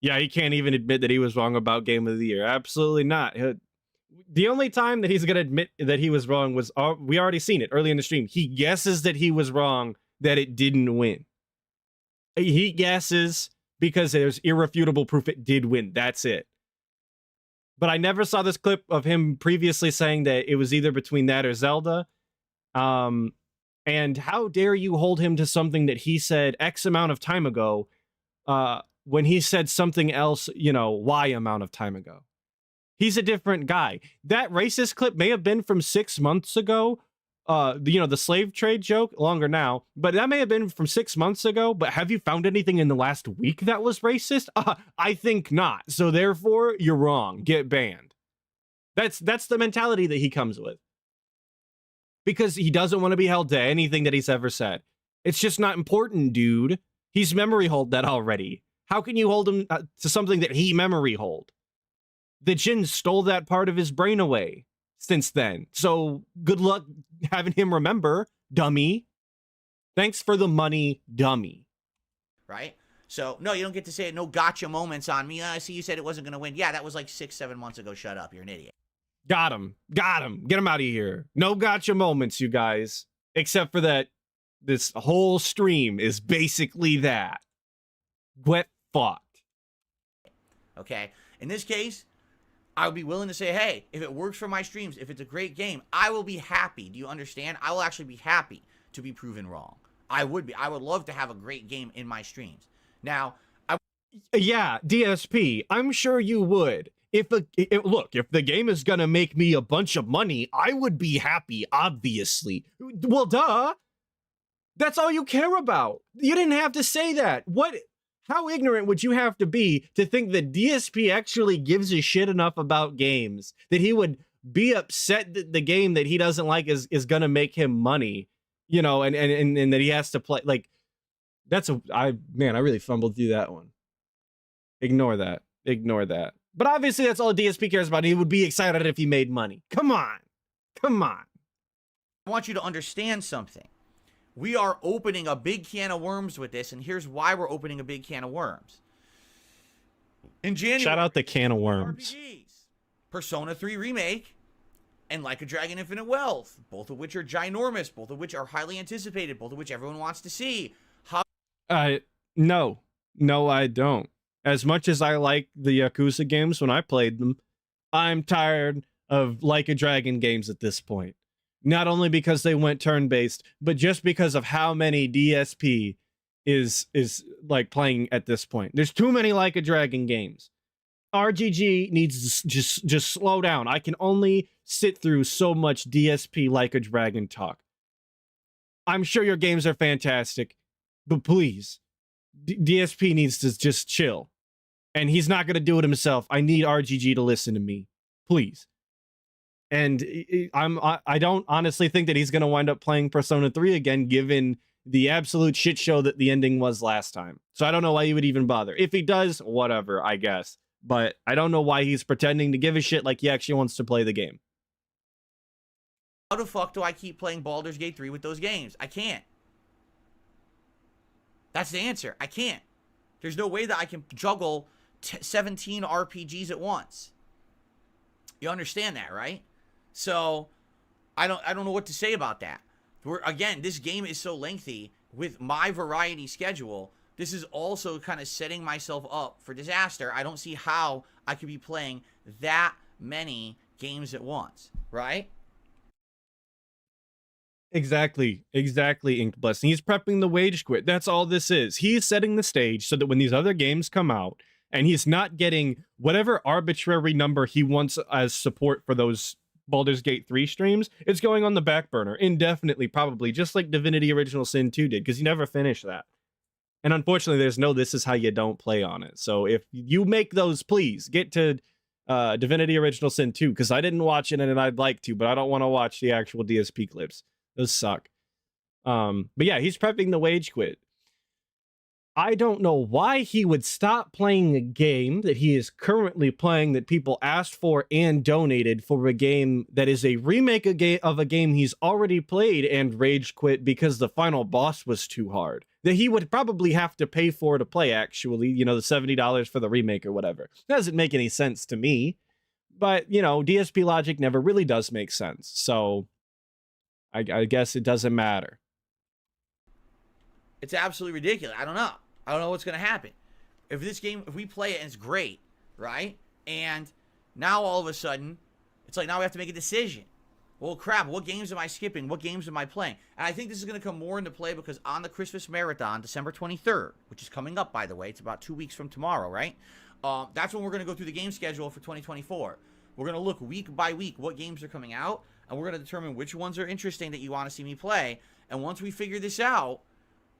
Yeah, he can't even admit that he was wrong about Game of the Year. Absolutely not. The only time that he's going to admit that he was wrong was, we already seen it early in the stream. He guesses that he was wrong, that it didn't win. He guesses because there's irrefutable proof it did win. That's it. But I never saw this clip of him previously saying that it was either between that or Zelda. And how dare you hold him to something that he said X amount of time ago when he said something else, Y amount of time ago. He's a different guy. That racist clip may have been from 6 months ago. The slave trade joke, longer now, but that may have been from 6 months ago. But have you found anything in the last week that was racist? I think not. So therefore, you're wrong. Get banned. That's the mentality that he comes with. Because he doesn't want to be held to anything that he's ever said. It's just not important, dude. He's memory hold that already. How can you hold him to something that he memory hold? The Jinn stole that part of his brain away since then. So good luck having him remember, dummy. Thanks for the money, dummy. Right? So, no, you don't get to say no gotcha moments on me. I see you said it wasn't going to win. Yeah, that was like 6-7 months ago. Shut up. You're an idiot. Got him. Get him out of here. No gotcha moments, you guys. Except for that, this whole stream is basically that. Get fucked. Okay? In this case, I would be willing to say, hey, if it works for my streams, if it's a great game, I will be happy. Do you understand? I will actually be happy to be proven wrong. I would be. I would love to have a great game in my streams. Now, yeah, DSP, I'm sure you would. If the game is gonna make me a bunch of money, I would be happy, obviously. Well, duh. That's all you care about. You didn't have to say that. How ignorant would you have to be to think that DSP actually gives a shit enough about games that he would be upset that the game that he doesn't like is going to make him money, and that he has to play? Like, I really fumbled through that one. Ignore that. But obviously that's all DSP cares about. He would be excited if he made money. Come on. I want you to understand something. We are opening a big can of worms with this, and here's why we're opening a big can of worms. In January, shout out the can of worms. RPGs, Persona 3 Remake, and Like a Dragon Infinite Wealth, both of which are ginormous, both of which are highly anticipated, both of which everyone wants to see. No, I don't. As much as I like the Yakuza games when I played them, I'm tired of Like a Dragon games at this point. Not only because they went turn-based, but just because of how many DSP is like playing at this point. There's too many Like a Dragon games. RGG needs to just slow down. I can only sit through so much DSP Like a Dragon talk. I'm sure your games are fantastic, but please, DSP needs to just chill. And he's not going to do it himself. I need RGG to listen to me. Please. And I don't honestly think that he's going to wind up playing Persona 3 again, given the absolute shit show that the ending was last time. So I don't know why he would even bother. If he does, whatever, I guess. But I don't know why he's pretending to give a shit like he actually wants to play the game. How the fuck do I keep playing Baldur's Gate 3 with those games? I can't. That's the answer. I can't. There's no way that I can juggle 17 RPGs at once. You understand that, right? So I don't know what to say about that. Again, this game is so lengthy with my variety schedule. This is also kind of setting myself up for disaster. I don't see how I could be playing that many games at once, right? Exactly, Ink Blessing. He's prepping the wage quit. That's all this is. He's setting the stage so that when these other games come out and he's not getting whatever arbitrary number he wants as support for those Baldur's Gate 3 streams, it's going on the back burner indefinitely, probably, just like Divinity Original Sin 2 did, because he never finished that. And unfortunately, there's no this is how you don't play on it. So if you make those, please get to Divinity Original Sin 2, because I didn't watch it and I'd like to, but I don't want to watch the actual DSP clips. Those suck. But yeah, he's prepping the wage quit. I don't know why he would stop playing a game that he is currently playing that people asked for and donated for a game that is a remake of a game he's already played and rage quit because the final boss was too hard. That he would probably have to pay for to play, actually, you know, the $70 for the remake or whatever. That doesn't make any sense to me. But, you know, DSP logic never really does make sense. So I guess it doesn't matter. It's absolutely ridiculous. I don't know. I don't know what's going to happen. If this game, if we play it and it's great, right? And now all of a sudden, it's like now we have to make a decision. Well, crap, what games am I skipping? What games am I playing? And I think this is going to come more into play because on the Christmas Marathon, December 23rd, which is coming up, by the way, it's about 2 weeks from tomorrow, right? That's when we're going to go through the game schedule for 2024. We're going to look week by week what games are coming out, and we're going to determine which ones are interesting that you want to see me play. And once we figure this out,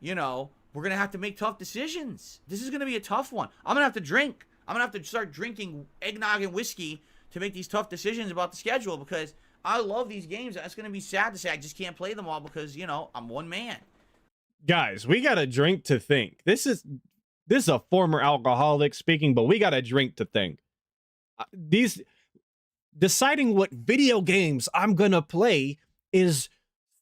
you know, we're going to have to make tough decisions. This is going to be a tough one. I'm going to have to drink. I'm going to have to start drinking eggnog and whiskey to make these tough decisions about the schedule because I love these games. It's going to be sad to say I just can't play them all because, you know, I'm one man. Guys, we got to drink to think. This is a former alcoholic speaking, but we got to drink to think. Deciding what video games I'm going to play is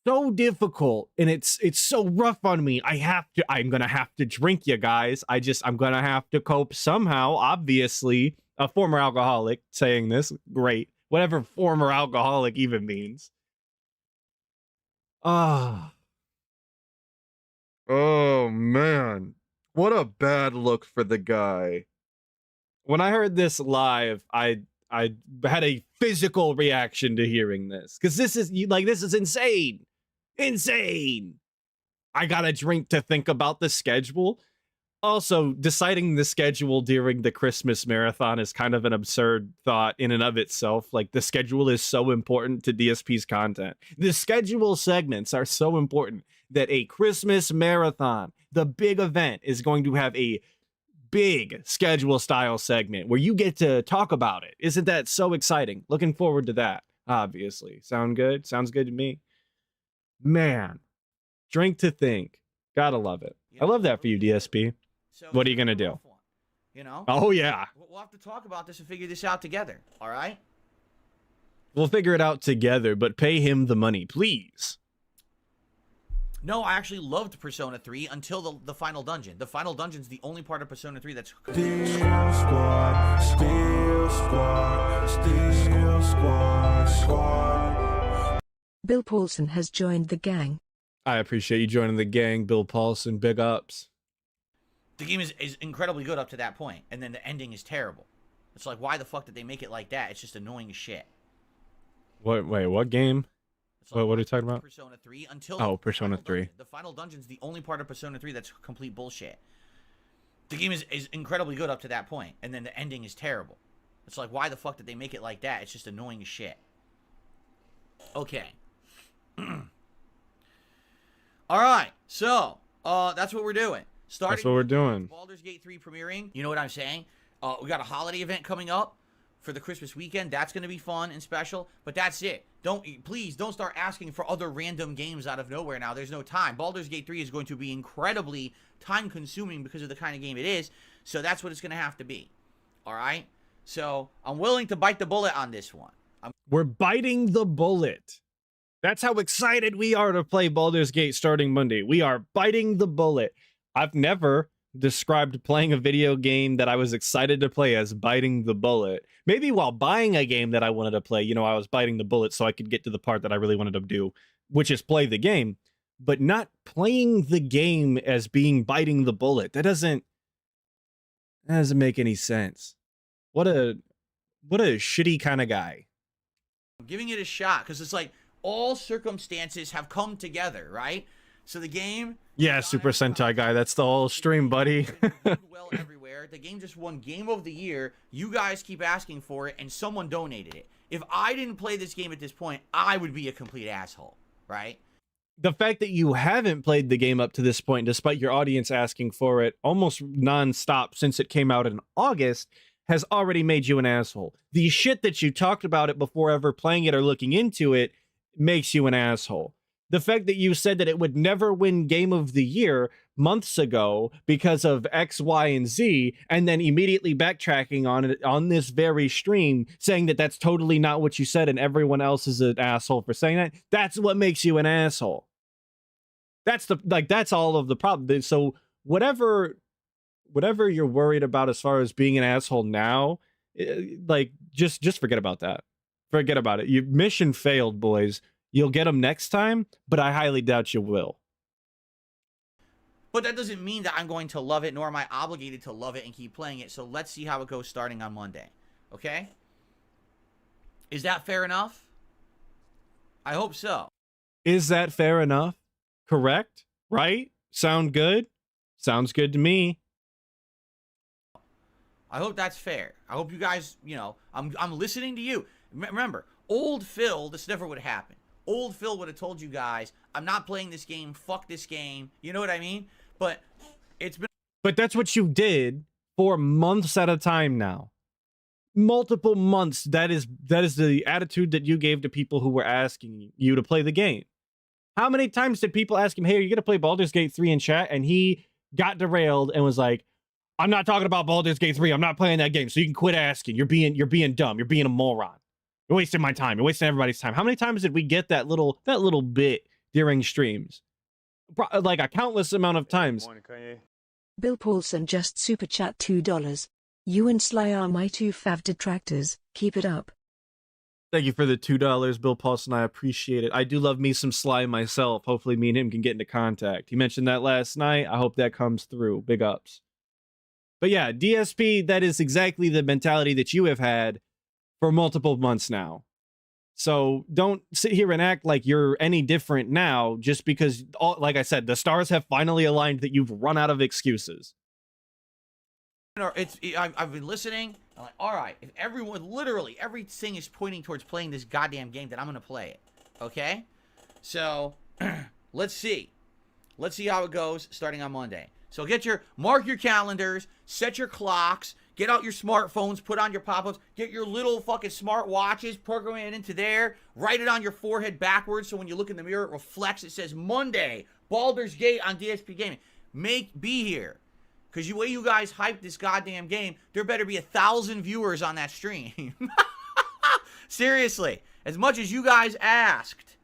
so difficult and it's so rough on me. I'm gonna have to drink, you guys. I'm gonna have to cope somehow. Obviously, a former alcoholic saying this, great. Whatever former alcoholic even means. Oh man, what a bad look for the guy. When I heard this live, I had a physical reaction to hearing this because this is insane. Insane. I gotta drink to think about the schedule. Also, deciding the schedule during the Christmas marathon is kind of an absurd thought in and of itself. Like, the schedule is so important to DSP's content. The schedule segments are so important that a Christmas marathon, the big event, is going to have a big schedule style segment where you get to talk about it. Isn't that so exciting? Looking forward to that, obviously. Sound good? Sounds good to me. Man, drink to think. Gotta love it. I love that for you, DSP. So what are you gonna do? You know? Oh yeah. We'll have to talk about this and figure this out together. All right? We'll figure it out together, but pay him the money, please. No, I actually loved Persona 3 until the final dungeon. The final dungeon's the only part of Persona 3 that's... Steel squad, steel squad, steel squad. Bill Paulson has joined the gang. I appreciate you joining the gang, Bill Paulson. Big ups. The game is incredibly good up to that point, and then the ending is terrible. It's like, why the fuck did they make it like that? It's just annoying as shit. Wait, what game? What are you talking about? Persona 3 until Oh, Persona 3. Dungeon. The final dungeon's the only part of Persona 3 that's complete bullshit. The game is incredibly good up to that point, and then the ending is terrible. It's like, why the fuck did they make it like that? It's just annoying as shit. Okay. Alright, so, that's what we're doing. That's what we're doing. Baldur's Gate 3 premiering. You know what I'm saying? We got a holiday event coming up for the Christmas weekend. That's going to be fun and special, but that's it. Please don't start asking for other random games out of nowhere now. There's no time. Baldur's Gate 3 is going to be incredibly time consuming because of the kind of game it is, so that's what it's going to have to be. All right? So, I'm willing to bite the bullet on this one. We're biting the bullet. That's how excited we are to play Baldur's Gate starting Monday. We are biting the bullet. I've never described playing a video game that I was excited to play as biting the bullet. Maybe while buying a game that I wanted to play, you know, I was biting the bullet so I could get to the part that I really wanted to do, which is play the game, but not playing the game as being biting the bullet. That doesn't make any sense. What a shitty kind of guy. I'm giving it a shot because it's like all circumstances have come together, right? So the game... Yeah, Super Sentai guy. That's the whole stream, buddy. well everywhere. The game just won Game of the Year. You guys keep asking for it, and someone donated it. If I didn't play this game at this point, I would be a complete asshole, right? The fact that you haven't played the game up to this point, despite your audience asking for it almost nonstop since it came out in August, has already made you an asshole. The shit that you talked about it before ever playing it or looking into it makes you an asshole. The fact that you said that it would never win Game of the Year months ago because of X, Y, and Z, and then immediately backtracking on it on this very stream, saying that that's totally not what you said and everyone else is an asshole for saying that, that's what makes you an asshole. That's all of the problem. So whatever you're worried about as far as being an asshole now, just forget about that. Forget about it. Your mission failed, boys. You'll get them next time, but I highly doubt you will. But that doesn't mean that I'm going to love it, nor am I obligated to love it and keep playing it. So let's see how it goes starting on Monday. Okay? Is that fair enough? I hope so. Is that fair enough? Correct? Right? Sound good? Sounds good to me. I hope that's fair. I hope you guys, I'm listening to you. Remember, old Phil, this never would have happened. Old Phil would have told you guys, I'm not playing this game, fuck this game. You know what I mean? But it's been... But that's what you did for months at a time now. Multiple months. That is the attitude that you gave to people who were asking you to play the game. How many times did people ask him, hey, are you going to play Baldur's Gate 3 in chat? And he got derailed and was like, I'm not talking about Baldur's Gate 3. I'm not playing that game. So you can quit asking. You're being dumb. You're being a moron. You're wasting my time. You're wasting everybody's time. How many times did we get that little bit during streams? Like a countless amount of times. Bill Paulson just super chat $2. You and Sly are my two fav detractors. Keep it up. Thank you for the $2, Bill Paulson. I appreciate it. I do love me some Sly myself. Hopefully me and him can get into contact. He mentioned that last night. I hope that comes through. Big ups. But yeah, DSP, that is exactly the mentality that you have had for multiple months now. So don't sit here and act like you're any different now just because, like I said, the stars have finally aligned that you've run out of excuses. I've been listening. I'm like, all right, if literally everything is pointing towards playing this goddamn game, then I'm going to play it. Okay? So, let's see. Let's see how it goes starting on Monday. So mark your calendars, set your clocks, get out your smartphones, put on your pop-ups, get your little fucking smart watches, program it into there, write it on your forehead backwards so when you look in the mirror, it reflects. It says Monday, Baldur's Gate on DSP Gaming. Be here. Because the way you guys hype this goddamn game, there better be 1,000 viewers on that stream. Seriously. As much as you guys asked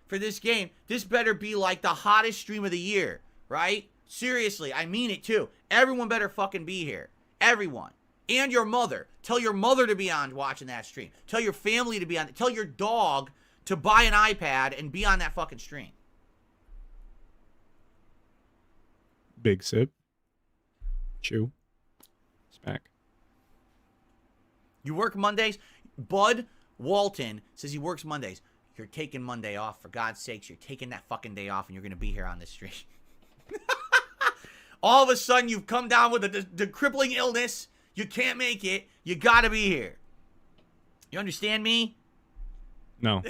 for this game, this better be like the hottest stream of the year, right? Seriously, I mean it too. Everyone better fucking be here. Everyone. And your mother. Tell your mother to be on watching that stream. Tell your family to be on. Tell your dog to buy an iPad and be on that fucking stream. Big sip. Chew. Smack. You work Mondays? Bud, Walton says he works Mondays. You're taking Monday off. For God's sakes, you're taking that fucking day off and you're going to be here on this stream. All of a sudden, you've come down with the crippling illness. You can't make it. You got to be here. You understand me? No.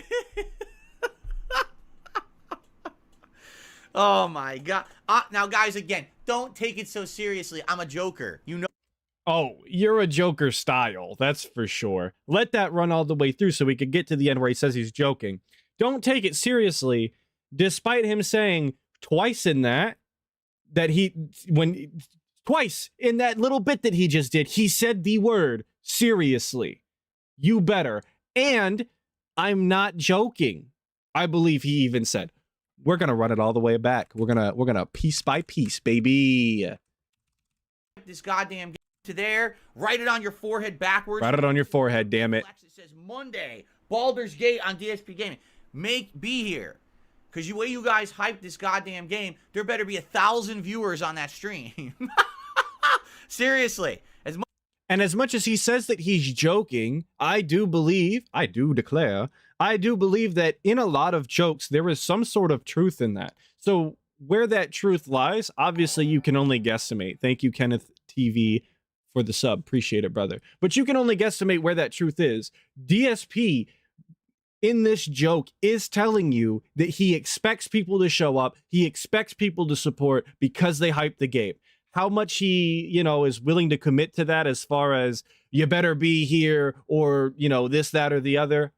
Oh, my God. Now, guys, again, don't take it so seriously. I'm a joker. You know. Oh, you're a Joker style, that's for sure. Let that run all the way through so we could get to the end where he says he's joking. Don't take it seriously, despite him saying twice in that twice in that little bit that he just did, he said the word seriously. You better. And I'm not joking. I believe he even said, we're going to run it all the way back. We're going to piece by piece, baby. This goddamn to there, write it on your forehead backwards. Write it on your forehead, damn it. It says Monday, Baldur's Gate on DSP Gaming. Be here. Because the way you guys hype this goddamn game, there better be 1,000 viewers on that stream. Seriously. As much as he says that he's joking, I do declare that in a lot of jokes, there is some sort of truth in that. So where that truth lies, obviously you can only guesstimate. Thank you, Kenneth TV, for the sub. Appreciate it, brother. But you can only guesstimate where that truth is. DSP in this joke is telling you that he expects people to show up. He expects people to support because they hype the game. How much he, is willing to commit to that as far as you better be here or, this, that, or the other,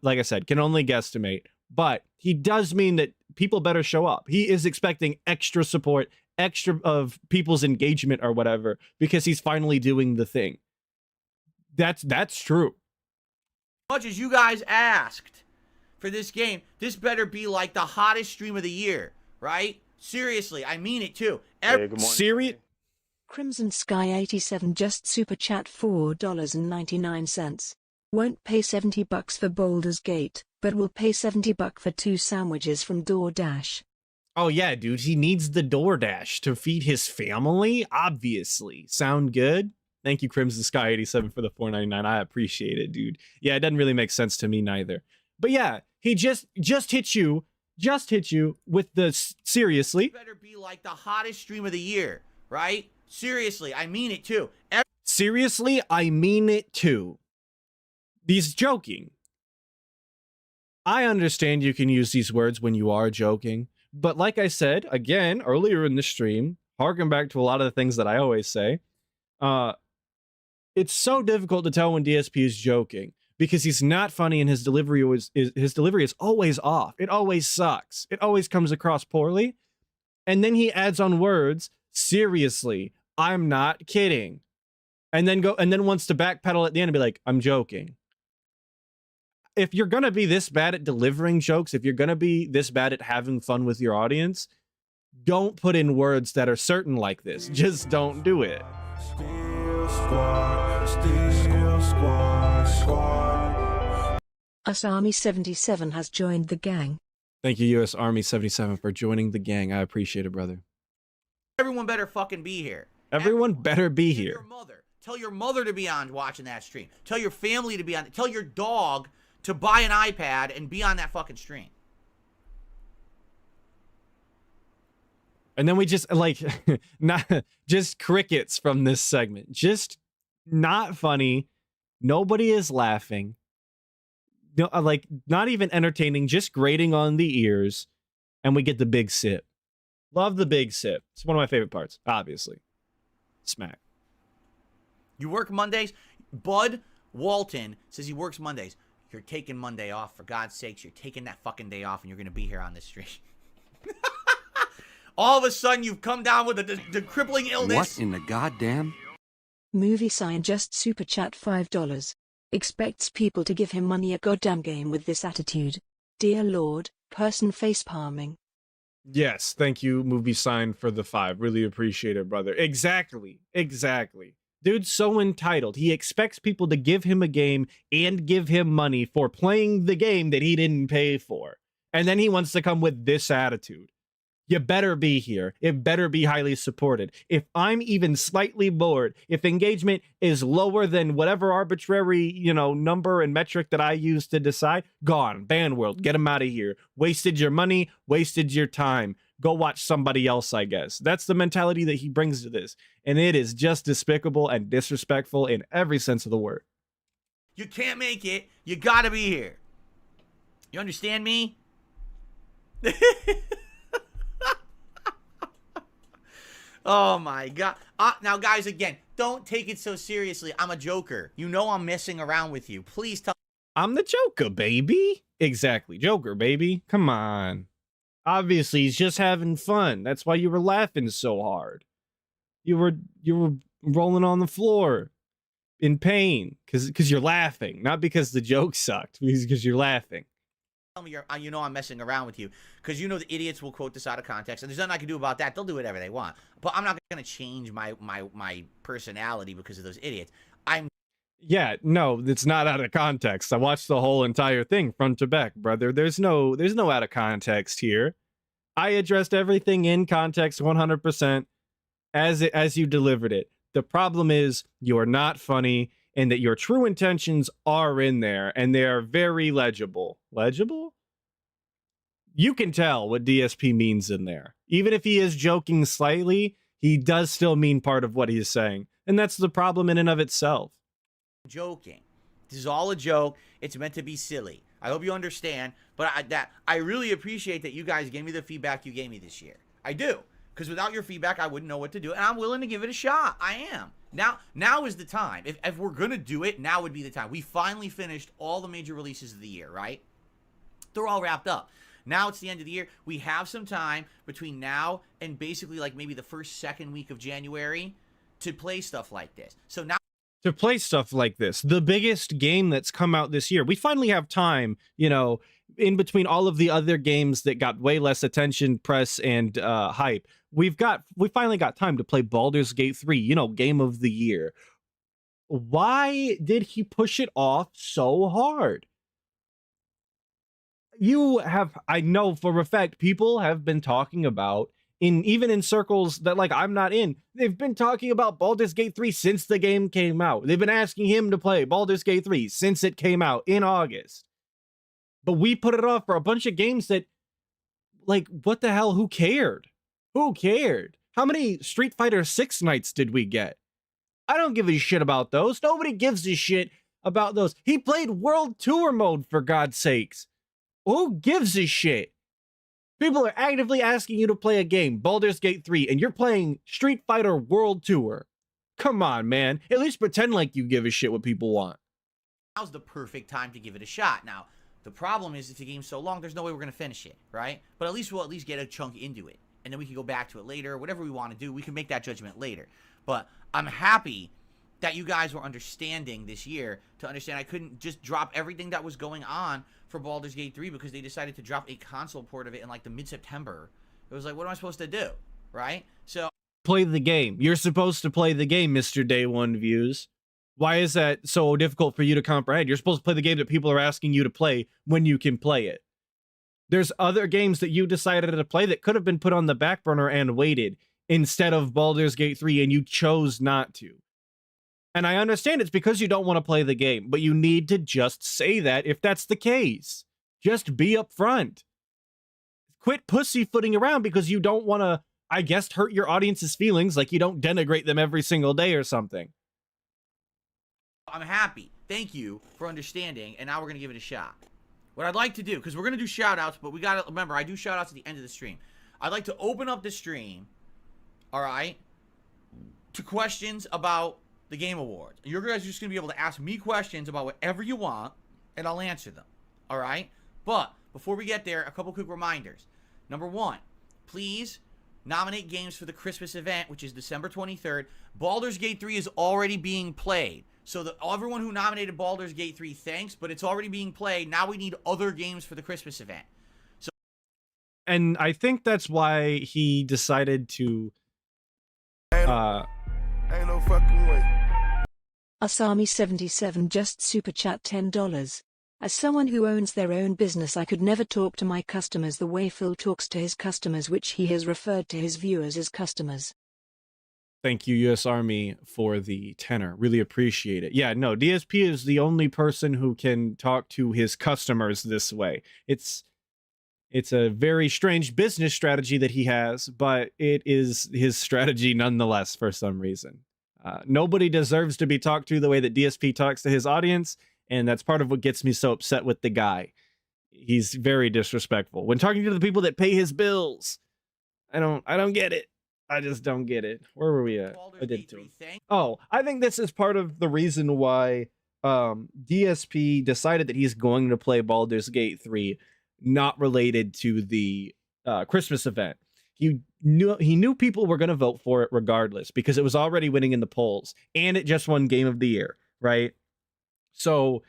like I said, can only guesstimate. But he does mean that people better show up. He is expecting extra support, extra of people's engagement or whatever, because he's finally doing the thing. That's true. Much as you guys asked for this game, this better be like the hottest stream of the year, right? Seriously, I mean it too. Crimson Sky 87 just super chat $4.99. Won't pay $70 for Baldur's Gate, but will pay $70 for 2 sandwiches from DoorDash. Oh yeah, dude, he needs the DoorDash to feed his family, obviously. Sound good? Thank you, Crimson Sky 87 for the $4.99. I appreciate it, dude. Yeah, it doesn't really make sense to me neither. But yeah, he just hit you with the seriously. Better be like the hottest stream of the year, right? Seriously, I mean it too. Seriously, I mean it too. He's joking. I understand you can use these words when you are joking, but like I said, again, earlier in the stream, harken back to a lot of the things that I always say, it's so difficult to tell when DSP is joking because he's not funny and his delivery is always off. It always sucks. It always comes across poorly. And then he adds on words, seriously, I'm not kidding. And then wants to backpedal at the end and be like, I'm joking. If you're going to be this bad at delivering jokes, if you're going to be this bad at having fun with your audience, don't put in words that are certain like this. Just don't do it. US Army 77 has joined the gang. Thank you, US Army 77, for joining the gang. I appreciate it, brother. Everyone better fucking be here. Everyone better be here. Tell your mother to be on watching that stream. Tell your family to be on. Tell your dog to buy an iPad and be on that fucking stream. And then we just not just crickets from this segment. Just not funny. Nobody is laughing. No, not even entertaining, just grating on the ears. And we get the big sip. Love the big sip. It's one of my favorite parts, obviously. Smack. You work Mondays? Bud Walton says he works Mondays. You're taking Monday off. For God's sakes, you're taking that fucking day off and you're going to be here on this stream. All of a sudden, you've come down with the crippling illness. What in the goddamn? Movie sign just super chat $5. Expects people to give him money a goddamn game with this attitude. Dear Lord, person face palming. Yes, thank you, movie sign, for the 5. Really appreciate it, brother. Exactly. Dude's so entitled. He expects people to give him a game and give him money for playing the game that he didn't pay for. And then he wants to come with this attitude. You better be here. It better be highly supported. If I'm even slightly bored, if engagement is lower than whatever arbitrary, number and metric that I use to decide, gone. Ban world. Get them out of here. Wasted your money, wasted your time. Go watch somebody else, I guess. That's the mentality that he brings to this. And it is just despicable and disrespectful in every sense of the word. You can't make it. You gotta be here. You understand me? Oh my God. Now, guys, again, don't take it so seriously. I'm a joker. You know I'm messing around with you. Please tell. I'm the Joker, baby. Exactly. Joker, baby. Come on. Obviously, he's just having fun. That's why you were laughing so hard. You were rolling on the floor in pain because you're laughing, not because the joke sucked, because you're laughing. Tell me you know I'm messing around with you because you know the idiots will quote this out of context, and there's nothing I can do about that. They'll do whatever they want, but I'm not going to change my personality because of those idiots. Yeah, no, it's not out of context. I watched the whole entire thing front to back, brother. There's no out of context here. I addressed everything in context 100% as you delivered it. The problem is you're not funny and that your true intentions are in there and they are very legible. Legible? You can tell what DSP means in there. Even if he is joking slightly, he does still mean part of what he's saying. And that's the problem in and of itself. Joking. This is all a joke. It's meant to be silly. I hope you understand, but I really appreciate that you guys gave me the feedback you gave me this year. I do. Because without your feedback, I wouldn't know what to do, and I'm willing to give it a shot. I am. Now is the time. If we're going to do it, now would be the time. We finally finished all the major releases of the year, right? They're all wrapped up. Now it's the end of the year. We have some time between now and basically like maybe the second week of January to play stuff like this. So now to play stuff like this, the biggest game that's come out this year, we finally have time, in between all of the other games that got way less attention, press, and hype. We finally got time to play Baldur's Gate 3, game of the year. Why did he push it off so hard? I know for a fact, people have been talking about, even in circles that I'm not in, they've been talking about Baldur's Gate 3 since the game came out. They've been asking him to play Baldur's Gate 3 since it came out in August. But we put it off for a bunch of games that, what the hell? Who cared? Who cared? How many Street Fighter 6 nights did we get? I don't give a shit about those. Nobody gives a shit about those. He played World Tour mode, for God's sakes. Who gives a shit? People are actively asking you to play a game, Baldur's Gate 3, and you're playing Street Fighter World Tour. Come on, man. At least pretend like you give a shit what people want. Now's the perfect time to give it a shot. Now, the problem is if the game's so long, there's no way we're going to finish it, right? But we'll at least get a chunk into it. And then we can go back to it later. Whatever we want to do, we can make that judgment later. But I'm happy that you guys were understanding this year to understand I couldn't just drop everything that was going on for Baldur's Gate 3 because they decided to drop a console port of it in the mid-September. It was what am I supposed to do, right? So play the game. You're supposed to play the game, Mr. Day One Views. Why is that so difficult for you to comprehend? You're supposed to play the game that people are asking you to play when you can play it. There's other games that you decided to play that could have been put on the back burner and waited instead of Baldur's Gate 3, and you chose not to. And I understand it's because you don't want to play the game, but you need to just say that if that's the case. Just be upfront. Quit pussyfooting around because you don't want to, I guess, hurt your audience's feelings, like you don't denigrate them every single day or something. I'm happy. Thank you for understanding, and now we're going to give it a shot. What I'd like to do, because we're going to do shout-outs, but we got to remember, I do shout-outs at the end of the stream. I'd like to open up the stream, all right, to questions about the Game Awards. You guys are just going to be able to ask me questions about whatever you want, and I'll answer them, all right? But before we get there, a couple quick reminders. Number one, please nominate games for the Christmas event, which is December 23rd. Baldur's Gate 3 is already being played. So everyone who nominated Baldur's Gate 3, thanks, but it's already being played. Now we need other games for the Christmas event. So, and I think that's why he decided to ain't no fucking way. Asami77 just super chat $10. As someone who owns their own business, I could never talk to my customers the way Phil talks to his customers, which he has referred to his viewers as customers. Thank you, U.S. Army, for the tenor. Really appreciate it. Yeah, no, DSP is the only person who can talk to his customers this way. It's a very strange business strategy that he has, but it is his strategy nonetheless for some reason. Nobody deserves to be talked to the way that DSP talks to his audience, and that's part of what gets me so upset with the guy. He's very disrespectful. When talking to the people that pay his bills, I don't get it. I just don't get it. Where were we at? I did too. Oh, I think this is part of the reason why DSP decided that he's going to play Baldur's Gate 3, not related to the Christmas event. He knew people were going to vote for it regardless because it was already winning in the polls and it just won Game of the Year, right? So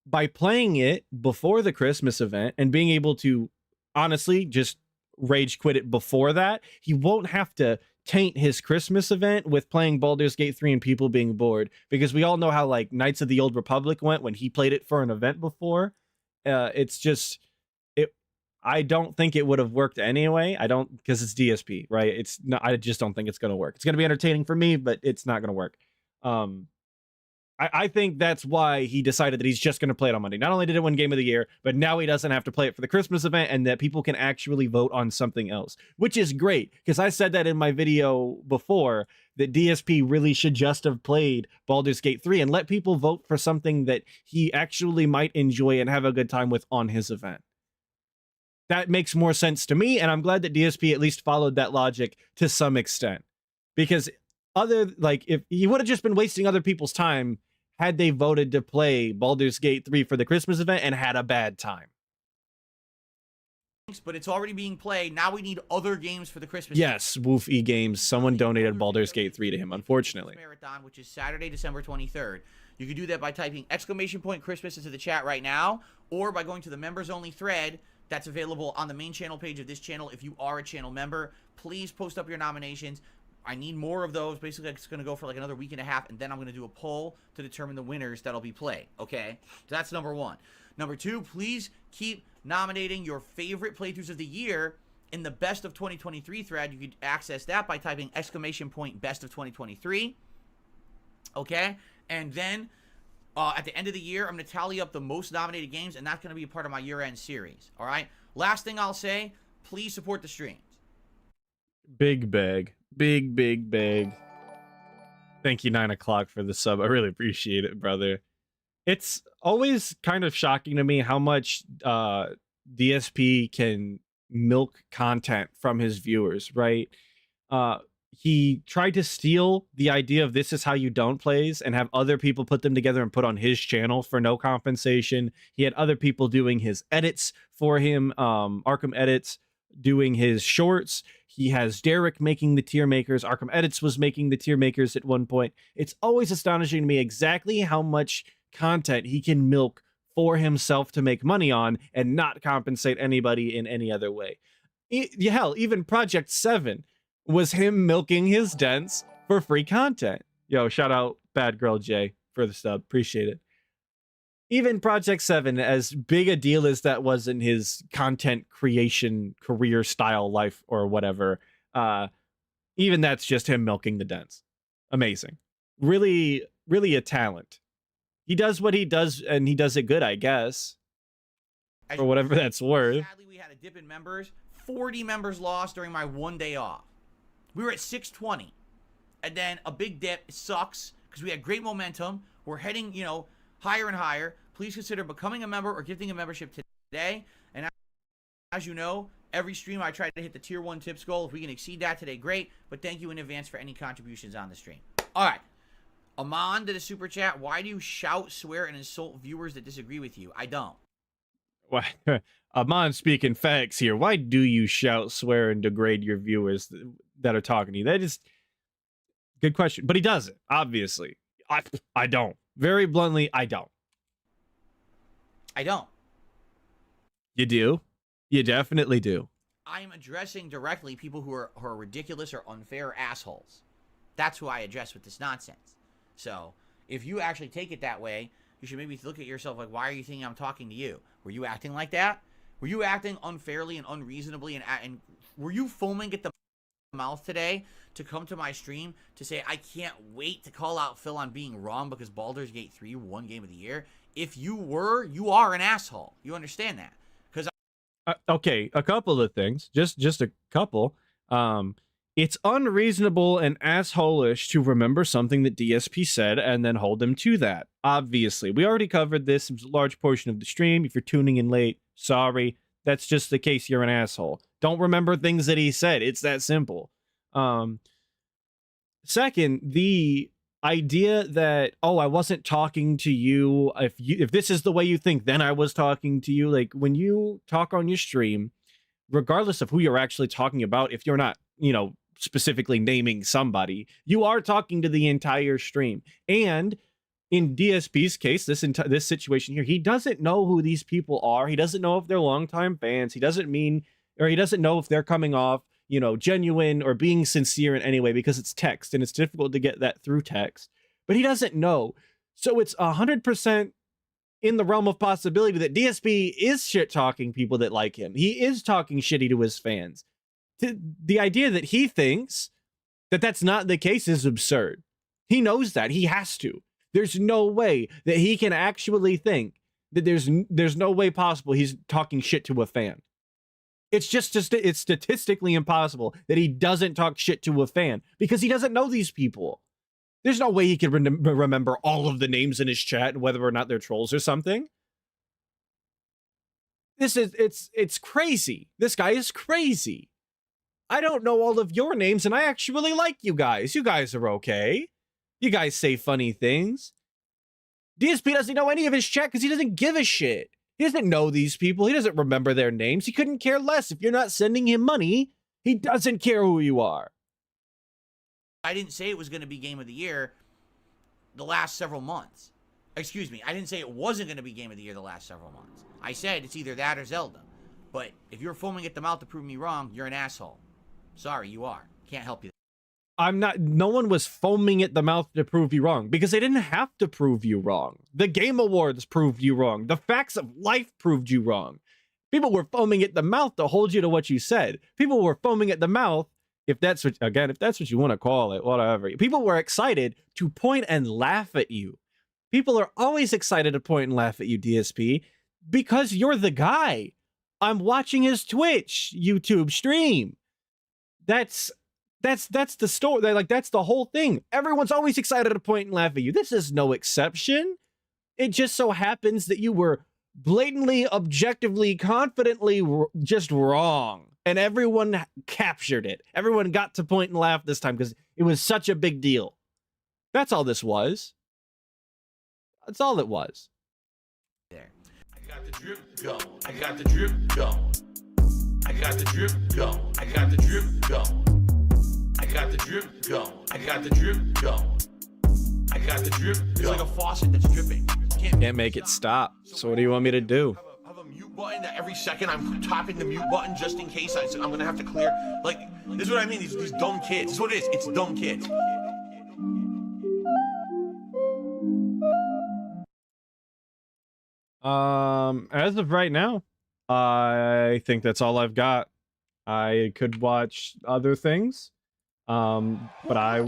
by playing it before the Christmas event and being able to honestly just rage quit it before that, he won't have to taint his Christmas event with playing Baldur's Gate 3 and people being bored, because we all know how like Knights of the Old Republic went when he played it for an event before. It's just I don't think it would have worked anyway. I don't, because it's DSP, right? It's not, I just don't think it's going to work. It's going to be entertaining for me, but it's not going to work. I think that's why he decided that he's just going to play it on Monday. Not only did it win Game of the Year, but now he doesn't have to play it for the Christmas event, and that people can actually vote on something else, which is great, because I said that in my video before, that DSP really should just have played Baldur's Gate 3 and let people vote for something that he actually might enjoy and have a good time with on his event. That makes more sense to me, and I'm glad that DSP at least followed that logic to some extent. Because if he would have just been wasting other people's time had they voted to play Baldur's Gate 3 for the Christmas event and had a bad time. But it's already being played. Now we need other games for the Christmas. Yes, Woof E Games. Someone donated Baldur's Gate 3 to him, unfortunately. Marathon, which is Saturday, December 23rd. You can do that by typing !Christmas into the chat right now, or by going to the members only thread that's available on the main channel page of this channel. If you are a channel member, please post up your nominations. I need more of those. Basically, it's going to go for like another week and a half, and then I'm going to do a poll to determine the winners that'll be played, okay? So that's number one. Number two, please keep nominating your favorite playthroughs of the year in the Best of 2023 thread. You can access that by typing !Best of 2023, okay? And then at the end of the year, I'm going to tally up the most nominated games, and that's going to be a part of my year-end series, all right? Last thing I'll say, please support the streams. Big bag. Big bag. Thank you, 9 o'clock, for the sub. I really appreciate it, brother. It's always kind of shocking to me how much DSP can milk content from his viewers, right? He tried to steal the idea of This Is How You Don't plays and have other people put them together and put on his channel for no compensation. He had other people doing his edits for him, Arkham Edits doing his shorts. He has Derek making the tier makers. Arkham Edits was making the tier makers at one point. It's always astonishing to me exactly how much content he can milk for himself to make money on and not compensate anybody in any other way. Hell, even Project 7 was him milking his dents for free content. Yo, shout out Bad Girl J for the sub. Appreciate it. Even Project 7, as big a deal as that was in his content creation career style life or whatever, even that's just him milking the dents. Amazing. Really, really a talent. He does what he does, and he does it good, I guess. For whatever that's worth. Sadly, we had a dip in members. 40 members lost during my one day off. We were at 620. And then a big dip. It sucks because we had great momentum. We're heading, higher and higher. Please consider becoming a member or gifting a membership today. And as you know, every stream I try to hit the tier 1 tips goal. If we can exceed that today, great. But thank you in advance for any contributions on the stream. All right. Amon did a super chat. Why do you shout, swear, and insult viewers that disagree with you? I don't. Why? Amon speaking facts here. Why do you shout, swear, and degrade your viewers that are talking to you? That is good question. But he does it, obviously. I don't. Very bluntly, I don't. I don't. You do? You definitely do. I am addressing directly people who are ridiculous or unfair assholes. That's who I address with this nonsense. So, if you actually take it that way, you should maybe look at yourself like, why are you thinking I'm talking to you? Were you acting like that? Were you acting unfairly and unreasonably, and were you foaming at the mouth today to come to my stream to say I can't wait to call out Phil on being wrong because Baldur's Gate 3 won Game of the Year? If you were, you are an asshole. You understand that? Because okay, a couple of things, just a couple. It's unreasonable and assholish to remember something that DSP said and then hold them to that. Obviously, we already covered this. It was a large portion of the stream. If you're tuning in late, sorry. That's just the case. You're an asshole. Don't remember things that he said. It's that simple. Second, the idea that, oh, I wasn't talking to you. If this is the way you think, then I was talking to you. Like, when you talk on your stream, regardless of who you're actually talking about, if you're not, specifically naming somebody, you are talking to the entire stream. And in DSP's case, this situation here, he doesn't know who these people are. He doesn't know if they're longtime fans. He doesn't know if they're coming off, genuine or being sincere in any way, because it's text and it's difficult to get that through text. But he doesn't know. So it's 100% in the realm of possibility that DSP is shit-talking people that like him. He is talking shitty to his fans. The idea that he thinks that that's not the case is absurd. He knows that. He has to. There's no way that he can actually think that there's no way possible he's talking shit to a fan. It's it's statistically impossible that he doesn't talk shit to a fan because he doesn't know these people. There's no way he can remember all of the names in his chat and whether or not they're trolls or something. It's crazy. This guy is crazy. I don't know all of your names, and I actually like you guys. You guys are okay. You guys say funny things. DSP doesn't know any of his chat because he doesn't give a shit. He doesn't know these people. He doesn't remember their names. He couldn't care less. If you're not sending him money, he doesn't care who you are. I didn't say it was going to be Game of the Year the last several months. Excuse me. I didn't say it wasn't going to be Game of the Year the last several months. I said it's either that or Zelda. But if you're foaming at the mouth to prove me wrong, you're an asshole. Sorry, you are. Can't help you. I'm not. No one was foaming at the mouth to prove you wrong because they didn't have to prove you wrong. The Game Awards proved you wrong. The facts of life proved you wrong. People were foaming at the mouth to hold you to what you said. People were foaming at the mouth, if that's what you want to call it, whatever. People were excited to point and laugh at you. People are always excited to point and laugh at you, DSP, because you're the guy. I'm watching his Twitch, YouTube stream. That's the story. Like, that's the whole thing. Everyone's always excited to point and laugh at you. This is no exception. It just so happens that you were blatantly, objectively, confidently just wrong. And everyone captured it. Everyone got to point and laugh this time because it was such a big deal. That's all this was. That's all it was. There. I got the drip going. I got the drip going. I got the drip going. I got the drip going. I got the drip going. I got the drip going. I got the drip going. It's like a faucet that's dripping. Can't make it stop. So what do you want me to do? Have a mute button that every second I'm tapping the mute button just in case I'm gonna have to clear. Like, this is what I mean. These dumb kids. This is what it is. It's dumb kids. As of right now, I think that's all I've got. I could watch other things, but I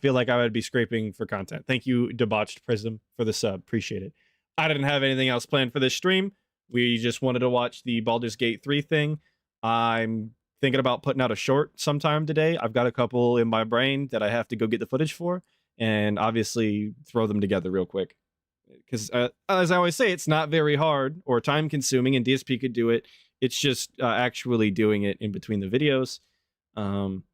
feel like I would be scraping for content. Thank you, Debauched Prism, for the sub. Appreciate it. I didn't have anything else planned for this stream. We just wanted to watch the Baldur's Gate 3 thing. I'm thinking about putting out a short sometime today. I've got a couple in my brain that I have to go get the footage for, and obviously throw them together real quick. Because as I always say, it's not very hard or time consuming, and DSP could do it. It's just actually doing it in between the videos.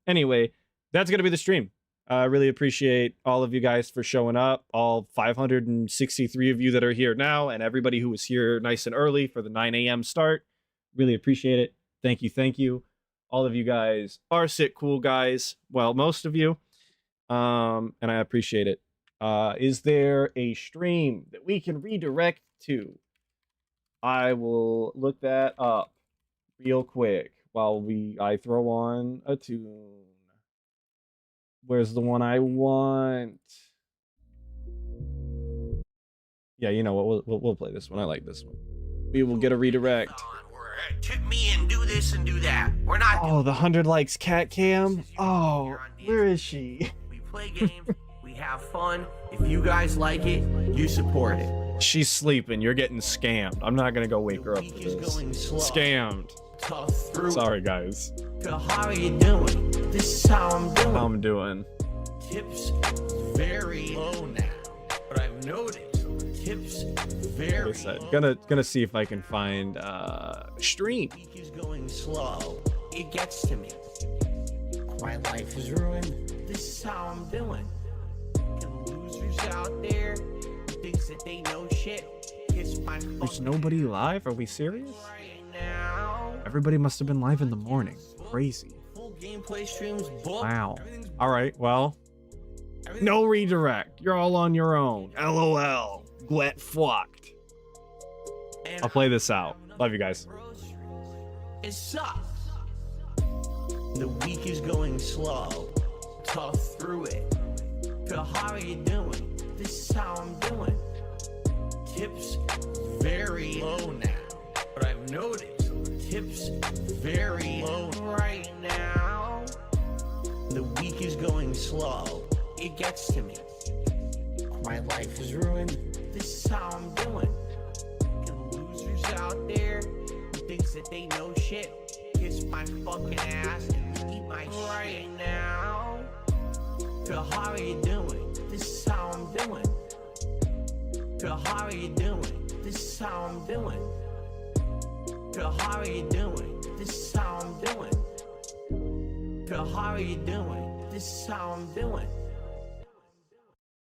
Anyway, that's going to be the stream. I really appreciate all of you guys for showing up, all 563 of you that are here now, and everybody who was here nice and early for the 9 a.m. start. Really appreciate it. Thank you, thank you. All of you guys are sick cool guys. Well, most of you. And I appreciate it. Is there a stream that we can redirect to? I will look that up real quick while I throw on a tune. Where's the one I want? Yeah, you know what? We'll play this one. I like this one. We will get a redirect. Tip me and do this and do that. We're not. Oh, the 100 likes cat cam. Oh, where is she? We play games. We have fun. If you guys like it, you support it. She's sleeping. You're getting scammed. I'm not gonna go wake her up for this. Scammed. Sorry, guys. How are you doing? This is how I'm doing. How I'm doing. Tips very low now, but I've noticed tips very low. Gonna see if I can find stream. Week is going slow. It gets to me. My life is ruined. This is how I'm doing. Losers out there who thinks that they know shit. Kiss my phone. There's nobody live? Are we serious? Right now. Everybody must have been live in the morning. Crazy. Full gameplay streams booked. Wow. All right. Well, no redirect. You're all on your own. LOL. Get fucked. I'll play this out. Love you guys. It sucks. The week is going slow. Tough through it. How are you doing? This is how I'm doing. Tips very low now, but I've noticed tips very low right now. The week is going slow. It gets to me. My life is ruined. This is how I'm doing. Losers out there who thinks that they know shit. Kiss my fucking ass and eat my shit now. How are you doing? This is how I'm doing. How are you doing? This is how I'm doing. How are you doing? This is how I'm doing. How are you doing? This is how I'm doing.